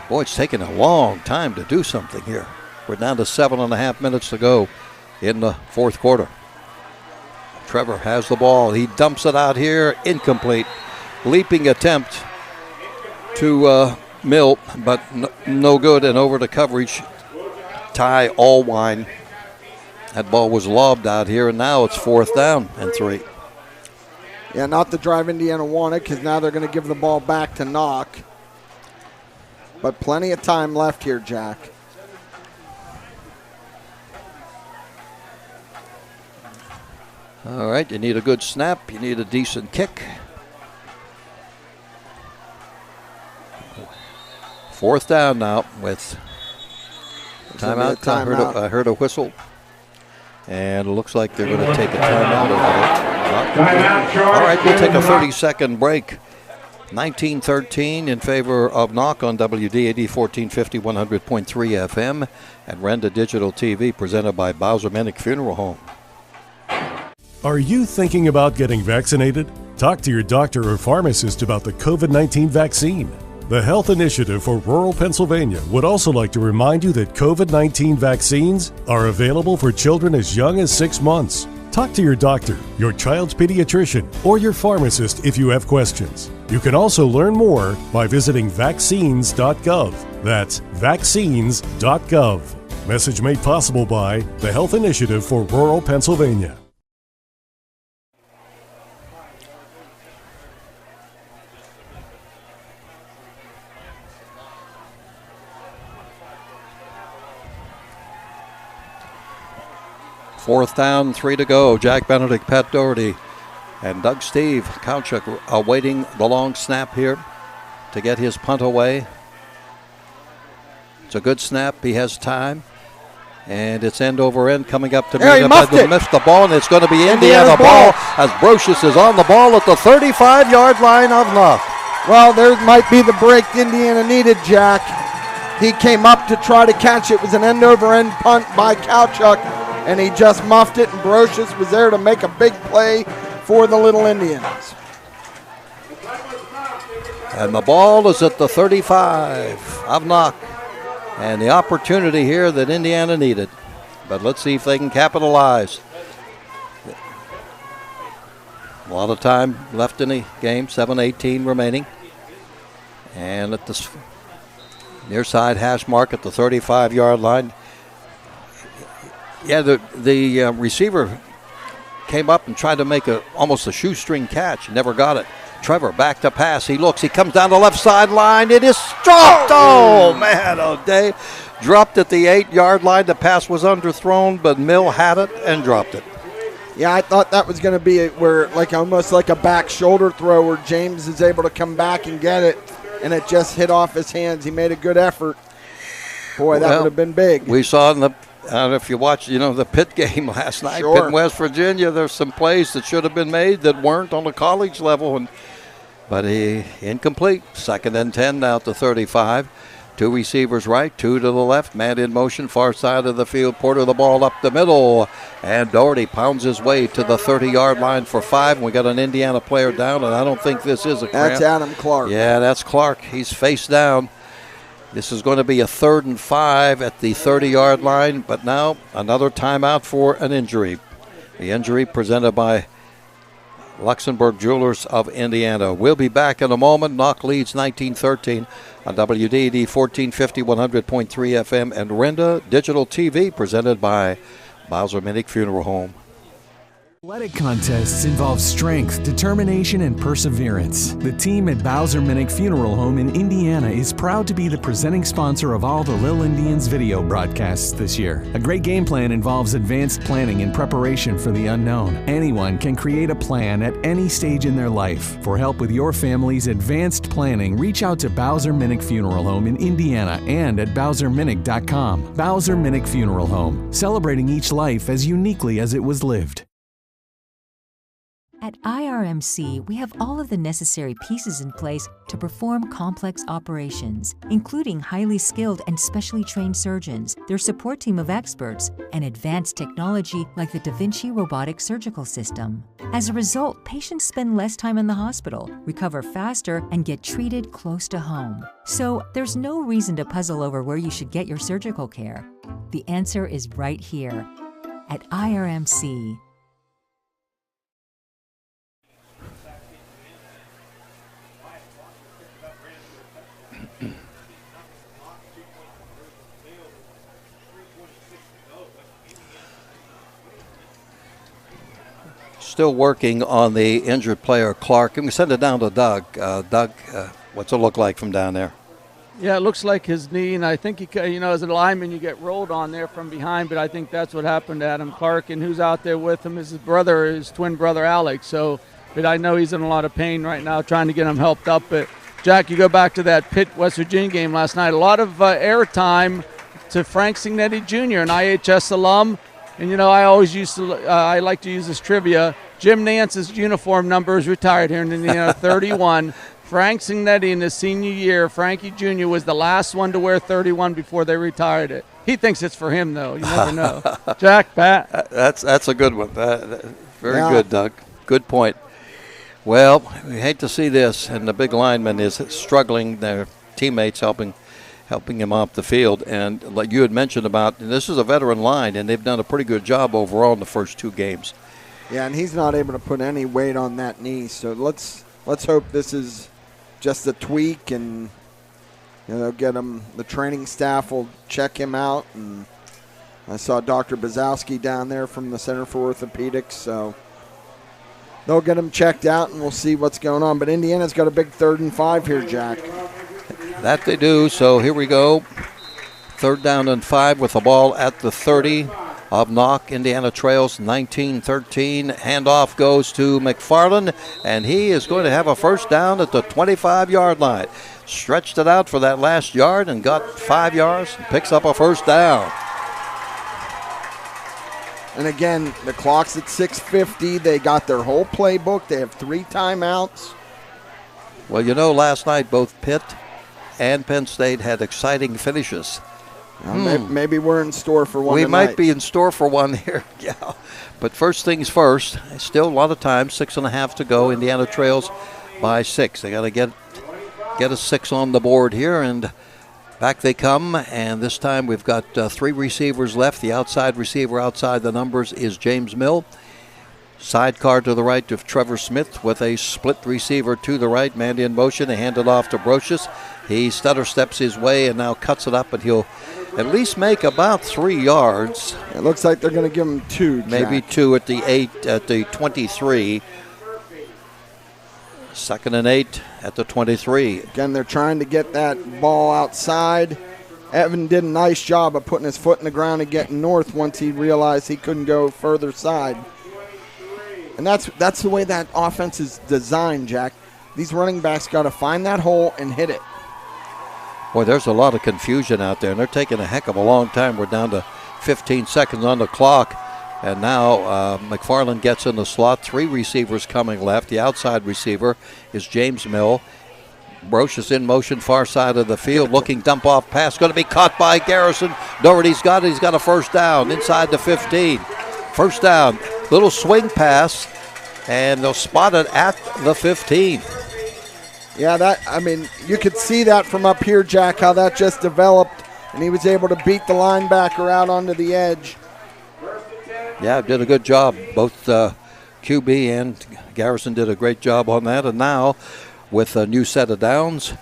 Boy, it's taking a long time to do something here. We're down to 7.5 minutes to go in the fourth quarter. Trevor has the ball. He dumps it out here. Incomplete. Leaping attempt to Mill, but no good, and over to coverage. Ty Allwine. That ball was lobbed out here, and now it's 4th down and 3. Yeah, not the drive Indiana wanted, because now they're going to give the ball back to Knoch. But plenty of time left here, Jack. All right, you need a good snap. You need a decent kick. 4th down now with timeout. I heard a whistle. And it looks like they're going to take a timeout over there. All right, we'll take a 30-second break. 19-13 in favor of Knoch on WDAD 1450, 100.3 FM at Renda Digital TV, presented by Bowser Minnick Funeral Home. Are you thinking about getting vaccinated? Talk to your doctor or pharmacist about the COVID-19 vaccine. The Health Initiative for Rural Pennsylvania would also like to remind you that COVID-19 vaccines are available for children as young as 6 months. Talk to your doctor, your child's pediatrician, or your pharmacist if you have questions. You can also learn more by visiting vaccines.gov. That's vaccines.gov. Message made possible by the Health Initiative for Rural Pennsylvania. Fourth down, 3 to go. Jack Benedict, Pat Doherty, and Doug Steve Kauchuk awaiting the long snap here to get his punt away. It's a good snap. He has time. And it's end over end coming up to miss the ball, and it's going to be Indiana ball as Brocious is on the ball at the 35-yard line of Knoch. Well, there might be the break Indiana needed, Jack. He came up to try to catch it. It was an end-over-end punt by Kowchuk, and he just muffed it, and Brocious was there to make a big play for the Little Indians. And the ball is at the 35 of Knoch. And the opportunity here that Indiana needed. But let's see if they can capitalize. A lot of time left in the game, 7:18 remaining. And at the near side hash mark at the 35-yard line. Yeah, the receiver came up and tried to make almost a shoestring catch. Never got it. Trevor back to pass. He looks. He comes down the left sideline. It is dropped. Oh, man. Oh, Dave. Dropped at the 8-yard line. The pass was underthrown, but Mill had it and dropped it. Yeah, I thought that was going to be almost like a back shoulder throw where James is able to come back and get it, and it just hit off his hands. He made a good effort. Boy, that would have been big. We saw in the I don't know if you watched, the Pitt game last night, Sure. Pitt and West Virginia. There's some plays that should have been made that weren't on the college level, but he incomplete. 2nd and 10 now at the 35. 2 receivers right, 2 to the left. Man in motion, far side of the field. Porter the ball up the middle, and Doherty pounds his way to the 30-yard line for 5. And we got an Indiana player down, and I don't think this is a cramp. That's Adam Clark. Yeah, that's Clark. He's face down. This is going to be a 3rd and 5 at the 30-yard line, but now another timeout for an injury. The injury presented by Luxembourg Jewelers of Indiana. We'll be back in a moment. Knoch leads 19-13 on WDD 1450, 100.3 FM, and Renda Digital TV presented by Bowser Minnick Funeral Home. Athletic contests involve strength, determination, and perseverance. The team at Bowser Minnick Funeral Home in Indiana is proud to be the presenting sponsor of all the Lil Indians video broadcasts this year. A great game plan involves advanced planning and preparation for the unknown. Anyone can create a plan at any stage in their life. For help with your family's advanced planning, reach out to Bowser Minnick Funeral Home in Indiana and at BowserMinnick.com. Bowser Minnick Funeral Home, celebrating each life as uniquely as it was lived. At IRMC, we have all of the necessary pieces in place to perform complex operations, including highly skilled and specially trained surgeons, their support team of experts, and advanced technology like the Da Vinci robotic surgical system. As a result, patients spend less time in the hospital, recover faster, and get treated close to home. So there's no reason to puzzle over where you should get your surgical care. The answer is right here at IRMC. Still working on the injured player, Clark. And we send it down to Doug. Doug, what's it look like from down there? Yeah, it looks like his knee, and I think as a lineman, you get rolled on there from behind, but I think that's what happened to Adam Clark, and who's out there with him is his twin brother, Alex. But I know he's in a lot of pain right now, trying to get him helped up. But, Jack, you go back to that Pitt, West Virginia game last night, a lot of airtime to Frank Signetti Jr., an IHS alum. And, I always I like to use this trivia. Jim Nance's uniform number is retired here in Indiana, 31. Frank Signetti in his senior year, Frankie Jr. was the last one to wear 31 before they retired it. He thinks it's for him, though. You never know. Jack, Pat? That's a good one. Very good, Doug. Good point. Well, we hate to see this, and the big lineman is struggling. Their teammates helping him off the field. And like you had mentioned this is a veteran line, and they've done a pretty good job overall in the first 2 games. Yeah, and he's not able to put any weight on that knee. So let's hope this is just a tweak, and they'll get him. The training staff will check him out. And I saw Dr. Bazowski down there from the Center for Orthopedics, so they'll get him checked out, and we'll see what's going on. But Indiana's got a big 3rd and 5 here, Jack. That they do. So here we go. 3rd down and 5 with the ball at the 30 of Knoch. Indiana trails 19-13. Handoff goes to McFarland, and he is going to have a first down at the 25-yard line. Stretched it out for that last yard and got 5 yards and picks up a first down. And again, the clock's at 6:50. They got their whole playbook. They have 3 timeouts. Well, last night both Pitt and Penn State had exciting finishes. Maybe we're in store for one We tonight. might be in store for one here, yeah. But first things first, still a lot of time, 6.5 to go. Indiana trails by 6. They got to get a 6 on the board here, and back they come. And this time we've got 3 receivers left. The outside receiver outside the numbers is James Mill. Sidecar to the right of Trevor Smith with a split receiver to the right. Mandy in motion. They hand it off to Brocious. He stutter steps his way and now cuts it up, and he'll at least make about 3 yards. It looks like they're going to give him 2, Maybe Jack. 2 at the 8, at the 23. 2nd and 8 at the 23. Again, they're trying to get that ball outside. Evan did a nice job of putting his foot in the ground and getting north once he realized he couldn't go further side. And that's the way that offense is designed, Jack. These running backs got to find that hole and hit it. Boy, there's a lot of confusion out there, and they're taking a heck of a long time. We're down to 15 seconds on the clock, and now McFarland gets in the slot. 3 receivers coming left. The outside receiver is James Mill. Brocious in motion, far side of the field, looking dump off pass, going to be caught by Garrison. Doherty's got it. He's got a first down inside the 15. First down, little swing pass, and they'll spot it at the 15. Yeah, you could see that from up here, Jack, how that just developed, and he was able to beat the linebacker out onto the edge. Yeah, did a good job. Both QB and Garrison did a great job on that. And now, with a new set of downs,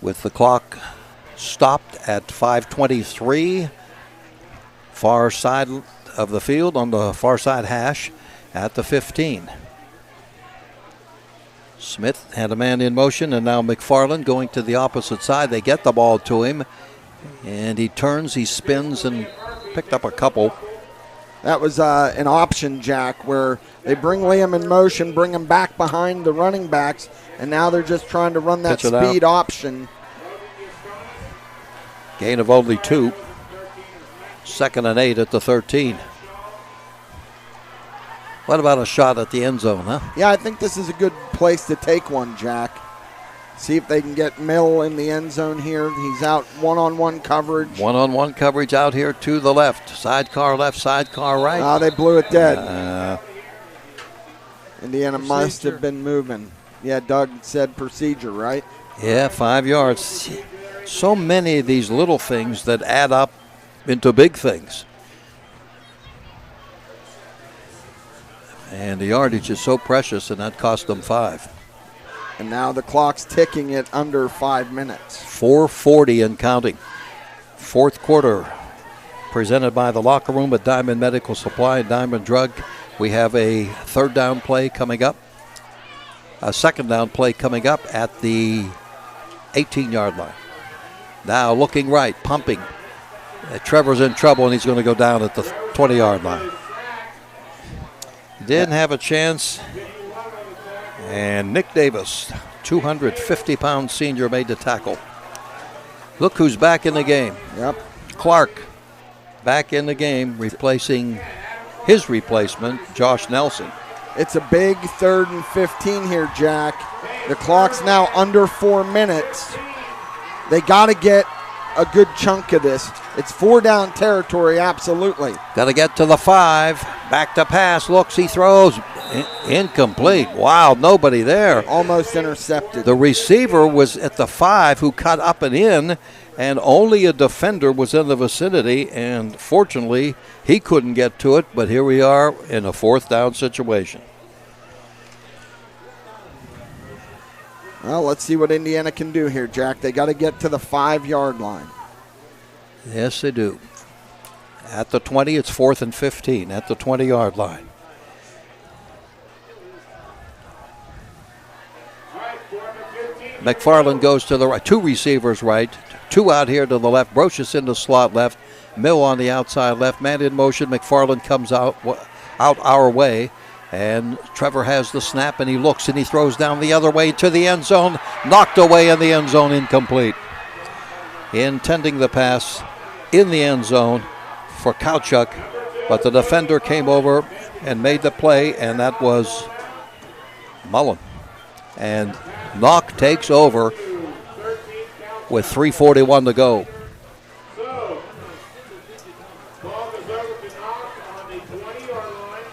with the clock stopped at 5:23, far side of the field on the far side hash at the 15. Smith had a man in motion, and now McFarland going to the opposite side. They get the ball to him, and he turns, he spins, and picked up a couple. That was an option, Jack, where they bring Liam in motion, bring him back behind the running backs, and now they're just trying to run that speed option. Gain of only 2. 2nd and 8 at the 13. What about a shot at the end zone, huh? Yeah, I think this is a good place to take one, Jack. See if they can get Mill in the end zone here. He's out one-on-one coverage. One-on-one coverage out here to the left. Sidecar left, sidecar right. Ah, they blew it dead. Indiana must have been moving. Yeah, Doug said procedure, right? Yeah, 5 yards. So many of these little things that add up into big things. And the yardage is so precious, and that cost them 5. And now the clock's ticking at under 5 minutes. 4:40 and counting. Fourth quarter, presented by the Locker Room at Diamond Medical Supply and Diamond Drug. We have a 3rd down play coming up. A 2nd down play coming up at the 18-yard line. Now looking right, pumping. Trevor's in trouble, and he's going to go down at the 20-yard line. Didn't have a chance. And Nick Davis, 250-pound senior, made the tackle. Look who's back in the game. Yep. Clark back in the game, replacing his replacement, Josh Nelson. It's a big 3rd and 15 here, Jack. The clock's now under 4 minutes. They got to get a good chunk of this. It's 4-down territory, absolutely. Got to get to the 5. Back to pass. Looks, he throws. Incomplete. Wow, nobody there. Almost intercepted. The receiver was at the 5 who cut up and in, and only a defender was in the vicinity, and fortunately, he couldn't get to it, but here we are in a 4th down situation. Well, let's see what Indiana can do here, Jack. They got to get to the 5-yard line. Yes, they do. At the 20, it's 4th and 15 at the 20-yard line. McFarland goes to the right. 2 receivers right. 2 out here to the left. Brocious in the slot left. Mill on the outside left. Man in motion. McFarland comes out our way. And Trevor has the snap, and he looks, and he throws down the other way to the end zone. Knocked away in the end zone, incomplete. Intending the pass in the end zone for Kowchuk, but the defender came over and made the play, and that was Mullen. And Knoch takes over with 3:41 to go. So, ball goes over to Knoch on the 20-yard line.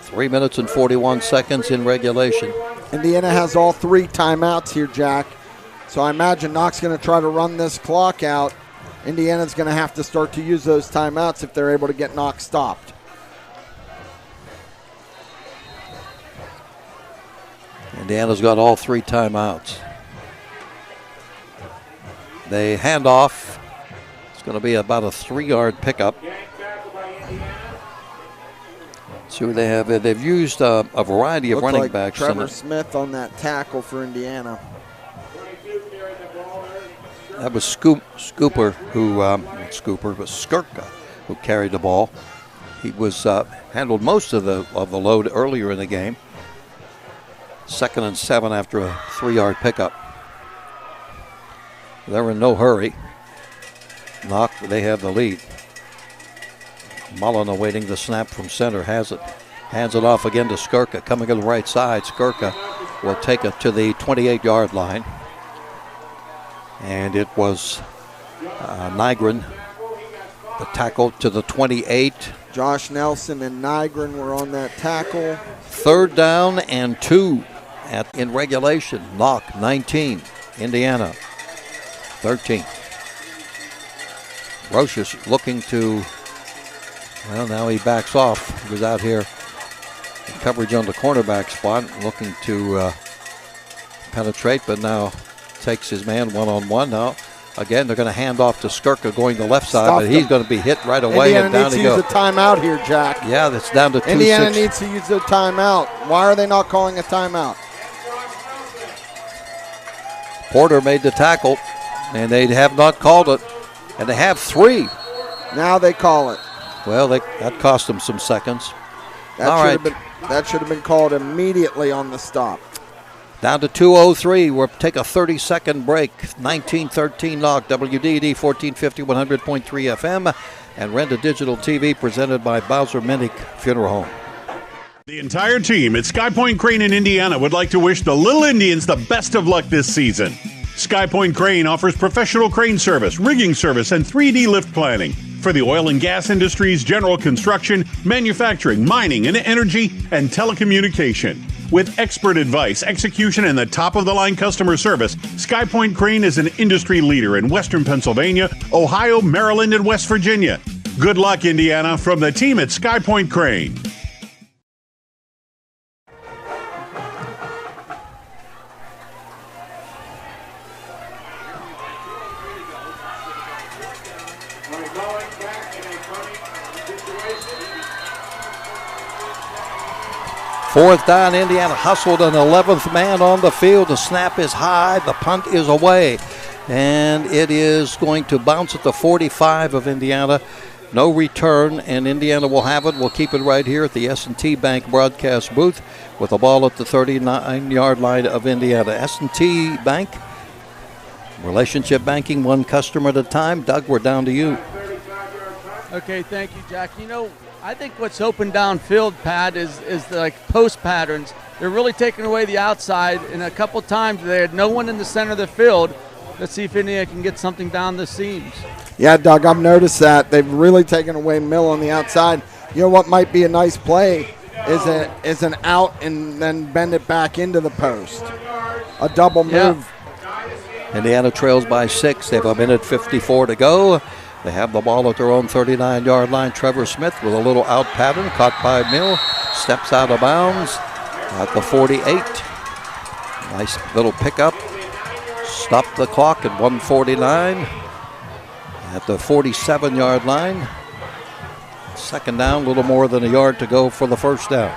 3 minutes and 41 seconds in regulation. Indiana has all 3 timeouts here, Jack. So I imagine Knoch's going to try to run this clock out. Indiana's going to have to start to use those timeouts if they're able to get Knoch stopped. Indiana's got all 3 timeouts. They hand off. It's going to be about a 3-yard pickup. See what they have. They've used a variety of running backs. Trevor Smith on that tackle for Indiana. That was Skirka, who carried the ball. He was handled most of the load earlier in the game. 2nd and 7 after a 3-yard pickup. They're in no hurry. Knoch, they have the lead. Mullen awaiting the snap from center, has it. Hands it off again to Skirka, coming to the right side. Skirka will take it to the 28-yard line. And it was Nygren, the tackle to the 28. Josh Nelson and Nygren were on that tackle. 3rd down and 2 in regulation. Knoch 19, Indiana 13. Roches looking to, well, now he backs off. He was out here in coverage on the cornerback spot, looking to penetrate, but now takes his man one-on-one. Now, again, they're going to hand off to Skirka going the left side, but he's going to be hit right away. Indiana and down needs to to go. use a timeout here, Jack. Yeah, that's down to 2-6. Indiana needs to use a timeout. Why are they not calling a timeout? Porter made the tackle, and they have not called it, and they have 3. Now they call it. Well, that cost them some seconds. That should have been called immediately on the stop. Down to 2:03. We'll take a 30-second break. 19-13 Knoch. WDD 1450 100.3 FM and Rent a Digital TV presented by Bowser Minnick Funeral Home. The entire team at Sky Point Crane in Indiana would like to wish the Little Indians the best of luck this season. Sky Point Crane offers professional crane service, rigging service, and 3D lift planning for the oil and gas industries, general construction, manufacturing, mining, and energy, and telecommunication. With expert advice, execution, and the top-of-the-line customer service, Sky Point Crane is an industry leader in Western Pennsylvania, Ohio, Maryland, and West Virginia. Good luck, Indiana, from the team at Sky Point Crane. Fourth down, Indiana hustled an 11th man on the field. The snap is high, the punt is away, and it is going to bounce at the 45 of Indiana. No return, and Indiana will have it. We'll keep it right here at the S&T Bank broadcast booth with the ball at the 39-yard line of Indiana. S&T Bank, relationship banking, one customer at a time. Doug, we're down to you. Okay, thank you, Jack. You know, I think what's open downfield, Pat, is the, like, post patterns. They're really taking away the outside, and a couple times they had no one in the center of the field. Let's see if Indiana can get something down the seams. Yeah, Doug, I've noticed that. They've really taken away Mill on the outside. You know what might be a nice play is an out and then bend it back into the post. A double move. Yeah. Indiana trails by 6. They have a minute 54 to go. They have the ball at their own 39-yard line. Trevor Smith with a little out pattern, caught by Mill, steps out of bounds at the 48. Nice little pickup. Stop the clock at 1:49 at the 47-yard line. Second down, a little more than a yard to go for the first down.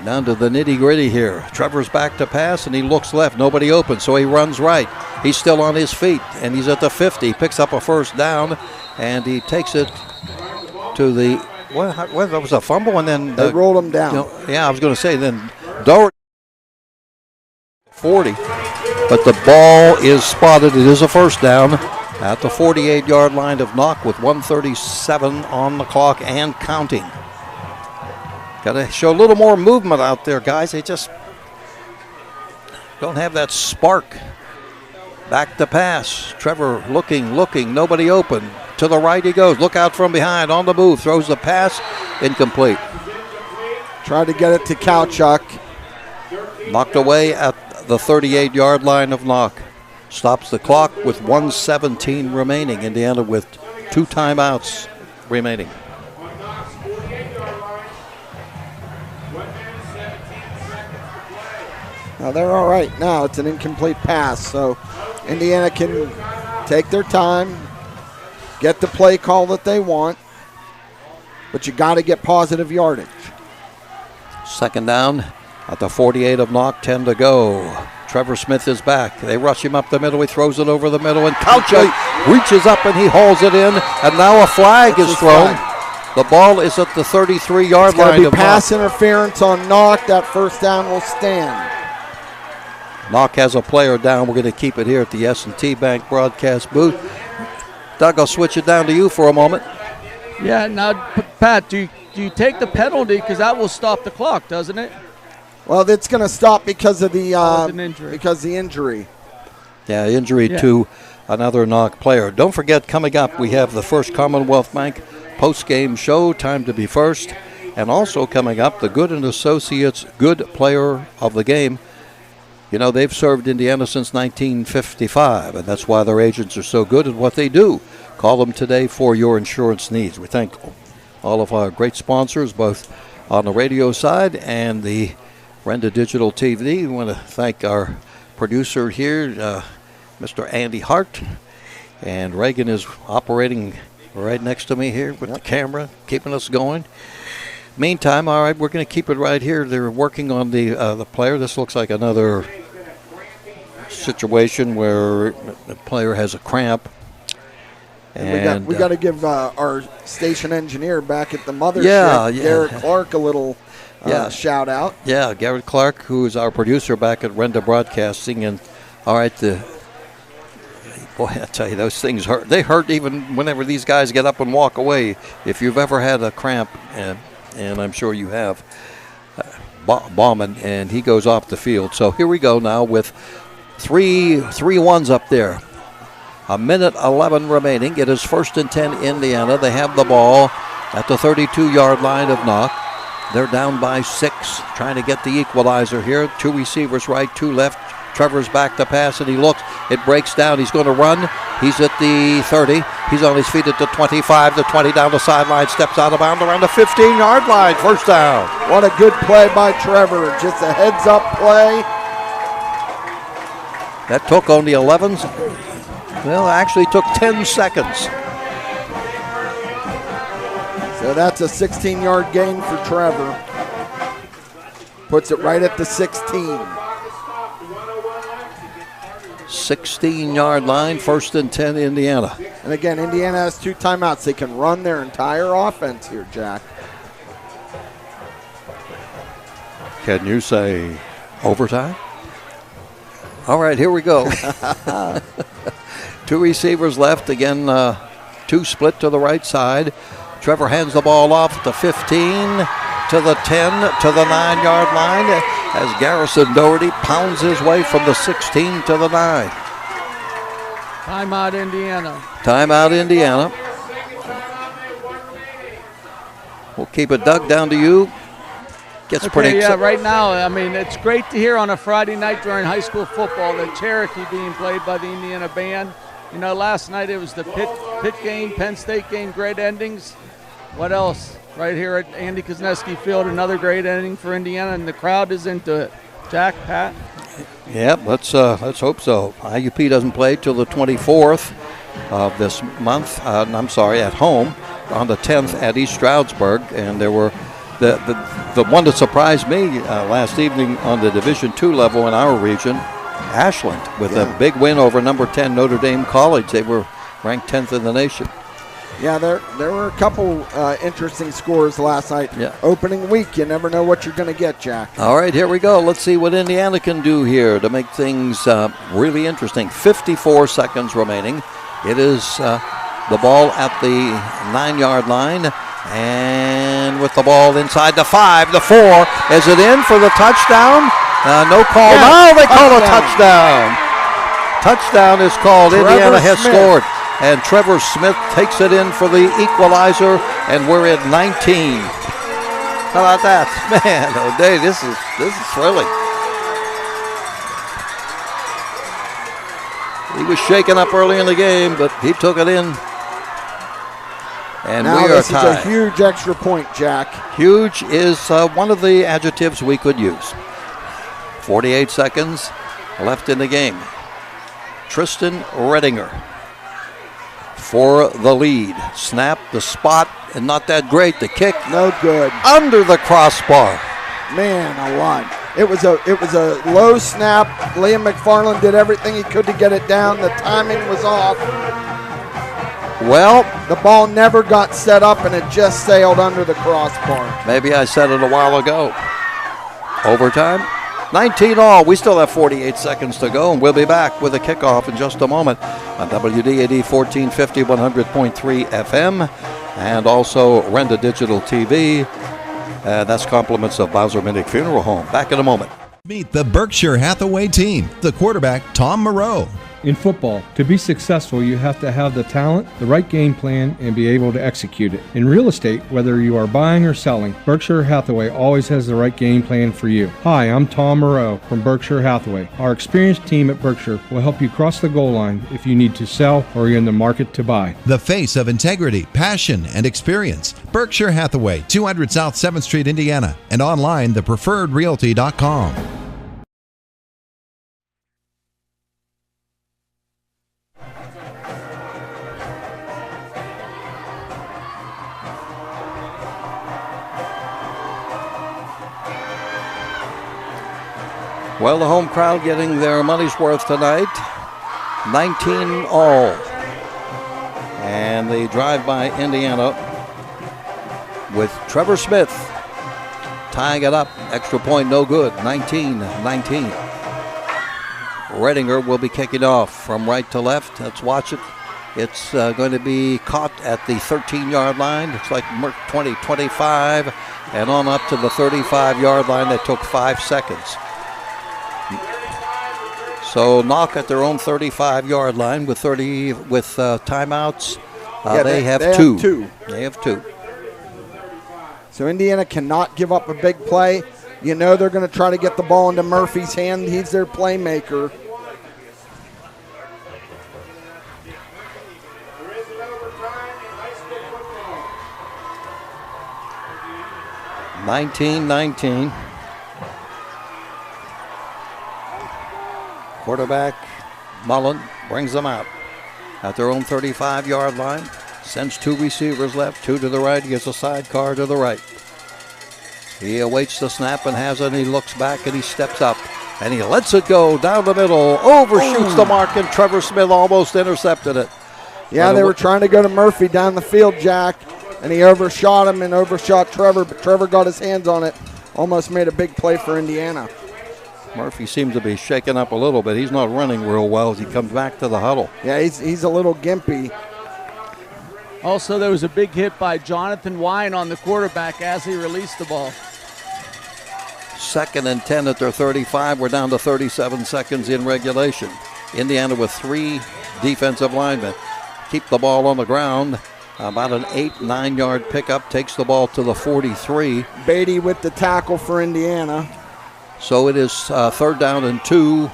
Down to the nitty-gritty here. Trevor's back to pass, and he looks left. Nobody open, so he runs right. He's still on his feet, and he's at the 50. He picks up a first down, and he takes it to the there was a fumble, and then they rolled him down. Yeah, I was going to say then Doherty 40, but the ball is spotted. It is a first down at the 48-yard line of Knoch with 1:37 on the clock and counting. Got to show a little more movement out there, guys. They just don't have that spark. Back to pass. Trevor looking, nobody open. To the right he goes. Look out from behind, on the move. Throws the pass, incomplete. Tried to get it to Kowchuk. Knocked away at the 38-yard line of Knoch. Stops the clock with 1:17 remaining. Indiana with 2 timeouts remaining. Now they're all right. Now it's an incomplete pass, so Indiana can take their time, get the play call that they want, but you got to get positive yardage. Second down at the 48 of Knoch, 10 to go. Trevor Smith is back. They rush him up the middle. He throws it over the middle, and Kowchuk reaches up and he hauls it in, and now a flag is thrown. The ball is at the 33-yard line of Knoch. Pass interference on Knoch. That first down will stand. Knoch has a player down. We're going to keep it here at the S&T Bank broadcast booth. Doug, I'll switch it down to you for a moment. Yeah, now, Pat, do you take the penalty because that will stop the clock, doesn't it? Well, it's going to stop because of the injury. because the injury. Yeah, injury to another Knoch player. Don't forget, coming up, we have the First Commonwealth Bank post-game show, Time to Be First. And also coming up, the Good and Associates Good Player of the Game. You know, they've served Indiana since 1955, and that's why their agents are so good at what they do. Call them today for your insurance needs. We thank all of our great sponsors, both on the radio side and the Renda Digital TV. We want to thank our producer here, Mr. Andy Hart, and Reagan is operating right next to me here with the camera, keeping us going. Meantime, all right, we're going to keep it right here. They're working on the player. This looks like another situation where the player has a cramp. And we got to give our station engineer back at the mothership, Garrett Clark, a little shout out. Yeah, Garrett Clark, who is our producer back at Renda Broadcasting. And all right, boy, I tell you, those things hurt. They hurt even whenever these guys get up and walk away. If you've ever had a cramp, and I'm sure you have, Bauman, and he goes off the field. So here we go now with three ones up there. 1:11 remaining. It is 1st and 10 Indiana. They have the ball at the 32-yard line of Knoch. They're down by 6, trying to get the equalizer here. 2 receivers right, 2 left. Trevor's back to pass, and he looks. It breaks down. He's going to run. He's at the 30. He's on his feet at the 25, the 20 down the sideline. Steps out of bounds around the 15-yard line. First down. What a good play by Trevor. Just a heads-up play. That took only 11. Well, actually took 10 seconds. So that's a 16-yard gain for Trevor. Puts it right at the 16. 16-yard line, 1st and 10 Indiana. And again, Indiana has 2 timeouts. They can run their entire offense here, Jack. Can you say overtime? All right, here we go. 2 receivers left. Again, 2 split to the right side. Trevor hands the ball off at the 15, to the 10, to the 9-yard line, as Garrison Doherty pounds his way from the 16 to the 9. Timeout, Indiana. Timeout, Indiana. We'll keep it, Doug, down to you. Gets pretty exciting. Yeah, right now, I mean, it's great to hear on a Friday night during high school football the Cherokee being played by the Indiana band. You know, last night it was the Pitt game, Penn State game, great endings. What else? Right here at Andy Kosneski Field, another great ending for Indiana, and the crowd is into it. Jack, Pat? Yep, let's hope so. IUP doesn't play till the 24th of this month. At home on the 10th at East Stroudsburg, and there were the one that surprised me last evening on the Division II level in our region, Ashland, with a big win over number 10 Notre Dame College. They were ranked 10th in the nation. Yeah, there were a couple interesting scores last night. Yeah. Opening week, you never know what you're going to get, Jack. All right, here we go. Let's see what Indiana can do here to make things really interesting. 54 seconds remaining. It is the ball at the 9-yard line. And with the ball inside the 5, the 4. Is it in for the touchdown? No call. Yes, Now they call a touchdown. Touchdown is called. Trevor Indiana has Smith. scored. And Trevor Smith takes it in for the equalizer, and we're at 19. How about that? Man, O'Day, this is thrilling. He was shaken up early in the game, but he took it in. And now we are this tied. is a huge extra point, Jack. Huge is one of the adjectives we could use. 48 seconds left in the game. Tristan Redinger for the lead. Snap, the spot, and not that great. The kick, no good. Under the crossbar. Man alive. It was a low snap. Liam McFarland did everything he could to get it down. The timing was off. Well, the ball never got set up and it just sailed under the crossbar. Maybe I said it a while ago. Overtime. 19 all. We still have 48 seconds to go, and we'll be back with a kickoff in just a moment on WDAD 1450 100.3 FM and also Renda Digital TV. That's compliments of Bowser Minnick Funeral Home. Back in a moment. Meet the Berkshire Hathaway team. The quarterback, Tom Moreau. In football, to be successful, you have to have the talent, the right game plan, and be able to execute it. In real estate, whether you are buying or selling, Berkshire Hathaway always has the right game plan for you. Hi, I'm Tom Moreau from Berkshire Hathaway. Our experienced team at Berkshire will help you cross the goal line if you need to sell or you're in the market to buy. The face of integrity, passion, and experience. Berkshire Hathaway, 200 South 7th Street, Indiana, and online, thepreferredrealty.com. Well, the home crowd getting their money's worth tonight. 19 all. And they drive by Indiana with Trevor Smith tying it up. Extra point, no good. 19-19. Redinger will be kicking off from right to left. Let's watch it. It's going to be caught at the 13-yard line. It's like 20, 25, and on up to the 35-yard line. That took 5 seconds. So Knoch at their own 35-yard line with timeouts. They have two. They have two. So Indiana cannot give up a big play. You know they're going to try to get the ball into Murphy's hand. He's their playmaker. There is an overtime in high school football. 19-19. Quarterback Mullen brings them out at their own 35-yard line. Sends two receivers left, two to the right. He gets a sidecar to the right. He awaits the snap and has it. He looks back and he steps up and he lets it go down the middle. Overshoots the mark and Trevor Smith almost intercepted it. Yeah, they were trying to go to Murphy down the field, Jack, and he overshot him and overshot Trevor, but Trevor got his hands on it. Almost made a big play for Indiana. Murphy seems to be shaken up a little bit. He's not running real well as he comes back to the huddle. Yeah, he's a little gimpy. Also, there was a big hit by Jonathan Wine on the quarterback as he released the ball. 2nd and 10 at their 35. We're down to 37 seconds in regulation. Indiana with 3 defensive linemen. Keep the ball on the ground. About an 8-9 yard pickup. Takes the ball to the 43. Beatty with the tackle for Indiana. So it is 3rd down and 2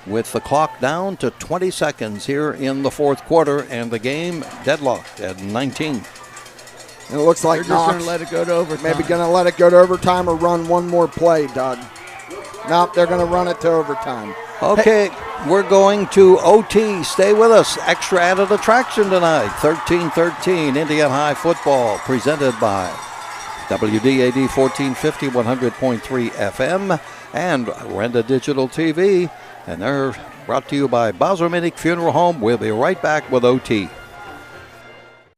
with the clock down to 20 seconds here in the 4th quarter and the game deadlocked at 19. And it looks like they're just going to let it go to overtime. Maybe going to let it go to overtime or run one more play, Doug. Nope, they're going to run it to overtime. Okay, we're going to OT. Stay with us. Extra added attraction tonight. 13-13 Indiana High football presented by WDAD 1450 100.3 FM and Renda Digital TV. And they're brought to you by Bowser Minnick Funeral Home. We'll be right back with OT.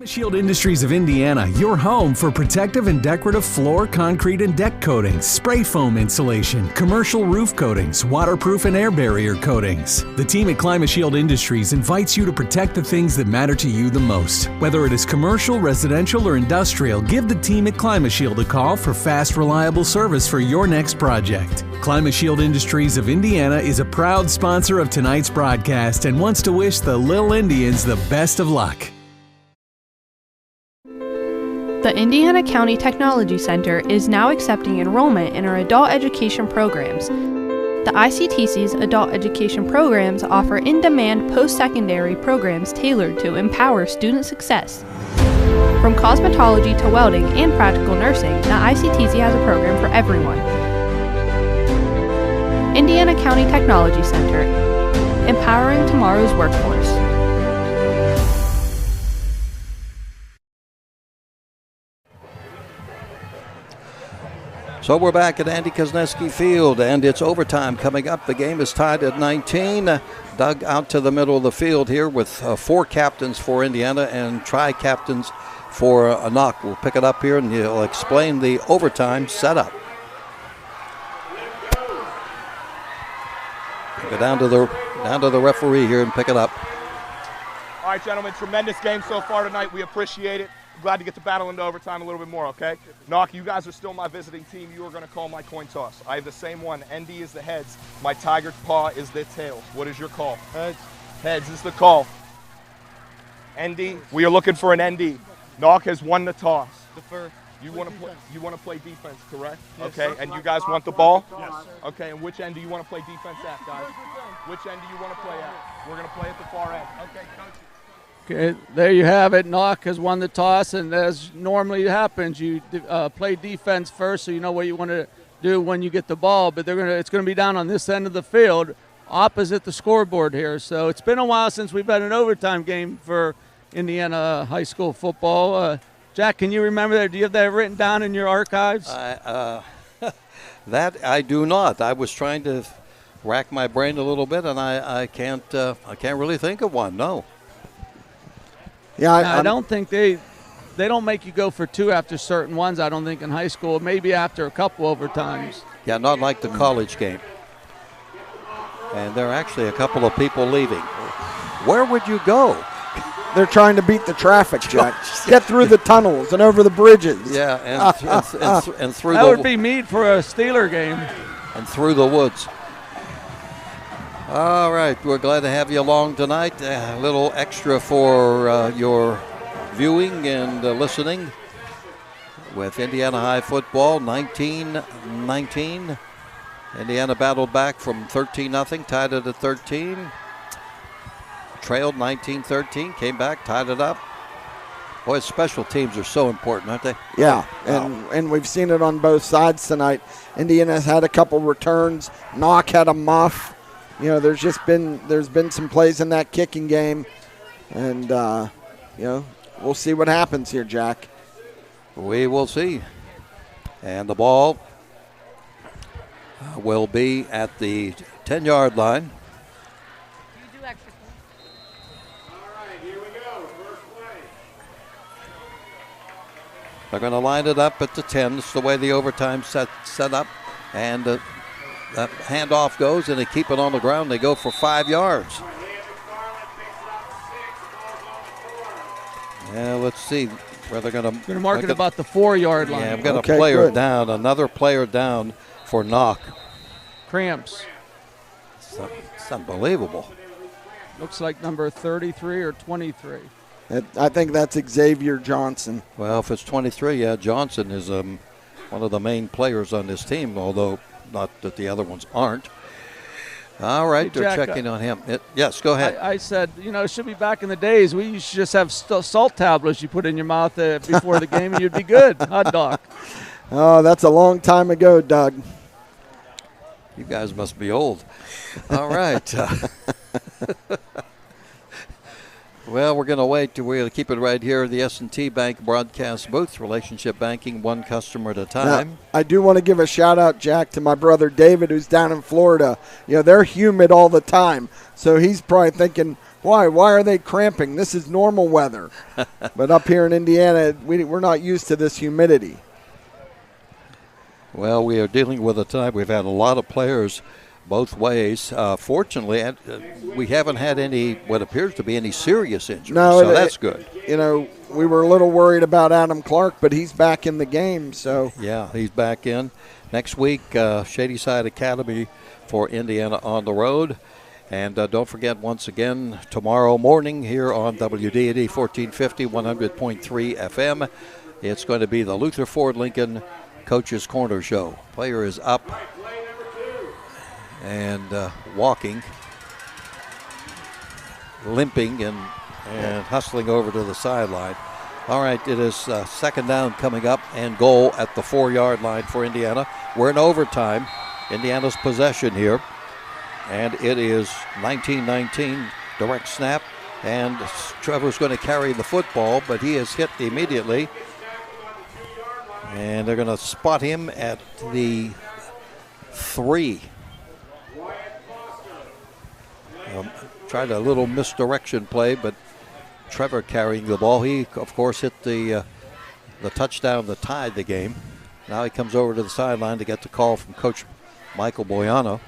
Shield Industries of Indiana, your home for protective and decorative floor, concrete, and deck coatings, spray foam insulation, commercial roof coatings, waterproof and air barrier coatings. The team at ClimaShield Industries invites you to protect the things that matter to you the most. Whether it is commercial, residential, or industrial, give the team at ClimaShield a call for fast, reliable service for your next project. ClimaShield Industries of Indiana is a proud sponsor of tonight's broadcast and wants to wish the Little Indians the best of luck. The Indiana County Technology Center is now accepting enrollment in our adult education programs. The ICTC's adult education programs offer in-demand post-secondary programs tailored to empower student success. From cosmetology to welding and practical nursing, the ICTC has a program for everyone. Indiana County Technology Center, empowering tomorrow's workforce. So we're back at Andy Kosneski Field, and it's overtime coming up. The game is tied at 19. Doug out to the middle of the field here with 4 captains for Indiana and tri-captains for Knoch. We'll pick it up here, and he'll explain the overtime setup. Go down to the referee here and pick it up. All right, gentlemen, tremendous game so far tonight. We appreciate it. Glad to get to battle into overtime a little bit more, okay? Knoch, you guys are still my visiting team. You are going to call my coin toss. I have the same one. ND is the heads. My tiger paw is the tails. What is your call? Heads. Heads is the call. ND, we are looking for an ND. Knoch has won the toss. Defer. You want to play defense, correct? Yes, okay, sir. and you guys want the ball? Yes. Okay, and which end do you want to play defense at, guys? Which end do you want to play at? We're going to play at the far end. Okay, coach. Okay, there you have it. Knoch has won the toss, and as normally happens, you play defense first, so you know what you want to do when you get the ball. But it's going to be down on this end of the field, opposite the scoreboard here. So it's been a while since we've had an overtime game for Indiana high school football. Jack, can you remember that? Do you have that written down in your archives? That I do not. I was trying to rack my brain a little bit, and I can't really think of one. No. Yeah, I don't think they don't make you go for 2 after certain ones. I don't think in high school, maybe after a couple overtimes. Yeah, not like the college game. And there are actually a couple of people leaving. Where would you go? They're trying to beat the traffic, Jack. Get through the tunnels and over the bridges. Yeah, and through that would be meat for a Steeler game. And through the woods. All right, we're glad to have you along tonight. A little extra for your viewing and listening with Indiana High football, 19-19. Indiana battled back from 13-0, tied it at 13. Trailed 19-13, came back, tied it up. Boy, special teams are so important, aren't they? Yeah, and we've seen it on both sides tonight. Indiana's had a couple returns. Knoch had a muff. You know, there's been some plays in that kicking game, and we'll see what happens here, Jack. We will see. And the ball will be at the 10-yard line. They're going to line it up at the 10. It's the way the overtime set up, and that handoff goes, and they keep it on the ground. They go for 5 yards. Yeah, let's see where they're going to mark it about the 4-yard line. Yeah, I've got a player down, another player down for Knoch. Cramps. It's unbelievable. Looks like number 33 or 23. I think that's Xavier Johnson. Well, if it's 23, yeah, Johnson is one of the main players on this team, although not that the other ones aren't. All right, Hey, they're Jack, checking on him. Yes, go ahead. I said, it should be back in the days. We used to just have salt tablets you put in your mouth before the game, and you'd be good. Hot dog. Oh, that's a long time ago, Doug. You guys must be old. All right. Well, we're going to wait. We're going to keep it right here. The S&T Bank broadcast booth. Relationship banking, one customer at a time. Now, I do want to give a shout-out, Jack, to my brother David, who's down in Florida. They're humid all the time. So he's probably thinking, Why are they cramping? This is normal weather. But up here in Indiana, we're not used to this humidity. Well, we are dealing with a time we've had a lot of players both ways. Fortunately, we haven't had what appears to be any serious injuries, so that's good. You know, we were a little worried about Adam Clark, but he's back in the game. So yeah, he's back in. Next week, Shadyside Academy for Indiana on the road. And don't forget, once again, tomorrow morning here on WDAD 1450, 100.3 FM, it's going to be the Luther Ford Lincoln Coach's Corner Show. Player is up and walking, limping, and hustling over to the sideline. All right, it is second down coming up and goal at the 4-yard line for Indiana. We're in overtime. Indiana's possession here. And it is 19-19, direct snap. And Trevor's going to carry the football, but he is hit immediately. And they're going to spot him at the 3. Tried a little misdirection play, but Trevor carrying the ball. He, of course, hit the touchdown that tied the game. Now he comes over to the sideline to get the call from Coach Michael Boyano.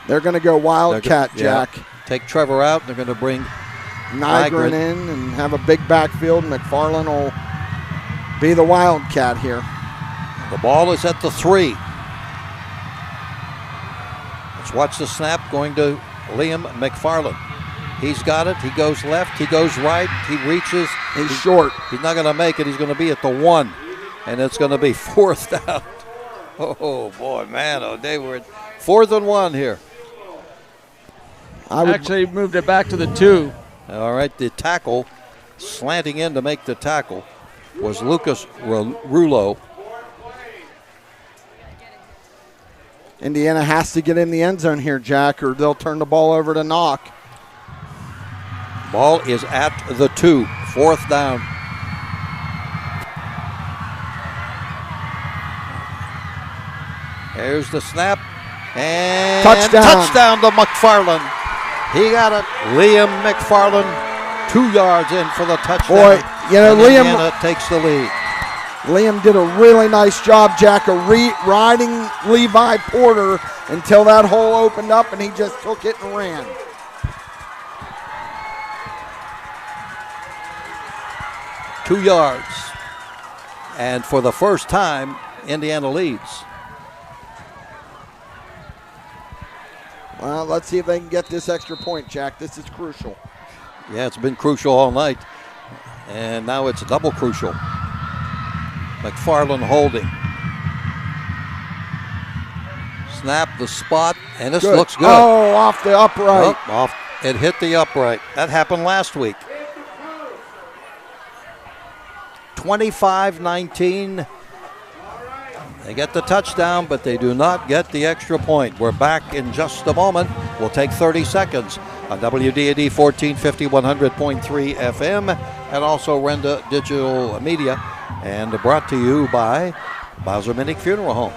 They're going to go Wildcat, Jack. Yeah. Take Trevor out. They're going to bring Nygren in and have a big backfield. McFarland will be the Wildcat here. The ball is at the 3. Let's watch the snap going to Liam McFarland. He's got it. He goes left. He goes right. He reaches. He's short. He's not going to make it. He's going to be at the 1. And it's going to be 4th down. Oh, boy, man. Oh, they were 4th and 1 here. I actually moved it back to the 2. All right, the tackle, slanting in to make the tackle, was Lucas Rouleau. Indiana has to get in the end zone here, Jack, or they'll turn the ball over to Knoch. Ball is at the 2, 4th down. Here's the snap, and touchdown to McFarland. He got it. Liam McFarland, 2 yards in for the touchdown. Boy, you know, Indiana takes the lead. Liam did a really nice job, Jack, of riding Levi Porter until that hole opened up, and he just took it and ran. $2 yards. And for the first time, Indiana leads. Well, let's see if they can get this extra point, Jack. This is crucial. Yeah, it's been crucial all night. And now it's double crucial. McFarland holding. Snap the spot, and this looks good. Oh, off the upright. Oh, it hit the upright. That happened last week. 25-19. They get the touchdown, but they do not get the extra point. We're back in just a moment. We'll take 30 seconds on WDAD 1450, 100.3 FM, and also Renda Digital Media, and brought to you by Bowser Minnick Funeral Home.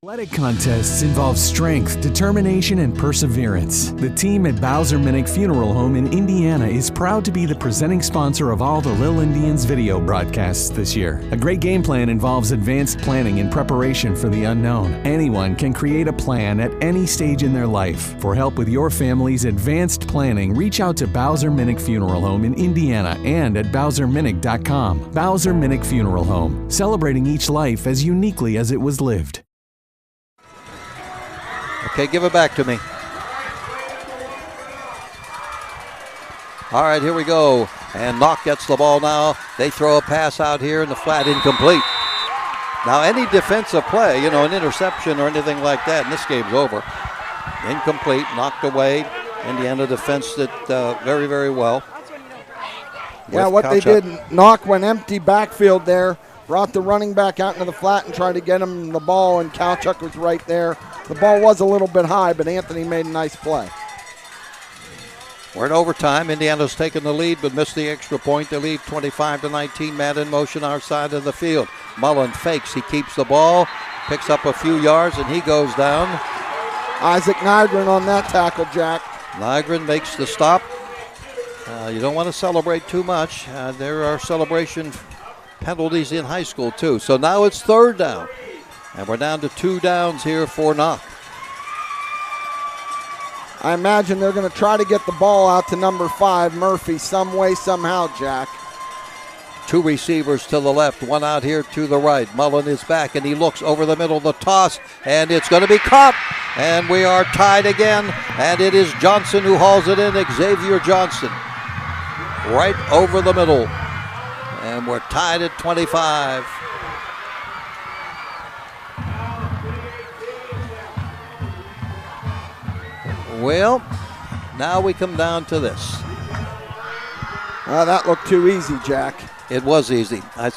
Athletic contests involve strength, determination, and perseverance. The team at Bowser Minnick Funeral Home in Indiana is proud to be the presenting sponsor of all the Lil Indians video broadcasts this year. A great game plan involves advanced planning and preparation for the unknown. Anyone can create a plan at any stage in their life. For help with your family's advanced planning, reach out to Bowser Minnick Funeral Home in Indiana and at BowserMinnick.com. Bowser Minnick Funeral Home, celebrating each life as uniquely as it was lived. Okay, give it back to me. All right, here we go. And Knoch gets the ball now. They throw a pass out here in the flat, incomplete. Now, any defensive play, an interception or anything like that, and this game's over. Incomplete, knocked away. Indiana defensed it very, very well. Yeah, what they did, Knoch went empty backfield there, brought the running back out into the flat and tried to get him the ball, and Kalchuk was right there. The ball was a little bit high, but Anthony made a nice play. We're in overtime. Indiana's taken the lead, but missed the extra point. They lead 25-19. Man in motion our side of the field. Mullen fakes. He keeps the ball, picks up a few yards, and he goes down. Isaac Nygren on that tackle, Jack. Nygren makes the stop. You don't want to celebrate too much. There are celebration penalties in high school too. So now it's 3rd down. And we're down to 2 downs here for Knoch. I imagine they're going to try to get the ball out to number 5, Murphy, some way, somehow, Jack. 2 receivers to the left, 1 out here to the right. Mullen is back, and he looks over the middle, the toss, and it's going to be caught. And we are tied again, and it is Johnson who hauls it in, Xavier Johnson. Right over the middle. And we're tied at 25. Well, now we come down to this. That looked too easy, Jack. It was easy. I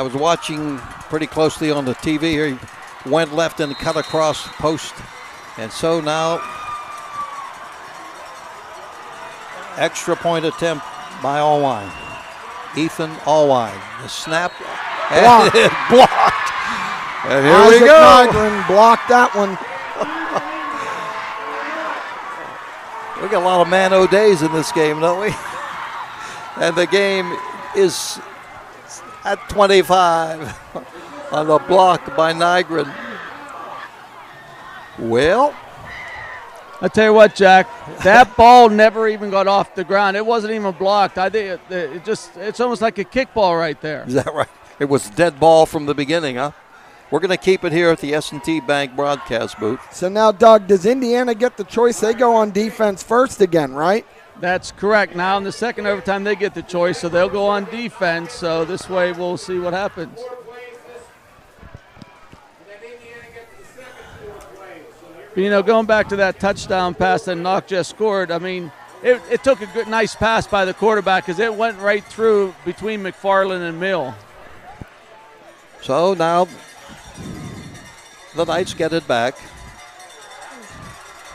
was watching pretty closely on the TV here. He went left and cut across post. And so now, extra point attempt by Allwine. Ethan Allwine. The snap. Blocked. And blocked. And here Isaac we go. Nygren blocked that one. We got a lot of man-o days in this game, don't we? And the game is at 25 on the block by Nygren. Well, I tell you what, Jack, that ball never even got off the ground. It wasn't even blocked. I think it's almost like a kickball right there. Is that right? It was dead ball from the beginning, huh? We're going to keep it here at the S&T Bank broadcast booth. So now, Doug, does Indiana get the choice? They go on defense first again, right? That's correct. Now in the second overtime, they get the choice, so they'll go on defense. So this way we'll see what happens. But, you know, going back to that touchdown pass that Knoch just scored, I mean, it took a good, nice pass by the quarterback because it went right through between McFarland and Mill. So now the Knights get it back.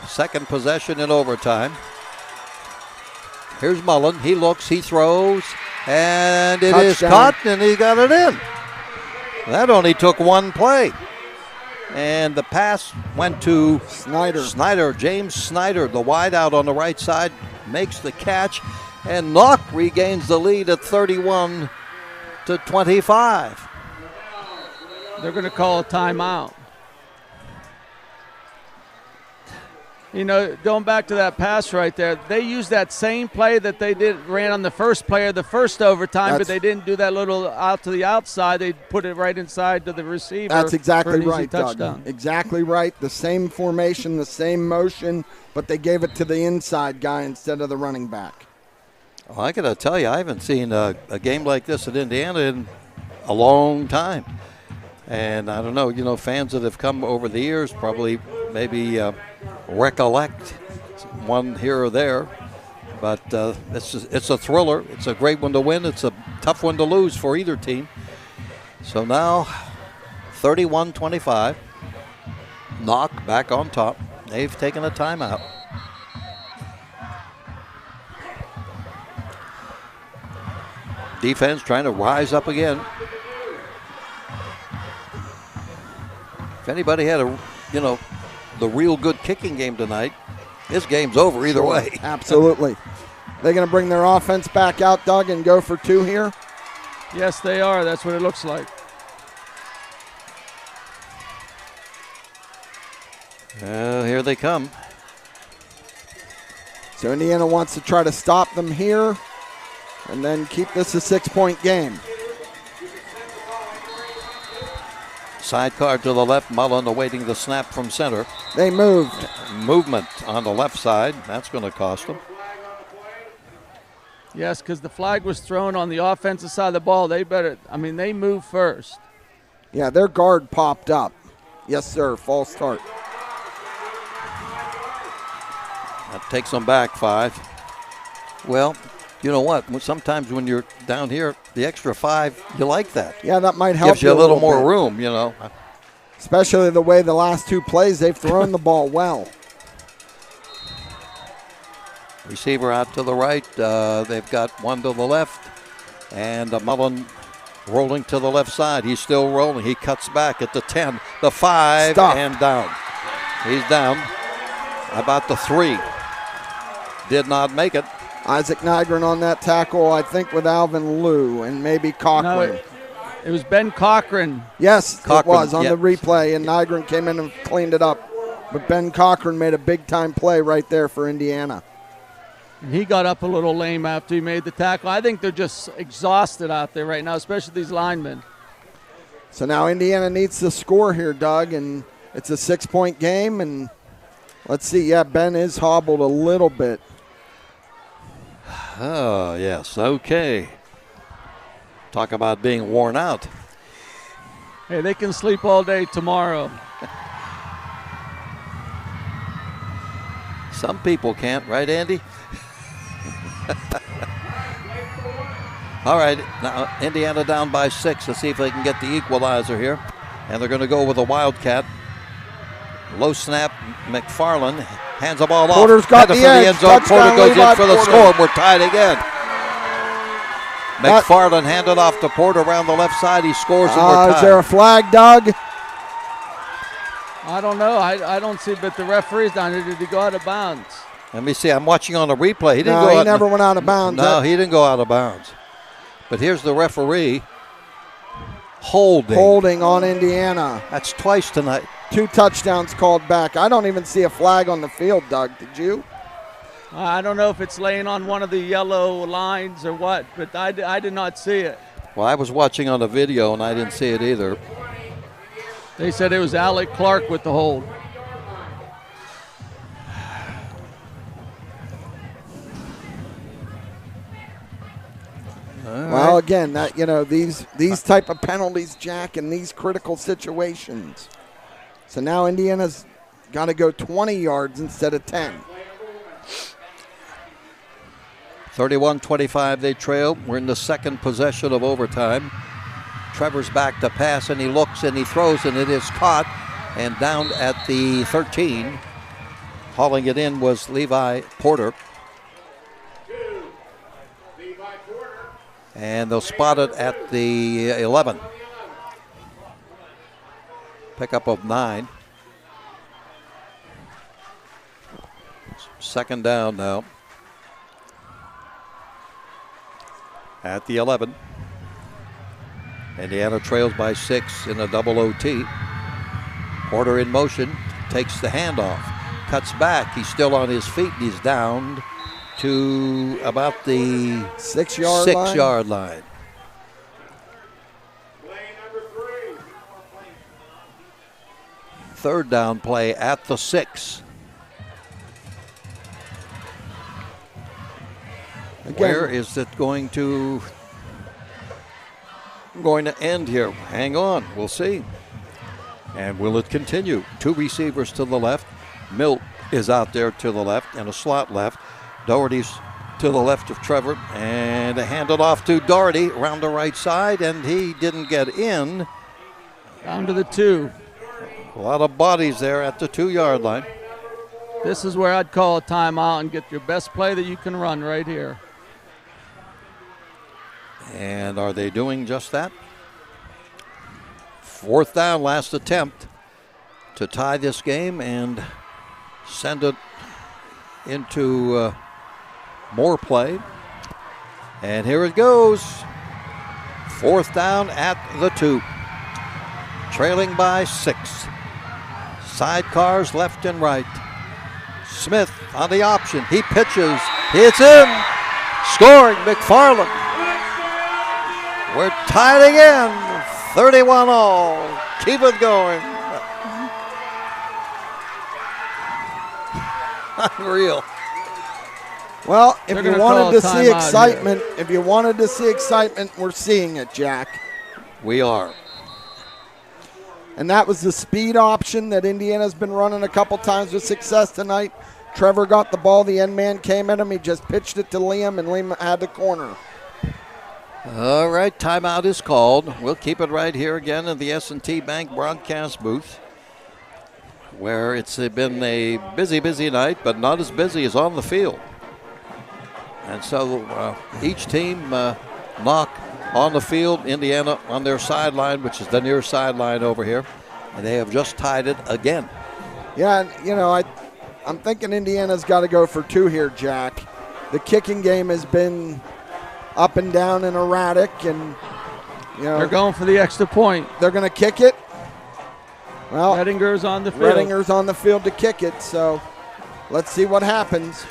Second possession in overtime. Here's Mullen. He looks, he throws, and it is caught, and he got it in. That only took 1 play. And the pass went to Snyder. James Snyder, the wide out on the right side, makes the catch, and Knoch regains the lead at 31-25. They're going to call a timeout. You know, going back to that pass right there, they used that same play that they ran on the first play of the first overtime, but they didn't do that little out to the outside. They put it right inside to the receiver. That's exactly for an right, easy touchdown. Doug. Exactly right. The same formation, the same motion, but they gave it to the inside guy instead of the running back. Well, I got to tell you, I haven't seen a game like this at Indiana in a long time. And I don't know, you know, fans that have come over the years probably maybe recollect one here or there. But it's a thriller. It's a great one to win. It's a tough one to lose for either team. So now 31-25. Knoch back on top. They've taken a timeout. Defense trying to rise up again. If anybody had the real good kicking game tonight, this game's over either way. Absolutely. They're going to bring their offense back out, Doug, and go for 2 here? Yes, they are. That's what it looks like. Here they come. So Indiana wants to try to stop them here and then keep this a 6-point game. Sidecar to the left, Mullen awaiting the snap from center. They moved. Movement on the left side. That's going to cost them. Yes, because the flag was thrown on the offensive side of the ball. They moved first. Yeah, their guard popped up. Yes, sir, false start. That takes them back 5. Well, you know what? Sometimes when you're down here, the extra 5, you like that. Yeah, that might help. Gives you a little more bit. room, you know. Especially the way the last 2 plays, they've thrown the ball well. Receiver out to the right. They've got one to the left. And Mullen rolling to the left side. He's still rolling. He cuts back at the 10, the 5, Stop. and down. He's down about the 3. Did not make it. Isaac Nygren on that tackle, I think, with Alvin Liu and maybe Cochran. No, it was Ben Cochran. Yes, Cochran, it was on the replay, and Nygren came in and cleaned it up. But Ben Cochran made a big-time play right there for Indiana. And he got up a little lame after he made the tackle. I think they're just exhausted out there right now, especially these linemen. So now Indiana needs to score here, Doug, and it's a 6-point game. And let's see, yeah, Ben is hobbled a little bit. Oh, yes, okay. Talk about being worn out. Hey, they can sleep all day tomorrow. Some people can't, right, Andy? All right, now Indiana down by 6. Let's see if they can get the equalizer here. And they're going to go with a Wildcat. Low snap, McFarland hands the ball Porter's off. got Headed the for edge. the end zone. Touchdown, Porter goes Levi in for the Porter. score. We're tied again. McFarland handed off to Porter around the left side. He scores and we're tied. Is there a flag, Doug? I don't know. I don't see, but the referee's down here. Did he go out of bounds? Let me see. I'm watching on a replay. He didn't No, go he out. never went out of bounds. No, he didn't go out of bounds. But here's the referee holding on Indiana. That's twice tonight. 2 touchdowns called back. I don't even see a flag on the field, Doug. Did you? I don't know if it's laying on one of the yellow lines or what, but I did not see it. Well, I was watching on the video, and I didn't see it either. They said it was Alec Clark with the hold. Well, again, that these type of penalties, Jack, in these critical situations. So now Indiana's got to go 20 yards instead of 10. 31-25 they trail. We're in the second possession of overtime. Trevor's back to pass, and he looks and he throws, and it is caught and down at the 13. Hauling it in was Levi Porter. And they'll spot it at the 11. Pickup of 9. Second down now. At the 11. Indiana trails by 6 in a double OT. Porter in motion, takes the handoff, cuts back. He's still on his feet, and he's down to about the 6-yard line. Third down play at the 6. Where is it going to end here? Hang on, we'll see. And will it continue? 2 receivers to the left. Milt is out there to the left and a slot left. Doherty's to the left of Trevor, and handed off to Doherty around the right side, and he didn't get in. Down to the 2. A lot of bodies there at the 2-yard line. This is where I'd call a timeout and get your best play that you can run right here. And are they doing just that? 4th down, last attempt to tie this game and send it into more play. And here it goes. 4th down at the 2. Trailing by 6. Sidecars left and right. Smith on the option. He pitches. It's in. Scoring McFarland. We're tied again. 31 all. Keep it going. Unreal. Well, if you wanted to see excitement, we're seeing it, Jack. We are. And that was the speed option that Indiana's been running a couple times with success tonight. Trevor got the ball. The end man came at him. He just pitched it to Liam, and Liam had the corner. All right, timeout is called. We'll keep it right here again in the S&T Bank broadcast booth, where it's been a busy night, but not as busy as on the field. And so each team, Knoch on the field, Indiana on their sideline, which is the near sideline over here, and they have just tied it again. Yeah, and, I'm thinking Indiana's got to go for 2 here, Jack. The kicking game has been up and down and erratic, and they're going for the extra point. They're going to kick it. Well, Redinger's on the field. Redinger's on the field to kick it, so let's see what happens.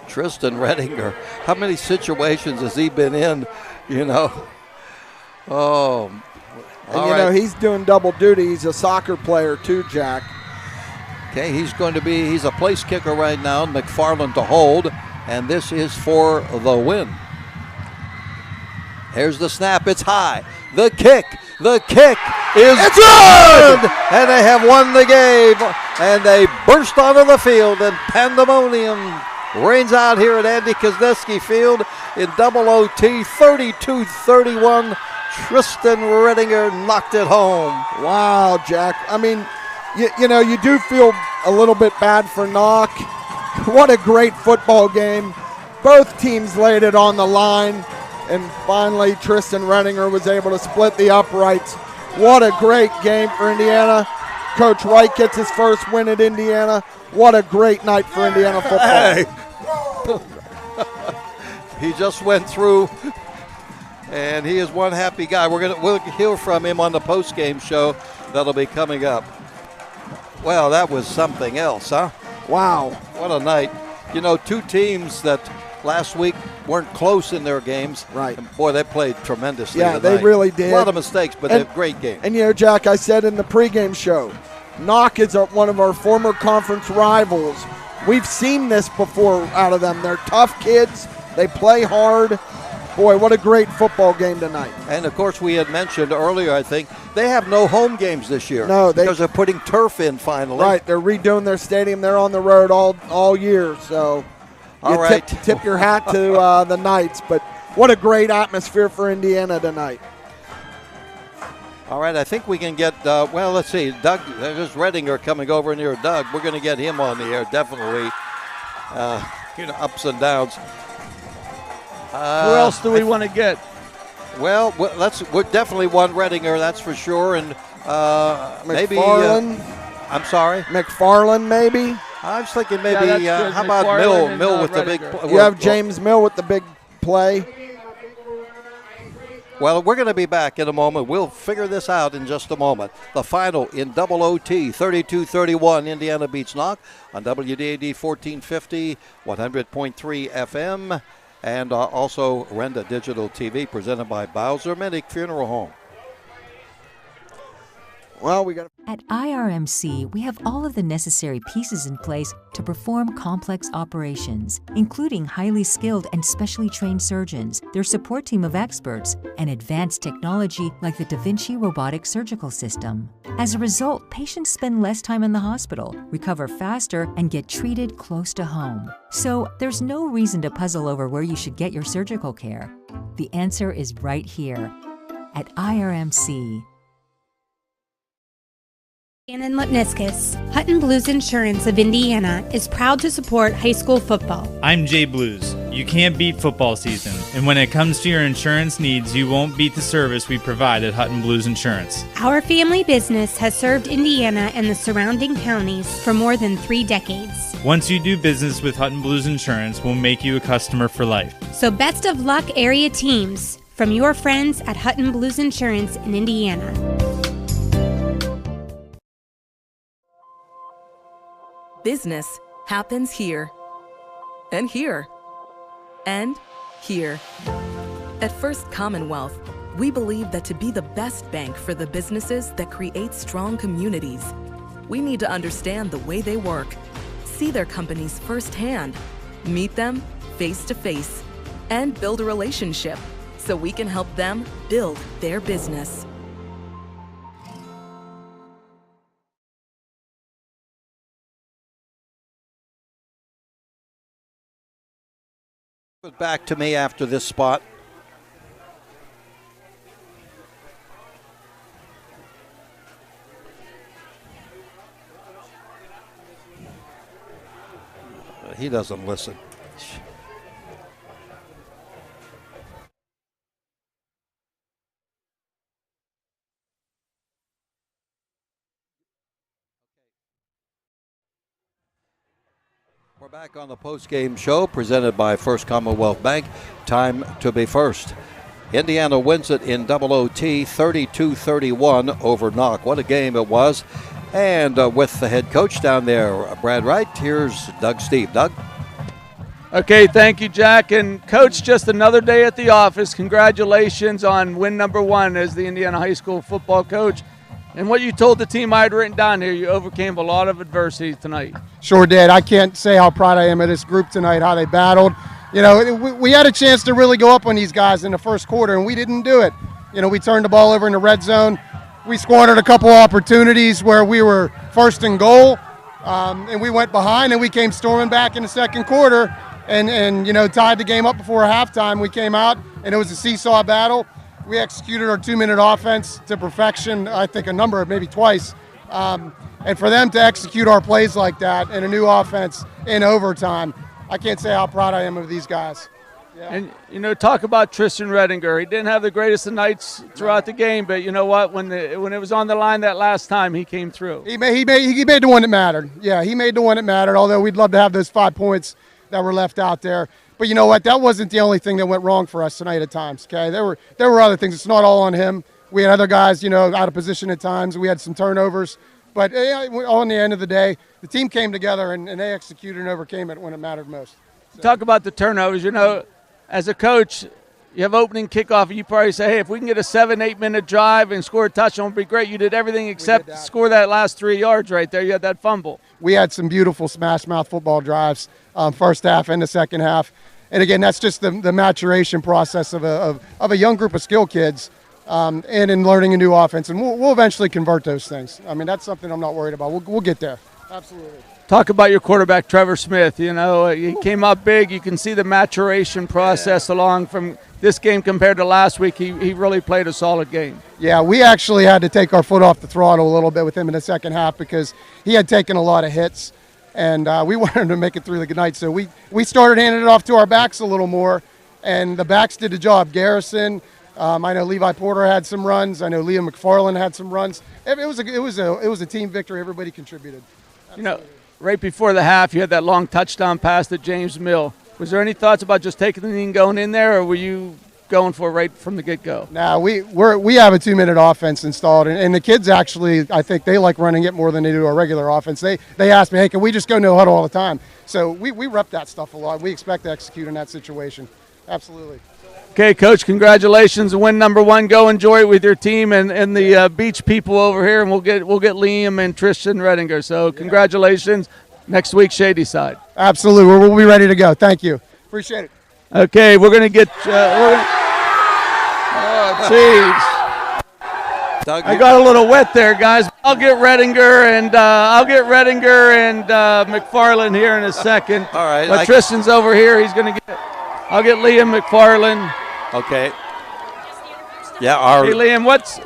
Tristan Redinger, how many situations has he been in, Oh. And, he's doing double duty. He's a soccer player too, Jack. Okay, he's a place kicker right now. McFarland to hold, and this is for the win. Here's the snap. It's high. The kick is good! And they have won the game, and they burst onto the field, and pandemonium reigns out here at Andy Kosneski Field in double OT, 32-31. Tristan Redinger knocked it home. Wow, Jack. I mean, you do feel a little bit bad for Knoch. What a great football game. Both teams laid it on the line, and finally Tristan Redinger was able to split the uprights. What a great game for Indiana. Coach White gets his first win at Indiana. What a great night for Indiana football. Hey. He just went through, and he is one happy guy. We'll hear from him on the post-game show that'll be coming up. Well, that was something else, huh? Wow. What a night. 2 teams that last week weren't close in their games. Right. And boy, they played tremendously Yeah, tonight. they really did. A lot of mistakes, but they're a great game. And, Jack, I said in the pregame show, Knoch is one of our former conference rivals. We've seen this before out of them. They're tough kids. They play hard. Boy, what a great football game tonight. And, of course, we had mentioned earlier, I think, they have no home games this year. No, because they're putting turf in finally. Right, they're redoing their stadium. They're on the road all year. So all right. tip your hat to the Knights. But what a great atmosphere for Indiana tonight. All right, I think we can get, let's see. Doug, there's Redinger coming over near Doug. We're going to get him on the air, definitely. Ups and downs. Who else do we want to get? Well, we definitely want Redinger, that's for sure, and maybe. I'm sorry, McFarland, maybe. I was thinking maybe. How about Mill with the big? You have James Mill with the big play. Well, we're going to be back in a moment. We'll figure this out in just a moment. The final in double OT, 32-31. Indiana beats Knoch on WDAD 1450, 100.3 FM. And also Renda Digital TV, presented by Bowser Minnick Funeral Home. Well, we got At IRMC, we have all of the necessary pieces in place to perform complex operations, including highly skilled and specially trained surgeons, their support team of experts, and advanced technology like the Da Vinci robotic surgical system. As a result, patients spend less time in the hospital, recover faster, and get treated close to home. So there's no reason to puzzle over where you should get your surgical care. The answer is right here at IRMC. Shannon Lipniskus, Hutton Blues Insurance of Indiana is proud to support high school football. I'm Jay Blues. You can't beat football season, and when it comes to your insurance needs, you won't beat the service we provide at Hutton Blues Insurance. Our family business has served Indiana and the surrounding counties for more than 3 decades. Once you do business with Hutton Blues Insurance, we'll make you a customer for life. So best of luck, area teams, from your friends at Hutton Blues Insurance in Indiana. Business happens here, and here, and here. At First Commonwealth, we believe that to be the best bank for the businesses that create strong communities, we need to understand the way they work, see their companies firsthand, meet them face to face, and build a relationship so we can help them build their business. Back to me after this spot. He doesn't listen. We're back on the post-game show presented by First Commonwealth Bank. Time to be first. Indiana wins it in double OT, 32-31 over Knoch. What a game it was. And with the head coach down there, Brad Wright, here's Doug Steve. Doug? Okay, thank you, Jack. And Coach, just another day at the office. Congratulations on win number 1 as the Indiana High School football coach. And what you told the team I had written down here, you overcame a lot of adversity tonight. Sure did. I can't say how proud I am of this group tonight, how they battled. You know, we had a chance to really go up on these guys in the first quarter, and we didn't do it. You know, we turned the ball over in the red zone. We squandered a couple opportunities where we were first and goal, and we went behind, and we came storming back in the second quarter and you know, tied the game up before halftime. We came out, and it was a seesaw battle. We executed our 2-minute offense to perfection, I think maybe twice. And for them to execute our plays like that in a new offense in overtime, I can't say how proud I am of these guys. Yeah. And, you know, talk about Tristan Redinger. He didn't have the greatest of nights throughout the game, but you know what? When it was on the line that last time, he came through. He made the one that mattered. Yeah, he made the one that mattered, although we'd love to have those 5 points that were left out there. But you know what? That wasn't the only thing that went wrong for us tonight at times, okay? There were other things. It's not all on him. We had other guys, you know, out of position at times. We had some turnovers. But on the end of the day, the team came together and they executed and overcame it when it mattered most. So. Talk about the turnovers. You know, as a coach, you have opening kickoff, and you probably say, hey, if we can get a 7-8 minute drive and score a touchdown, it would be great. You did everything except score that last 3 yards right there. You had that fumble. We had some beautiful smash mouth football drives, first half and the second half. And again, that's just the maturation process of a young group of skill kids and in learning a new offense. And we'll eventually convert those things. I mean, that's something I'm not worried about. We'll get there. Absolutely. Talk about your quarterback, Trevor Smith. You know, he came up big. You can see the maturation process along from this game compared to last week. He really played a solid game. Yeah, we actually had to take our foot off the throttle a little bit with him in the second half because he had taken a lot of hits. And we wanted him to make it through the night. So we started handing it off to our backs a little more, and the backs did the job. Garrison, I know Levi Porter had some runs. I know Liam McFarland had some runs. It was a team victory. Everybody contributed. Absolutely. You know, right before the half, you had that long touchdown pass to James Mill. Was there any thoughts about just taking the knee and going in there, or were you going for it right from the get-go? Now, we have a 2-minute offense installed, and the kids actually, I think they like running it more than they do our regular offense. They asked me, hey, can we just go no huddle all the time? So we rep that stuff a lot. We expect to execute in that situation. Absolutely. Okay, Coach, congratulations. Win number 1. Go enjoy it with your team and the beach people over here, and we'll get Liam and Tristan Redinger. So congratulations. Next week, Shady Side. Absolutely. We'll be ready to go. Thank you. Appreciate it. Okay, we're going to get oh, jeez. I got a little wet there, guys. I'll get Redinger and McFarland here in a second. All right. But Tristan's over here. He's going to get. I'll get Liam McFarland. Okay. Yeah. Hey, Liam, what's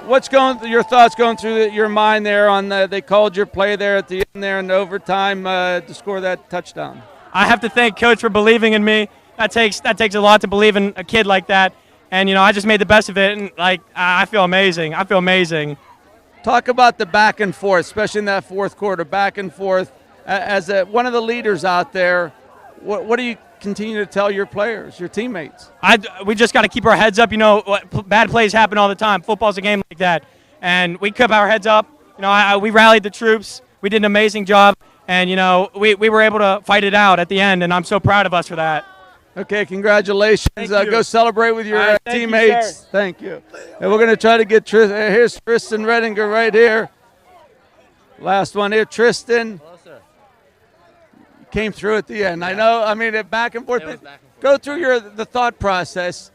your thoughts going through your mind there on they called your play there at the end there in overtime to score that touchdown? I have to thank Coach for believing in me. That takes a lot to believe in a kid like that. And, you know, I just made the best of it, and, I feel amazing. I feel amazing. Talk about the back and forth, especially in that fourth quarter, back and forth. As one of the leaders out there, what do you continue to tell your players, your teammates? We just got to keep our heads up. You know, bad plays happen all the time. Football's a game like that. And we kept our heads up. You know, we rallied the troops. We did an amazing job. And, you know, we were able to fight it out at the end, and I'm so proud of us for that. Okay, congratulations. Go celebrate with your teammates. Thank you. And we're going to try to get here's Tristan Redinger right here. Last one here, Tristan. Hello, sir. Came through at the end. I know, I mean, back and forth. Go through the thought process.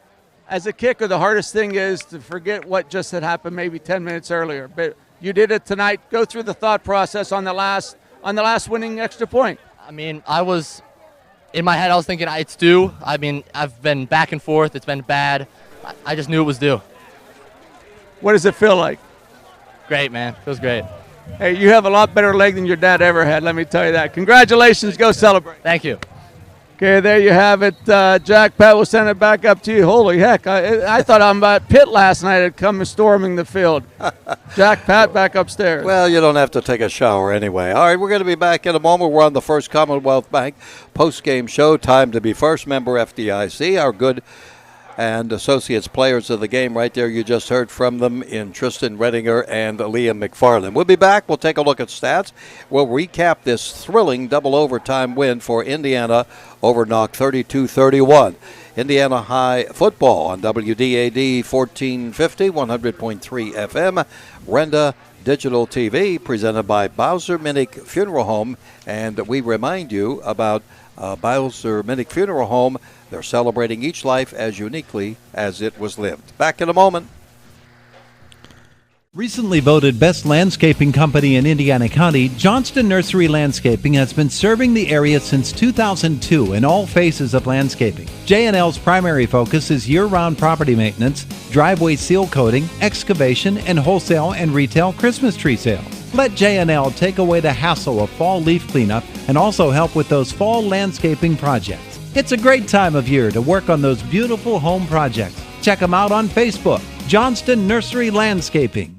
As a kicker, the hardest thing is to forget what just had happened maybe 10 minutes earlier. But you did it tonight. Go through the thought process on the last winning extra point. I mean, in my head, I was thinking it's due. I mean, I've been back and forth. It's been bad. I just knew it was due. What does it feel like? Great, man. Feels great. Hey, you have a lot better leg than your dad ever had, let me tell you that. Congratulations. Go celebrate. Thank you. Okay, there you have it. Jack Pat will send it back up to you. Holy heck, I thought I'm about Pitt last night had come storming the field. Jack Pat back upstairs. Well, you don't have to take a shower anyway. All right, we're going to be back in a moment. We're on the First Commonwealth Bank post-game show. Time to be first, member FDIC. Our good and associates players of the game right there. You just heard from them in Tristan Redinger and Liam McFarland. We'll be back. We'll take a look at stats. We'll recap this thrilling double overtime win for Indiana over Knoch 32-31. Indiana High football on WDAD 1450, 100.3 FM. Renda Digital TV presented by Bowser Minnick Funeral Home. And we remind you about Bowser Minnick Funeral Home. They're celebrating each life as uniquely as it was lived. Back in a moment. Recently voted Best Landscaping Company in Indiana County, Johnston Nursery Landscaping has been serving the area since 2002 in all phases of landscaping. J&L's primary focus is year-round property maintenance, driveway seal coating, excavation, and wholesale and retail Christmas tree sales. Let J&L take away the hassle of fall leaf cleanup and also help with those fall landscaping projects. It's a great time of year to work on those beautiful home projects. Check them out on Facebook, Johnston Nursery Landscaping.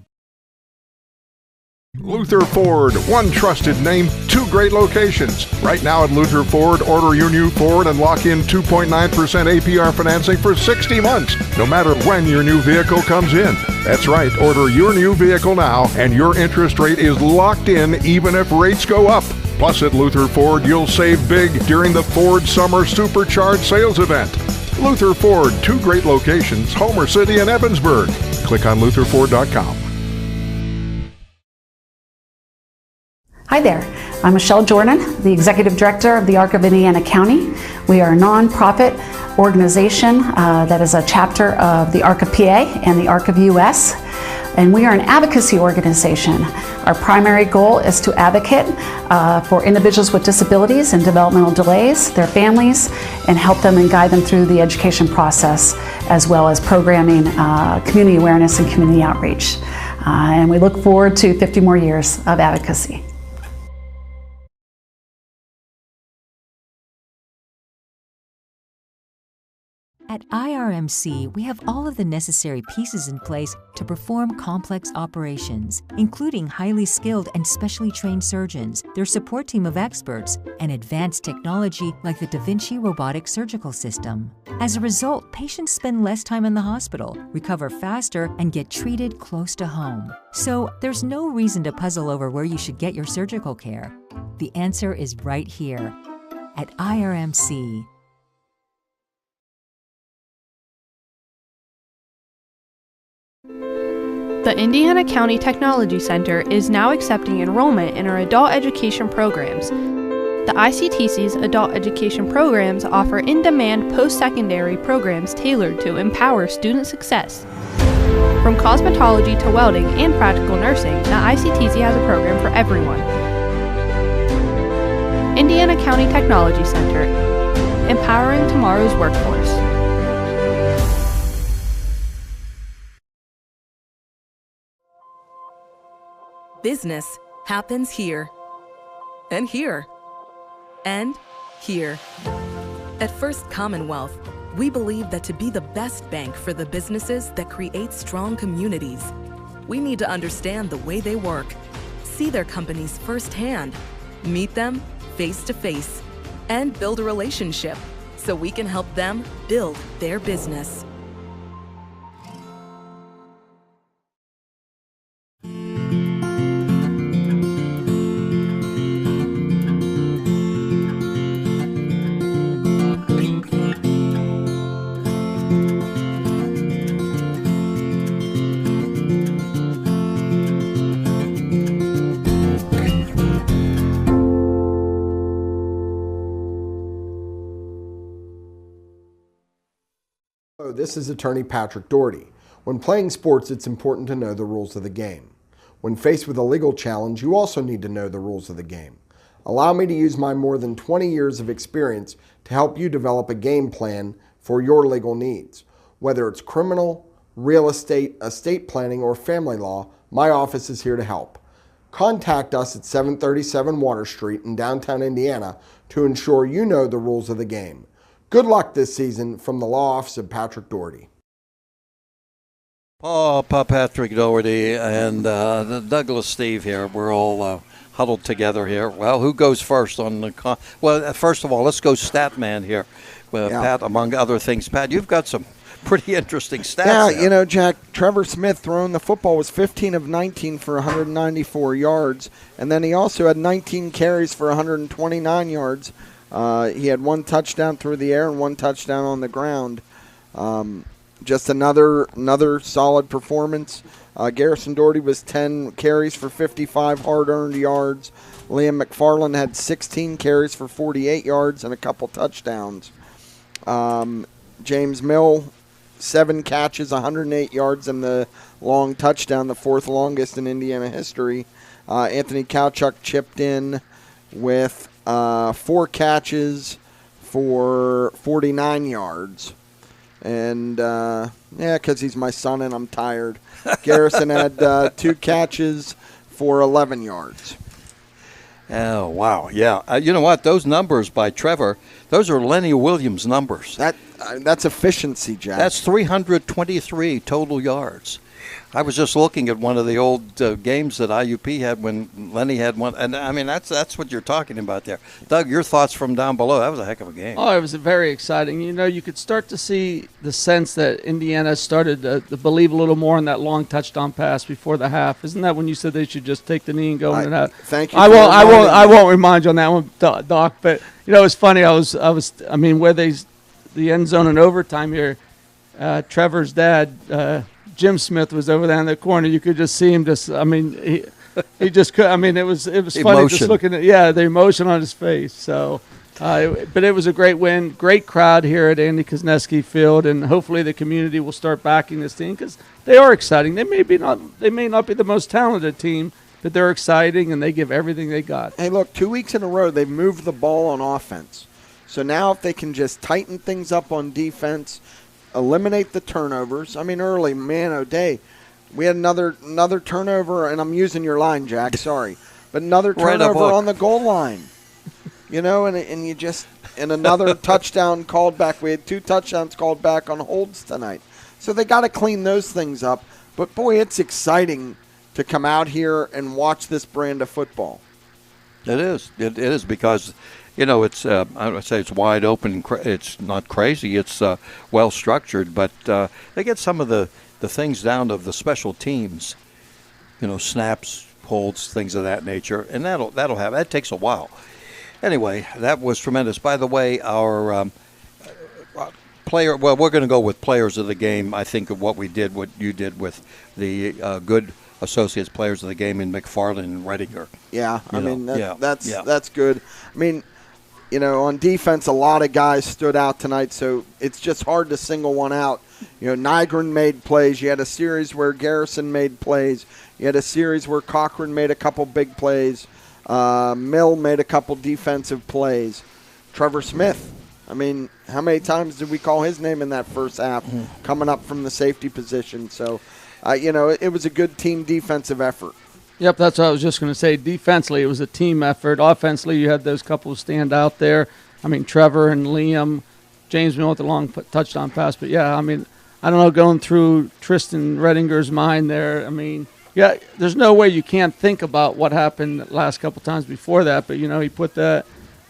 Luther Ford, one trusted name, two great locations. Right now at Luther Ford, order your new Ford and lock in 2.9% APR financing for 60 months, no matter when your new vehicle comes in. That's right, order your new vehicle now and your interest rate is locked in even if rates go up. Plus at Luther Ford, you'll save big during the Ford Summer Supercharged Sales Event. Luther Ford, two great locations, Homer City and Evansburg. Click on lutherford.com. Hi there, I'm Michelle Jordan, the Executive Director of the ARC of Indiana County. We are a nonprofit organization that is a chapter of the ARC of PA and the ARC of US, and we are an advocacy organization. Our primary goal is to advocate for individuals with disabilities and developmental delays, their families, and help them and guide them through the education process, as well as programming, community awareness, and community outreach. And we look forward to 50 more years of advocacy. At IRMC, we have all of the necessary pieces in place to perform complex operations, including highly skilled and specially trained surgeons, their support team of experts, and advanced technology like the Da Vinci robotic surgical system. As a result, patients spend less time in the hospital, recover faster, and get treated close to home. So there's no reason to puzzle over where you should get your surgical care. The answer is right here at IRMC. The Indiana County Technology Center is now accepting enrollment in our adult education programs. The ICTC's adult education programs offer in-demand post-secondary programs tailored to empower student success. From cosmetology to welding and practical nursing, the ICTC has a program for everyone. Indiana County Technology Center, empowering tomorrow's workforce. Business happens here, and here, and here. At First Commonwealth, we believe that to be the best bank for the businesses that create strong communities, we need to understand the way they work, see their companies firsthand, meet them face to face, and build a relationship so we can help them build their business. This is attorney Patrick Doherty. When playing sports, it's important to know the rules of the game. When faced with a legal challenge, you also need to know the rules of the game. Allow me to use my more than 20 years of experience to help you develop a game plan for your legal needs. Whether it's criminal, real estate, estate planning, or family law, my office is here to help. Contact us at 737 Water Street in downtown Indiana to ensure you know the rules of the game. Good luck this season from the law office of Patrick Doherty. Patrick Doherty and Douglas Steve here. We're all huddled together here. Well, who goes first on the well, first of all, let's go stat man here. Pat, among other things. Pat, you've got some pretty interesting stats. Yeah, there. you know, Jack, Trevor Smith throwing the football was 15 of 19 for 194 yards, and then he also had 19 carries for 129 yards. He had 1 touchdown through the air and 1 touchdown on the ground. Just another solid performance. Garrison Doherty was 10 carries for 55 hard-earned yards. Liam McFarland had 16 carries for 48 yards and a couple touchdowns. James Mill, 7 catches, 108 yards, and the long touchdown, the 4th longest in Indiana history. Anthony Kowchuk chipped in with 4 catches for 49 yards. And, because he's my son and I'm tired. Garrison had 2 catches for 11 yards. Oh, wow. Yeah. You know what? Those numbers by Trevor, those are Lenny Williams numbers. That's efficiency, Jack. That's 323 total yards. I was just looking at one of the old games that IUP had when Lenny had one. And, I mean, that's what you're talking about there. Doug, your thoughts from down below. That was a heck of a game. Oh, it was very exciting. You know, you could start to see the sense that Indiana started to believe a little more in that long touchdown pass before the half. Isn't that when you said they should just take the knee and go in the half? Thank you. I won't remind you on that one, Doc. But, you know, it's funny. I mean, where the end zone in overtime here, Trevor's dad, Jim Smith, was over there in the corner. You could just see him he just could. I mean, it was funny just looking at the emotion on his face. So, but it was a great win, great crowd here at Andy Kosneski Field, and hopefully the community will start backing this team because they are exciting. They may not be the most talented team, but they're exciting and they give everything they got. Hey, look, 2 weeks in a row they've moved the ball on offense. So now if they can just tighten things up on defense, eliminate the turnovers. I mean, early, man, O'Day, we had another turnover, and I'm using your line, Jack, sorry. But another turnover on the goal line. You know, and you just – and another touchdown called back. We had 2 touchdowns called back on holds tonight. So they got to clean those things up. But, boy, it's exciting to come out here and watch this brand of football. It is. It is because – you know, it's I would say it's wide open. It's not crazy. It's well structured, but they get some of the things down to the special teams. You know, snaps, holds, things of that nature, and that'll have. That takes a while. Anyway, that was tremendous. By the way, our player. Well, we're going to go with players of the game. I think of what you did with the good associates players of the game in McFarland and Redinger. Yeah, that's good. I mean. You know, on defense, a lot of guys stood out tonight, so it's just hard to single one out. You know, Nygren made plays. You had a series where Garrison made plays. You had a series where Cochran made a couple big plays. Mill made a couple defensive plays. Trevor Smith, I mean, how many times did we call his name in that first half coming up from the safety position? So, you know, it was a good team defensive effort. Yep, that's what I was just going to say. Defensively, it was a team effort. Offensively, you had those couple stand out there. I mean, Trevor and Liam, James Mill with the long touchdown pass. But, yeah, I mean, I don't know, going through Tristan Redinger's mind there, I mean, yeah, there's no way you can't think about what happened the last couple times before that. But, you know, he put that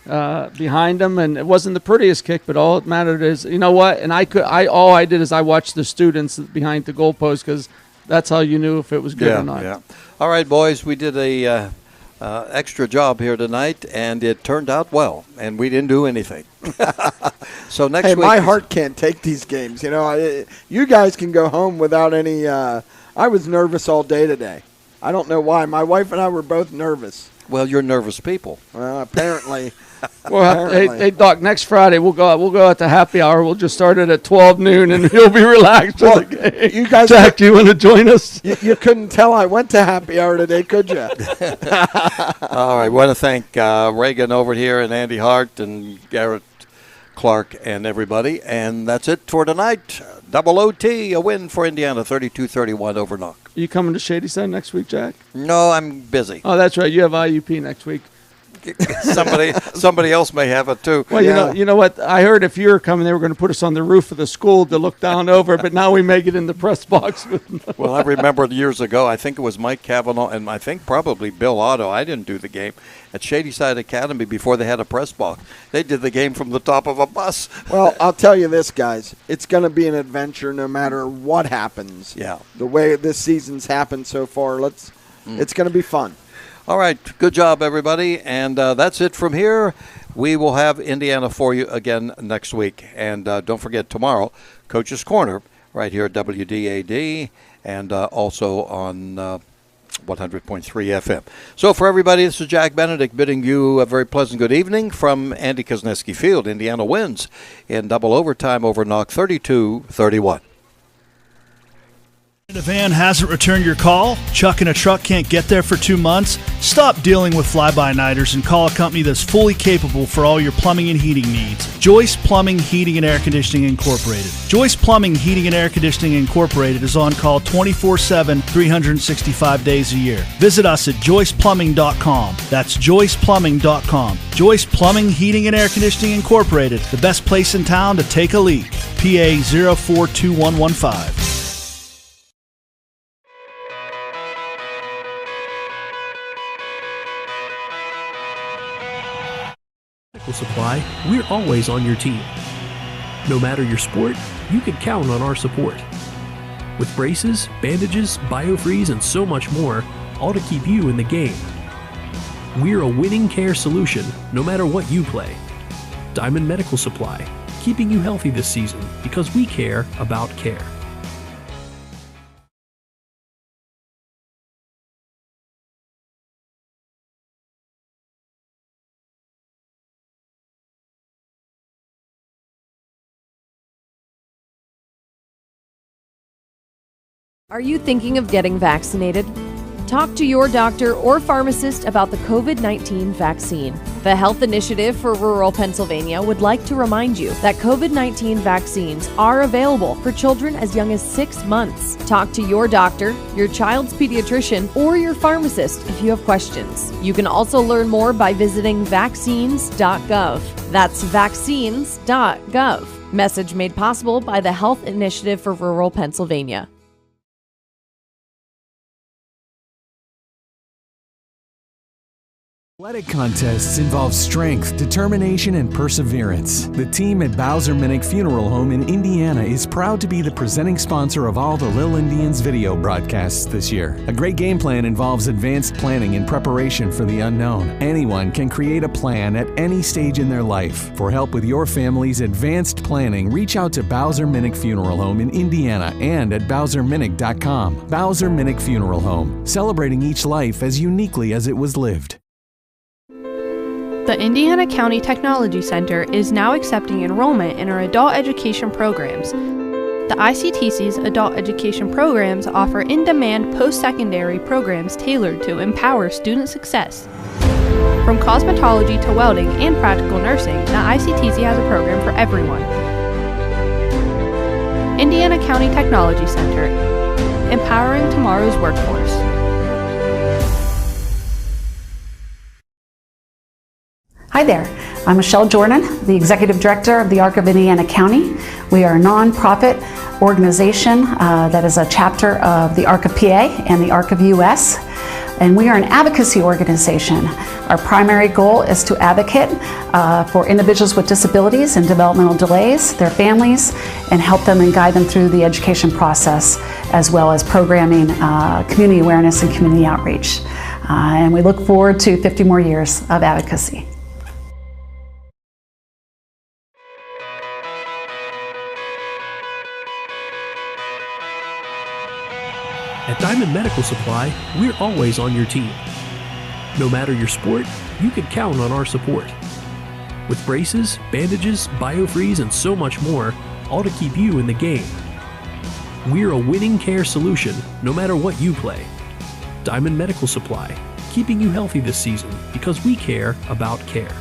behind him, and it wasn't the prettiest kick, but all that mattered is, you know what, and all I did is I watched the students behind the goalpost because that's how you knew if it was good or not. Yeah. All right, boys, we did a extra job here tonight, and it turned out well, and we didn't do anything. So next week, my heart can't take these games. You know, you guys can go home without any. I was nervous all day today. I don't know why. My wife and I were both nervous. Well, you're nervous people. Well, apparently. Well, hey, Doc, next Friday we'll go out to happy hour. We'll just start it at 12 noon, and you'll be relaxed. Well, you guys, Jack, do you want to join us? You couldn't tell I went to happy hour today, could you? All right, I want to thank Reagan over here and Andy Hart and Garrett Clark and everybody, and that's it for tonight. Double OT, a win for Indiana, 32-31 over Knoch. Are you coming to Shadyside next week, Jack? No, I'm busy. Oh, that's right. You have IUP next week. Somebody else may have it too. Well, you know what? I heard if you were coming, they were going to put us on the roof of the school to look down over. But now we may get in the press box. Well, I remember years ago. I think it was Mike Cavanaugh and I think probably Bill Otto. I didn't do the game at Shadyside Academy before they had a press box. They did the game from the top of a bus. Well, I'll tell you this, guys. It's going to be an adventure no matter what happens. Yeah. The way this season's happened so far, it's going to be fun. All right, good job, everybody. And that's it from here. We will have Indiana for you again next week. And don't forget, tomorrow, Coach's Corner, right here at WDAD, and also on 100.3 FM. So for everybody, this is Jack Benedict bidding you a very pleasant good evening from Andy Kosneski Field. Indiana wins in double overtime over Knoch, 32-31. A van hasn't returned your call? Chuck in a truck can't get there for 2 months? Stop dealing with fly-by-nighters and call a company that's fully capable for all your plumbing and heating needs. Joyce Plumbing, Heating, and Air Conditioning Incorporated. Joyce Plumbing, Heating, and Air Conditioning Incorporated is on call 24/7, 365 days a year. Visit us at joyceplumbing.com. That's joyceplumbing.com. Joyce Plumbing, Heating, and Air Conditioning Incorporated, the best place in town to take a leak. PA 042115. Supply, we're always on your team. No matter your sport, you can count on our support. With braces, bandages, biofreeze, and so much more, all to keep you in the game. We're a winning care solution, no matter what you play. Diamond Medical Supply, keeping you healthy this season because we care about care. Are you thinking of getting vaccinated? Talk to your doctor or pharmacist about the COVID-19 vaccine. The Health Initiative for Rural Pennsylvania would like to remind you that COVID-19 vaccines are available for children as young as 6 months. Talk to your doctor, your child's pediatrician, or your pharmacist if you have questions. You can also learn more by visiting vaccines.gov. That's vaccines.gov. Message made possible by the Health Initiative for Rural Pennsylvania. Athletic contests involve strength, determination, and perseverance. The team at Bowser Minnick Funeral Home in Indiana is proud to be the presenting sponsor of all the Lil Indians video broadcasts this year. A great game plan involves advanced planning and preparation for the unknown. Anyone can create a plan at any stage in their life. For help with your family's advanced planning, reach out to Bowser Minnick Funeral Home in Indiana and at BowserMinnick.com. Bowser Minnick Funeral Home, celebrating each life as uniquely as it was lived. The Indiana County Technology Center is now accepting enrollment in our adult education programs. The ICTC's adult education programs offer in-demand post-secondary programs tailored to empower student success. From cosmetology to welding and practical nursing, the ICTC has a program for everyone. Indiana County Technology Center, empowering tomorrow's workforce. Hi there, I'm Michelle Jordan, the Executive Director of the ARC of Indiana County. We are a nonprofit organization that is a chapter of the ARC of PA and the ARC of US, and we are an advocacy organization. Our primary goal is to advocate for individuals with disabilities and developmental delays, their families, and help them and guide them through the education process, as well as programming, community awareness, and community outreach. And we look forward to 50 more years of advocacy. At Diamond Medical Supply, we're always on your team. No matter your sport, you can count on our support. With braces, bandages, biofreeze, and so much more, all to keep you in the game. We're a winning care solution, no matter what you play. Diamond Medical Supply, keeping you healthy this season because we care about care.